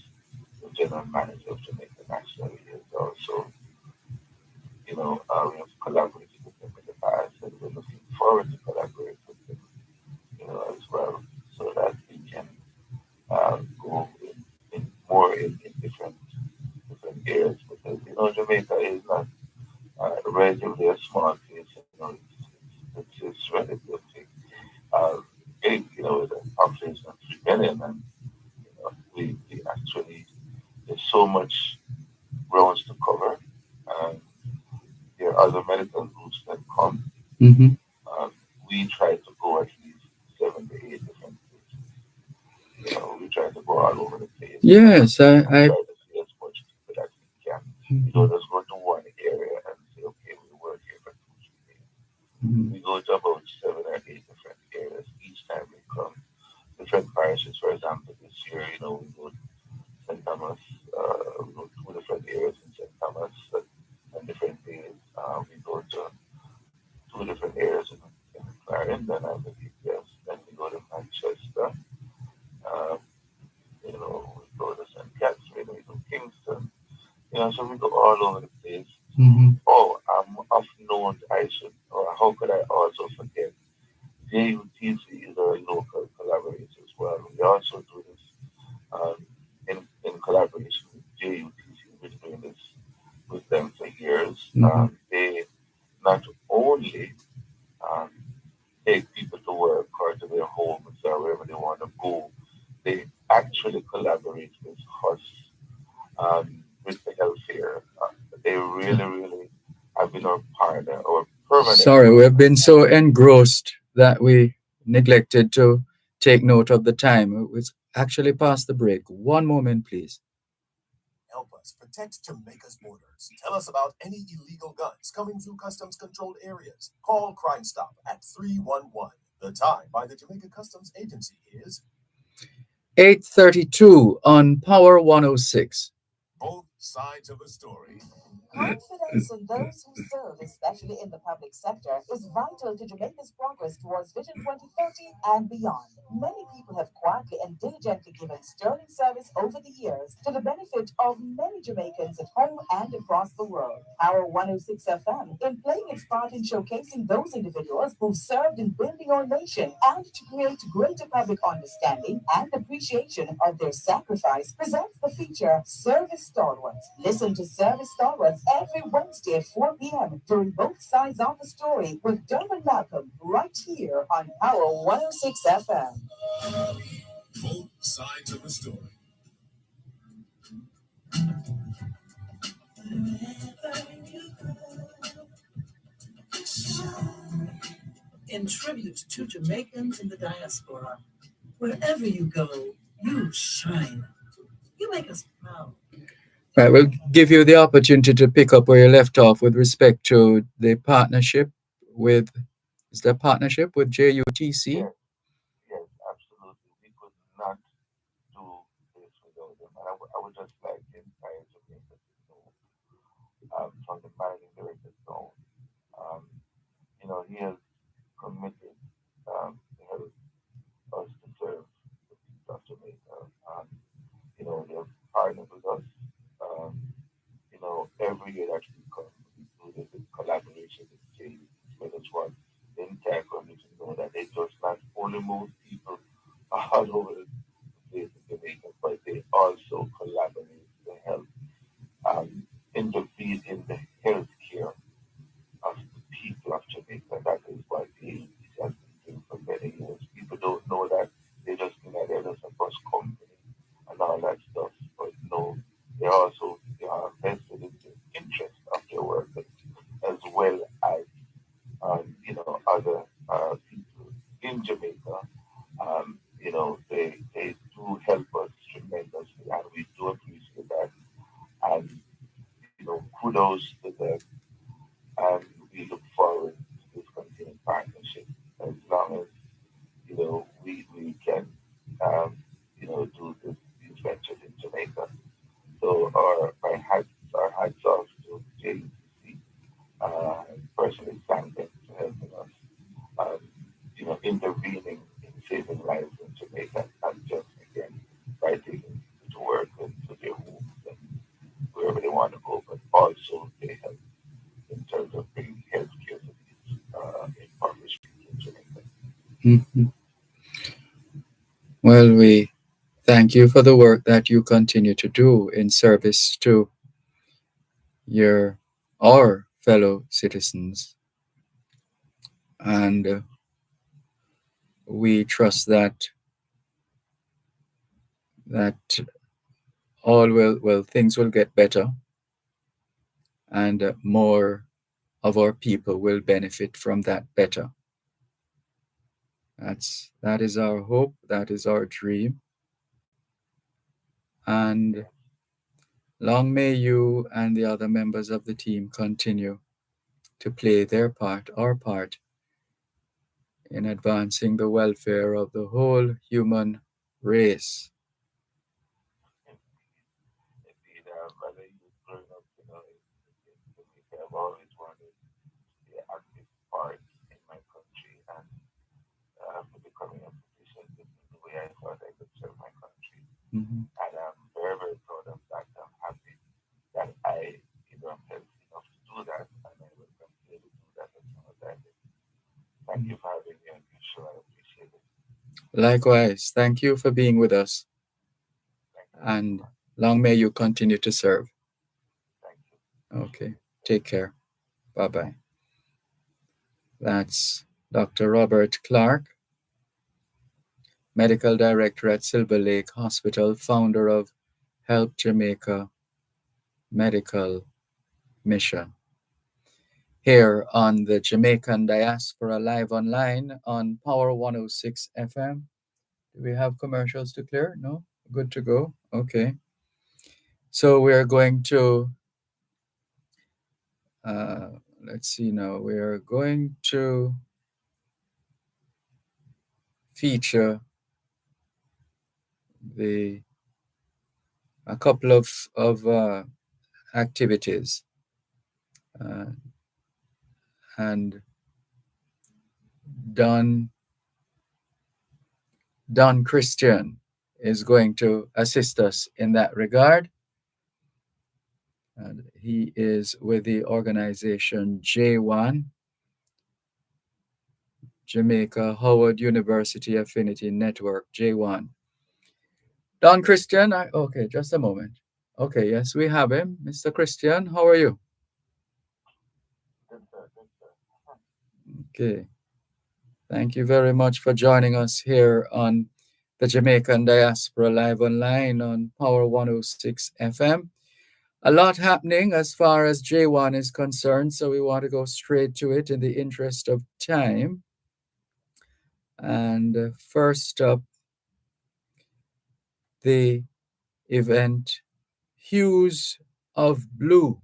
S4: the general manager of Jamaica National, is also, we have collaborated with him in the past, and we're looking forward to collaborate with him, as well, so that we can go in more in different areas because Jamaica is not relatively a small place. It's relatively big. With a population of 3 million, and we actually there's so much grounds to cover. And there are other medical groups that come.
S2: mhm.
S4: Um, we try to go at least 7 to 8 different places. We try to go all over the place
S2: Yes,
S4: and
S2: I
S4: try to see as much people as we can. We
S2: mhm.
S4: don't just go to one area and say, okay, we work here for 2 3 days.
S2: Mhm.
S4: We go to about 7 or 8 different areas each time we come. Different parishes, for example, this year, we go to St. Thomas, we go to 2 different areas in St. Thomas and different days. We go to 2 different areas in Clarendon, I believe, yes. Then we go to Manchester, um, we go to St. Catherine, we go to Kingston, so we go all over the place.
S2: Mhm.
S4: Oh, of note, I should, or how could I also forget? JUTC is our local collaborator as well. We also do this um, in collaboration with JUTC. We've been doing this with them for years.
S2: Mhm.
S4: They not only um, take people to work or to their homes or wherever they want to go, they actually collaborate with us with the healthcare. They really, really have been our partner, our permanent
S2: Sorry, we've
S4: partner.
S2: been so engrossed that we neglected to take note of the time. It's actually past the break. One moment, please.
S8: Help us protect Jamaica's borders. Tell us about any illegal guns coming through customs controlled areas. Call Crime Stop at 311. The time by the Jamaica Customs Agency is
S2: 8:32 on Power 106.
S6: Both sides of the story.
S1: Confidence in those who serve, especially in the public sector, is vital to Jamaica's progress towards Vision 2030 and beyond. Many people have quietly and diligently given sterling service over the years to the benefit of many Jamaicans at home and across the world. Our 106 FM, in playing its part in showcasing those individuals who served in building our nation and to create greater public understanding and appreciation of their sacrifice, presents the feature Service Stalwarts. Listen to Service Stalwarts every Wednesday at 4 p.m. during both sides of the story with Dervan Malcolm right here on Power 106 FM.
S6: Both sides of the story.
S11: In tribute to Jamaicans in the diaspora, wherever you go, you shine. You make us proud.
S2: Right, we'll give you the opportunity to pick up where you left off with respect to the partnership with, is there partnership with JUTC?
S4: Yes, yes, absolutely. We could not do this without them. And I would just like the entire Jamaica to know, from the managing director down, he has committed to help us to serve the people of Jamaica. They have partnered with us. Every year that we come, we do this in collaboration with JU. But that's what the entire community know that they just not only move people all over the place in Jamaica, but they also collaborate to help intervene in the health care of the people of Jamaica. That is what the has been doing for many years. People don't know that. They just think that they're just a bus company and all that stuff. But no, they are vested in the interest of their workers as well as other people in Jamaica. They do help us tremendously, and we do appreciate that. And kudos to them. And we look forward to this continued partnership as long as we can do these ventures in Jamaica. So our hats off to JUTC. Personally thank them for helping us, intervening in saving lives in Jamaica, not just again by taking to work and to their homes and wherever they want to go, but also they help in terms of bringing healthcare to these impoverished people in Jamaica.
S2: Mhm. Well, we thank you for the work that you continue to do in service to our fellow citizens, and we trust that all things will get better, and more of our people will benefit from that better. That is our hope, that is our dream, and long may you and the other members of the team continue to play our part in advancing the welfare of the whole human race.
S4: Indeed, as a youth growing up, in Jamaica, I've always wanted to be an active part in my country and after becoming a politician, this is the way I thought I could serve my country.
S2: Mhm.
S4: And I'm very, very proud of that. I'm happy that I am healthy enough to do that, and I will continue to do that as long as I live. Thank you for having me on your show. I appreciate it.
S2: Likewise, thank you for being with us,
S4: Thank you.
S2: and long may you continue to serve.
S4: Thank you.
S2: Okay, take care. Bye bye. That's Dr. Robert Clark, Medical Director at Silver Lake Hospital, founder of Help Jamaica Medical Mission, here on the Jamaican Diaspora live online on Power 106 FM. Do we have commercials to clear? No? Good to go? Okay. So we're going to, let's see now, we're going to feature a couple of activities and Don Christian is going to assist us in that regard. And he is with the organization J1, Jamaica Howard University Affinity Network, J1. Don Christian, okay, just a moment. Okay, yes, we have him. Mr. Christian, how are you?
S4: Good, sir. Good, sir.
S2: Okay. Thank you very much for joining us here on the Jamaican Diaspora Live Online on Power 106 FM. A lot happening as far as J1 is concerned, so we want to go straight to it in the interest of time. And first up, the event Hues of Blue.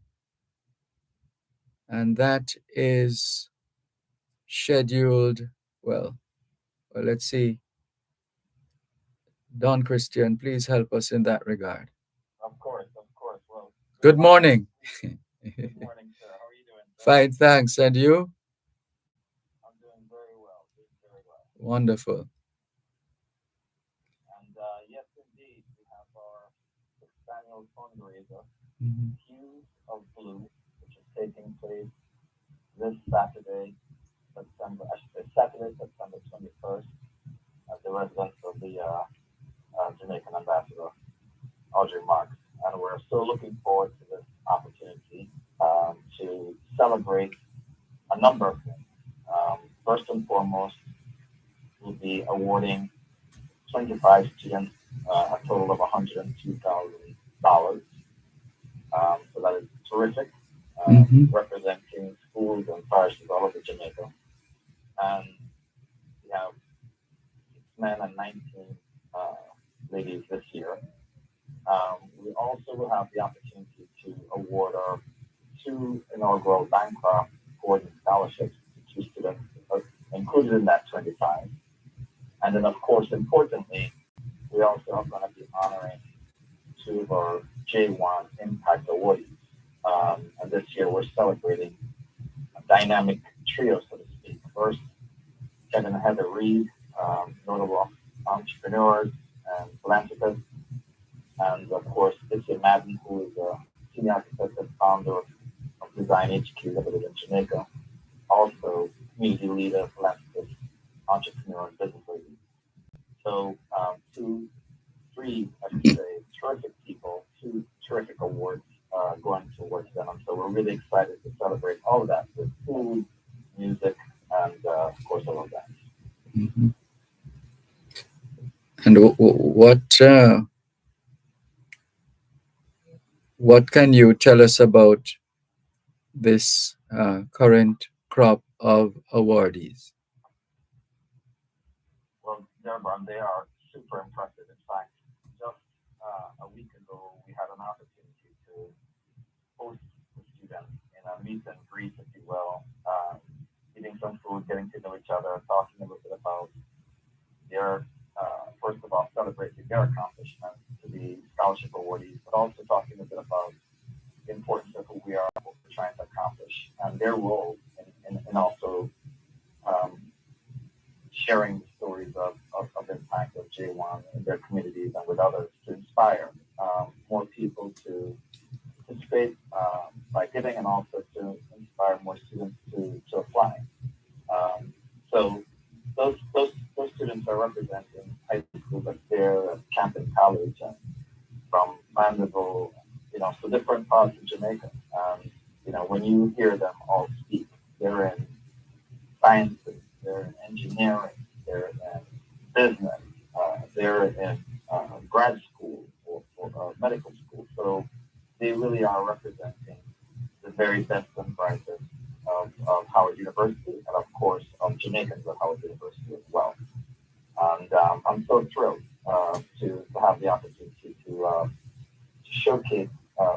S2: And that is scheduled, well, let's see. Don Christian, please help us in that regard.
S4: Of course. Well,
S2: good morning.
S4: Good morning, sir. How are you doing, sir?
S2: Fine, thanks. And you?
S4: I'm doing very well.
S2: Wonderful.
S4: And yes, indeed, we have our sixth annual fundraiser, Hues of Blue, which is taking place this Saturday, September 21st, at the residence of the Jamaican Ambassador, Audrey Marks. And we're so looking forward to this opportunity to celebrate a number of things. First and foremost, we'll be awarding 25 students a total of $102,000. So that is terrific, representing schools and parishes all over Jamaica. And we have 6 men and 19 ladies this year. We also will have the opportunity to award our 2 inaugural Bancroft Gordon scholarships to 2 students included in that 25. And then, of course, importantly, we also are going to be honoring 2 of our J1 Impact Awardees. And this year we're celebrating a dynamic trio, so to speak. First, Kevin and Heather Reed, notable entrepreneurs and philanthropists. And of course, Vicky Madden, who is a senior architect and founder of Design HQ Limited in Jamaica. Also, community leader, philanthropist, entrepreneur, and business lady. So, 3, I should say, terrific people, 2 terrific awards going towards them. And so we're really excited to celebrate all of that with food, music, and of course, all of that.
S2: Mm-hmm. And what can you tell us about this current crop of awardees?
S4: Well, Dervan, they are super impressive. In fact, just a week ago, we had an opportunity to host the students in a meet and greet, if you will, eating some food, getting to know each other, talking a little bit about their, first of all, celebrating their accomplishments to be scholarship awardees, but also talking a bit about the importance of who we are, what we're trying to accomplish, and their role in also sharing the stories of impact of J1 in their communities and with others to inspire more people to participate by giving and also to inspire more students to apply. So those students are representing high schools like there at Camden College and from Mandeville, so different parts of Jamaica. When you hear them all speak, they're in sciences, they're in engineering, they're in business, they're in grad school or medical school. So they really are representing the very best and brightest of Howard University and, of course, of Jamaicans at Howard University as well. And I'm so thrilled to have the opportunity to showcase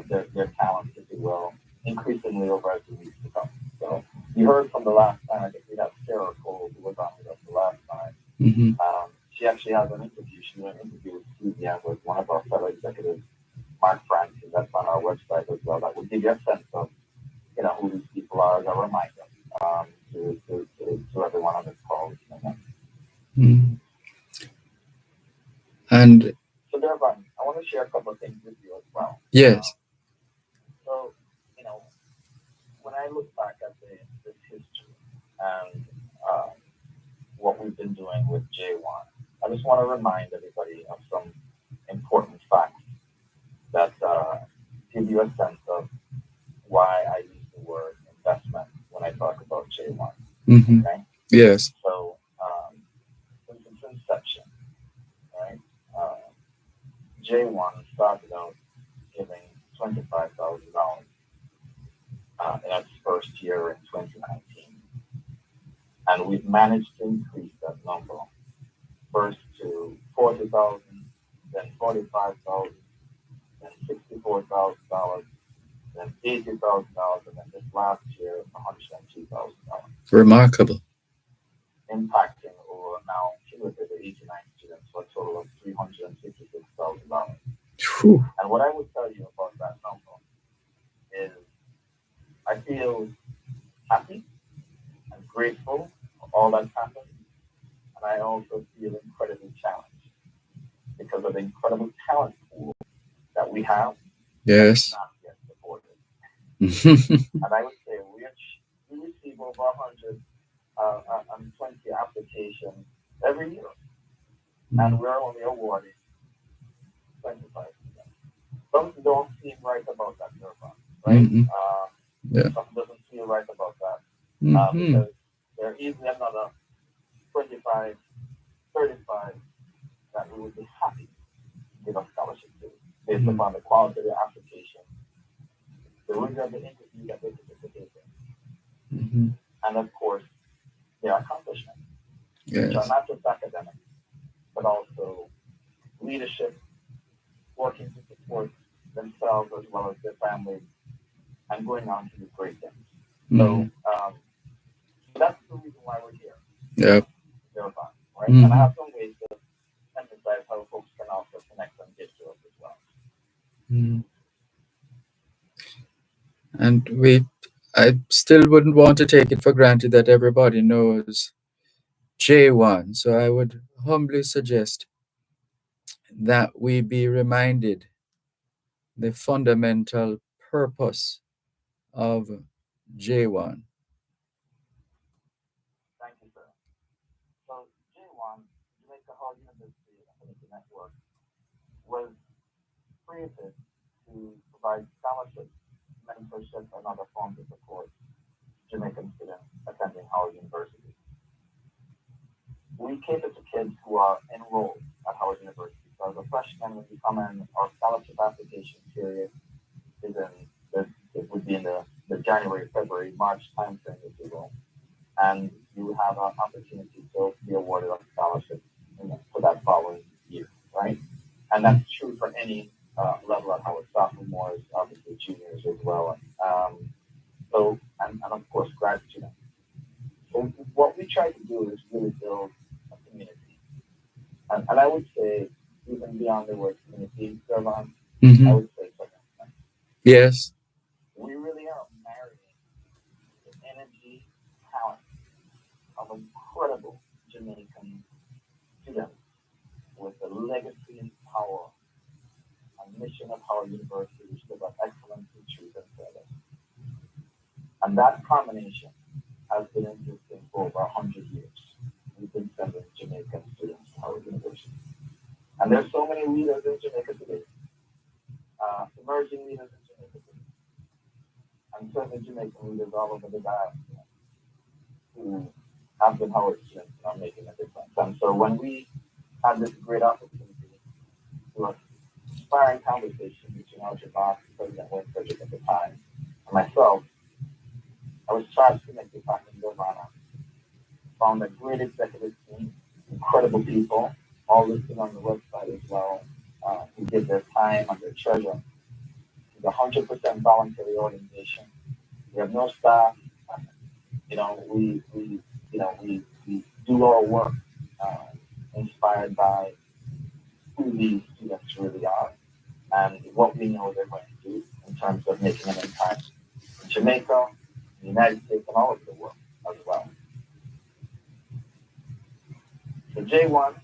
S4: their talents, if you will, increasingly over the weeks to come. So you heard from the last time, I think we had Sarah Cole, who was on with us the last time.
S2: Mm-hmm.
S4: She actually has an interview. She did an interview with CBN with one of our fellow executives, Mark Francis. That's on our website as well. That will give you a sense of, who these as a reminder to everyone on this call.
S2: Mm. And
S4: so, Dervan, I want to share a couple of things with you as well.
S2: Yes.
S4: So, when I look back at this history and what we've been doing with J1, I just want to remind everybody of some important facts that give you a sense of why I use the word investment when I talk about J1.
S2: Mm-hmm.
S4: Okay?
S2: Yes.
S4: So, since its inception, right, J1 started out giving $25,000 in its first year in 2019. And we've managed to increase that number first to 40,000, then 45,000, then $64,000, then $80,000, and then this last year, $102,000.
S2: Remarkable.
S4: Impacting over now cumulative 89 students for a total of $366,000. And what I would tell you about that number is I feel happy and grateful for all that's happened. And I also feel incredibly challenged because of the incredible talent pool that we have.
S2: Yes.
S4: Not yet supported. And I would say we receive over 120 applications every year. And we're only awarded 25%. Something don't seem right about that, Dervan, right?
S2: Mm-hmm.
S4: Something doesn't feel right about that.
S2: Mm-hmm.
S4: Because there is another 25, 35 that we would be happy to give a scholarship to based upon the quality of the application, the rigor of the interview that they participate in,
S2: Mm-hmm.
S4: and of course, their accomplishments,
S2: Yes.
S4: which are not just academic, but also leadership, working to support themselves as well as their families, and going on to do great things.
S2: Mm-hmm.
S4: So that's the reason why we're here.
S2: Yep.
S4: Dervan, right?
S2: Mm-hmm.
S4: And I have some ways to emphasize how folks can also connect and get to us as well.
S2: Mm. And I still wouldn't want to take it for granted that everybody knows J1. So I would humbly suggest that we be reminded the fundamental purpose of J1.
S4: Thank you, sir. So J1, Jamaica Hall University Affinity Network, was created to provide scholarships, mentorship, and other forms of support to Jamaican students attending Howard University. We cater to kids who are enrolled at Howard University. So as a freshman, when you come in, our scholarship application period is it would be in the January, February, March timeframe, if you will. And you have an opportunity to be awarded a scholarship for that following year, right? And that's true for any level at Howard, sophomores, obviously juniors as well. And of course, grad students. So what we try to do is really build a community. And I would say, even beyond the word community, Dervan,
S2: Mm-hmm.
S4: I would say something.
S2: Yes.
S4: We really are marrying the energy, talent of incredible Jamaican students with the legacy and power and mission of Howard University, which is about excellence in truth and service. And that combination has been existing for over 100 years. We've been sending Jamaican students to Howard University. And there's so many leaders in Jamaica today, emerging leaders in Jamaica today, and certainly Jamaican leaders all over the diaspora who have been Howard students and are making a difference. And so when we had this great opportunity to an inspiring conversation between our boss, President Wayne Frederick at the time, and myself, I was charged to make this happen in Dervan. Found a great executive team, incredible people, all listed on the website as well, who give their time and their treasure. It's a 100% voluntary organization. We have no staff. We do our work inspired by who these students really are and what we know they're going to do in terms of making an impact in Jamaica, the United States and all over the world as well. So J1,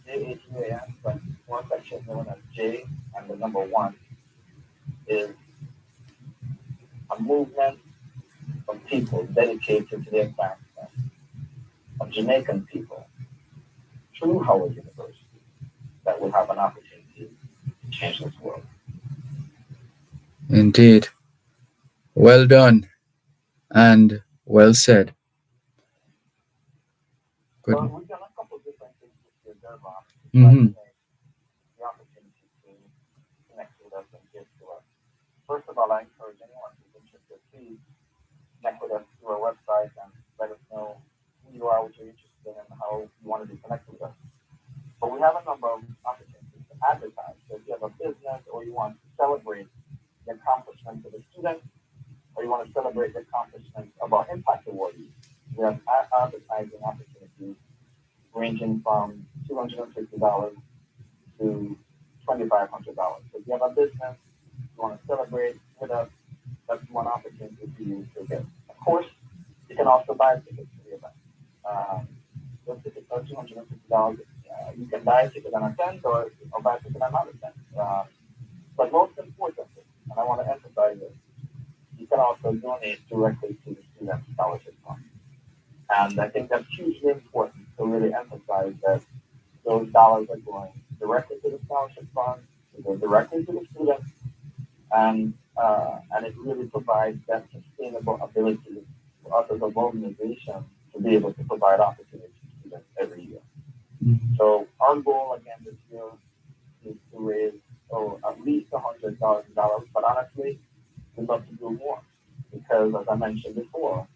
S4: JHUAN, but one section known as J and the number one is a movement of people dedicated to the advancement of Jamaican people through Howard University that will have an opportunity to change this world.
S2: Indeed. Well done and well said. Good.
S4: So we've done a couple of different things this year, Dervan,
S2: Mm-hmm.
S4: the opportunity to connect with us and give to us. First of all, I encourage anyone who's interested, please connect with us through our website and let us know who you are, what you're interested in, and how you want to be connected with us. But we have a number of opportunities to advertise. So if you have a business or you want to celebrate the accomplishments of a student, or you want to celebrate the accomplishments of our impact awardees, we have advertising opportunities ranging from $250 to $2,500. So if you have a business, you want to celebrate with us, that's one opportunity for you to get. Of course, you can also buy tickets for the event. Those tickets are $250. You can buy a ticket and attend, or buy a ticket and not attend. But most importantly, and I want to emphasize this, you can also donate directly to the Student Scholarship Fund. And I think that's hugely important to really emphasize that those dollars are going directly to the scholarship fund, they go directly to the students, and it really provides that sustainable ability for us as an organization to be able to provide opportunities to students every year.
S2: Mm-hmm.
S4: So our goal again this year is to raise at least $100,000, but honestly, we'd love to do more because, as I mentioned before,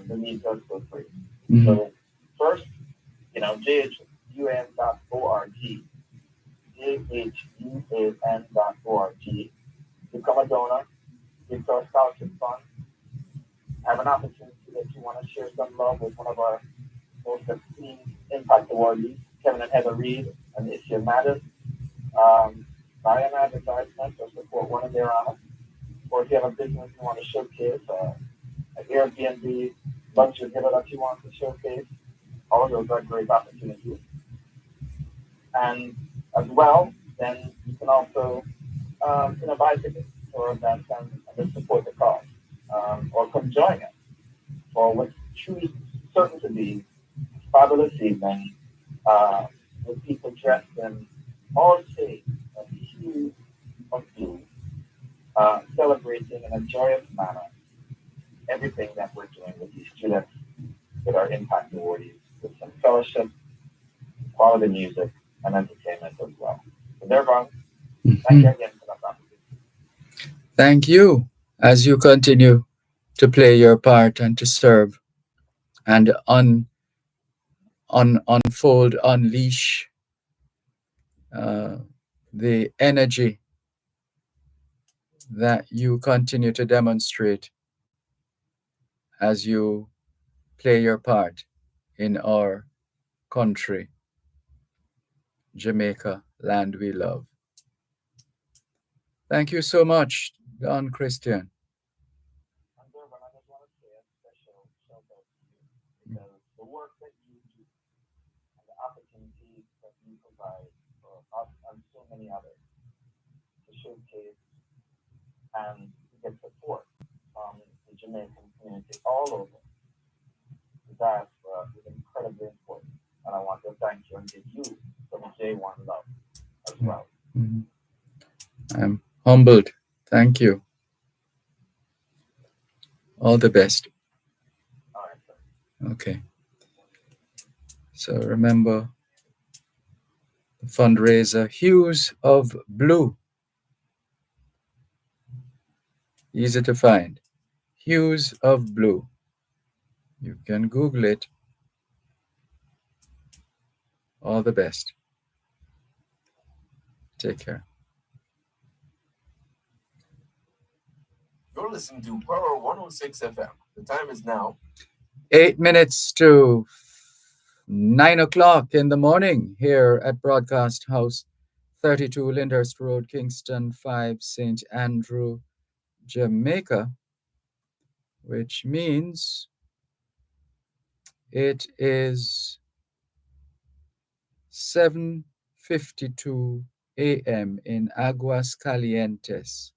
S4: the needs are so great.
S2: Mm-hmm.
S4: So first, jhun.org, jhun.org, become a donor, give to our scholarship fund, have an opportunity that you want to share some love with one of our most esteemed impact awardees, Kevin and Heather Reed, and if you're mad buy an advertisement or support one of their honors. Or if you have a business you want to showcase, an Airbnb, luxury villa that you want to showcase, all of those are great opportunities. And as well, then you can also, buy tickets for events and just support the cause, or come join us for what's truly certain to be a fabulous evening with people dressed in all shades of hues of blue, celebrating in a joyous manner everything that we're doing with these students, with our impact awardees, with some fellowship, quality music, and entertainment as well. So Dervan, thank you again for that opportunity.
S2: Thank you as you continue to play your part and to serve and unfold, unleash the energy that you continue to demonstrate as you play your part in our country, Jamaica, land we love. Thank you so much, Don Christian.
S4: And Dervan, I just want to say a special shout out to you because the work that you do and the opportunities that you provide for us and so many others to showcase and to get support from the Jamaican community all over the diaspora is incredibly important. And I want to thank you and give you some J1 love as well.
S2: Mm-hmm. I'm humbled. Thank you. All the best.
S4: All right, sir.
S2: Okay. So remember the fundraiser, Hues of Blue. Easy to find. Hues of Blue. You can Google it. All the best. Take care.
S6: You're listening to Power 106 FM. The time is now
S2: 8 minutes to 9 o'clock in the morning here at Broadcast House, 32 Lyndhurst Road, Kingston 5, St. Andrew, Jamaica. which means it is 7:52 a.m. in Aguas Calientes.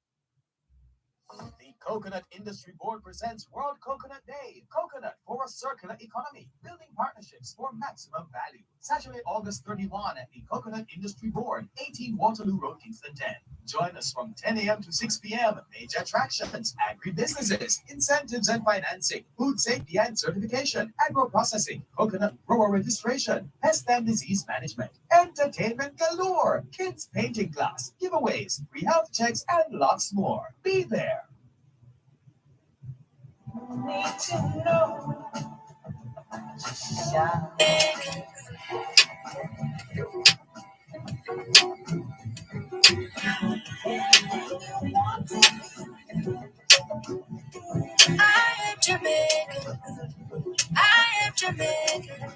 S8: The Coconut Industry Board presents World Coconut Day. Coconut for a circular economy, building partnerships for maximum value. Saturday, August 31 at the Coconut Industry Board, 18 Waterloo Road, Kingston 10. Join us from 10 a.m. to 6 p.m. Major attractions, agri-businesses, incentives and financing, food safety and certification, agro-processing, coconut grower registration, pest and disease management, entertainment galore, kids painting class, giveaways, free health checks, and lots more. Be there.
S11: Need to know. I am Jamaican. I am Jamaican.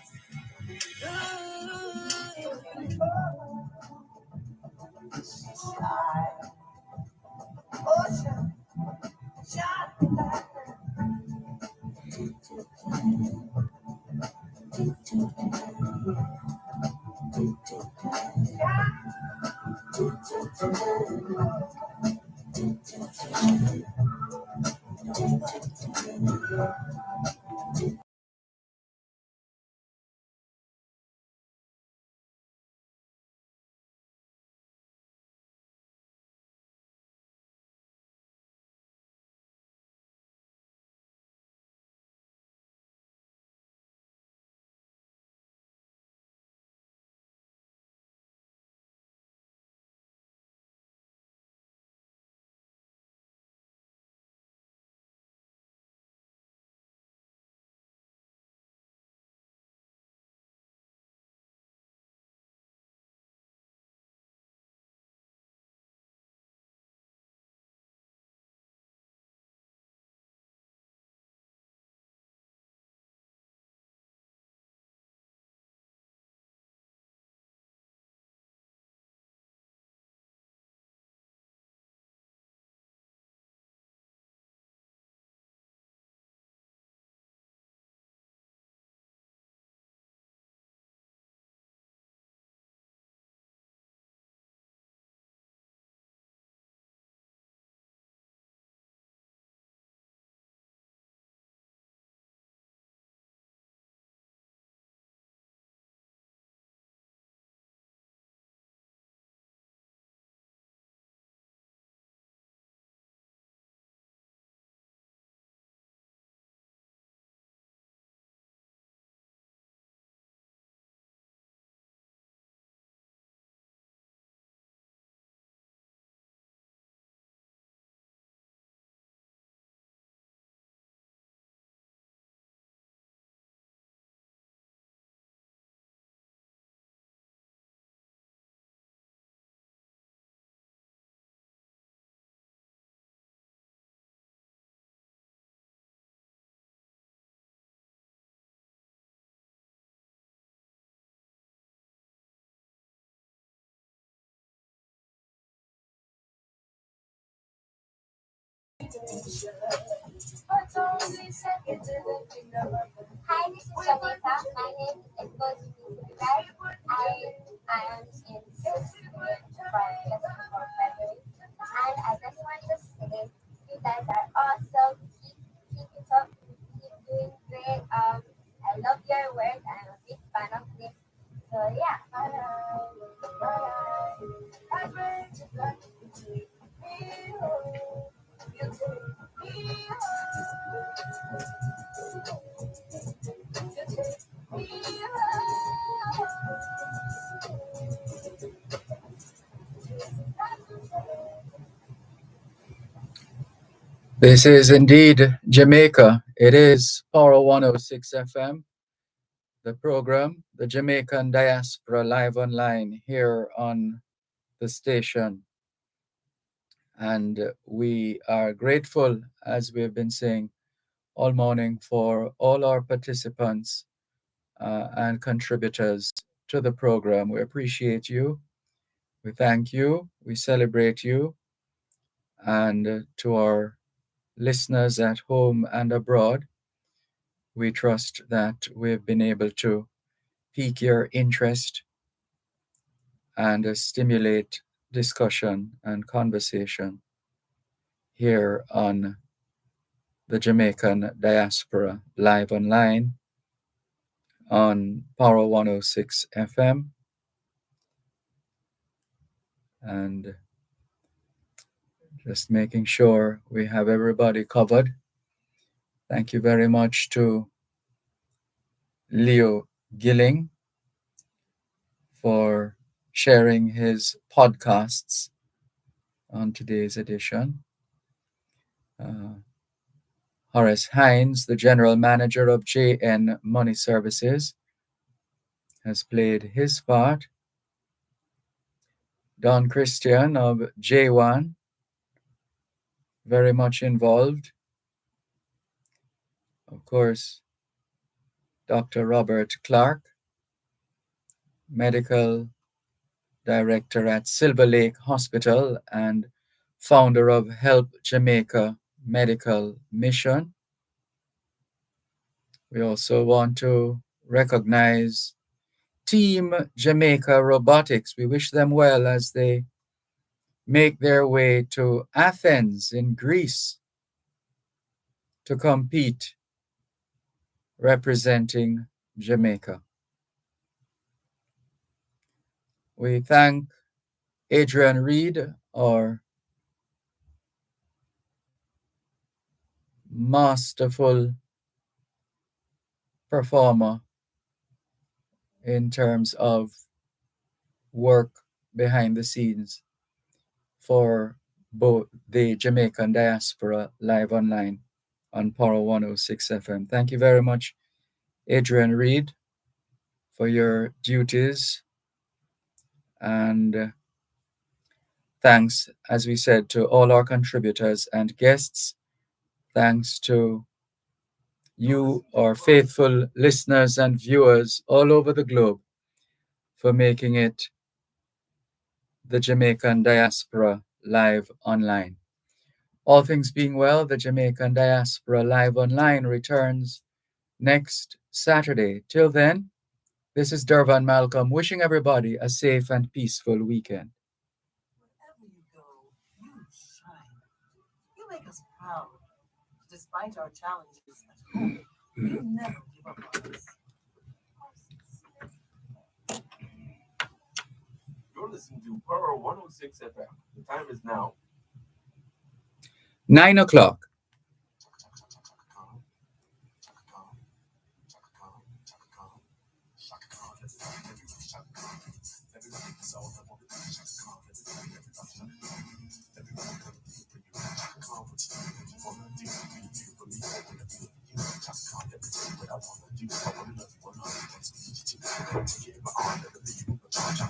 S12: Hi, this is Jamaica. My name is Ekos Right. I am in sixth grade from for February. And I just want to say you guys are awesome. Keep it up. Keep doing great. I love your work. I'm a big fan of this. So yeah.
S2: This is indeed Jamaica. It is Power 106 FM, the program, the Jamaican Diaspora live online here on the station. And we are grateful, as we have been saying all morning, for all our participants and contributors to the program. We appreciate you. We thank you. We celebrate you. And to our listeners at home and abroad. We trust that we've been able to pique your interest and stimulate discussion and conversation here on the Jamaican Diaspora live online on Power 106 FM. And just making sure we have everybody covered. Thank you very much to Leo Gilling for sharing his podcasts on today's edition. Horace Hines, the general manager of JN Money Services, has played his part. Don Christian of J1, very much involved. Of course, Dr. Robert Clark, medical director at Silver Lake Hospital and founder of Help Jamaica Medical Mission. We also want to recognize Team Jamaica Robotics. We wish them well as they make their way to Athens in Greece to compete representing Jamaica. We thank Adrian Reed, our masterful performer in terms of work behind the scenes for both the Jamaican Diaspora live online on Power 106 FM. Thank you very much, Adrian Reed, for your duties. And thanks, as we said, to all our contributors and guests. Thanks to you, our faithful listeners and viewers all over the globe, for making it the Jamaican Diaspora live online. All things being well, the Jamaican Diaspora live online returns next Saturday. Till then, this is Dervan Malcolm wishing everybody a safe and peaceful weekend.
S11: Wherever you go, you shine. You make us proud. Despite our challenges at home, you never give up on us.
S6: You're listening to Power 106 FM. The time is now
S2: 9 o'clock.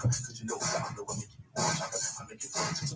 S6: Cause you know that I'm the one making you want, I make it fun,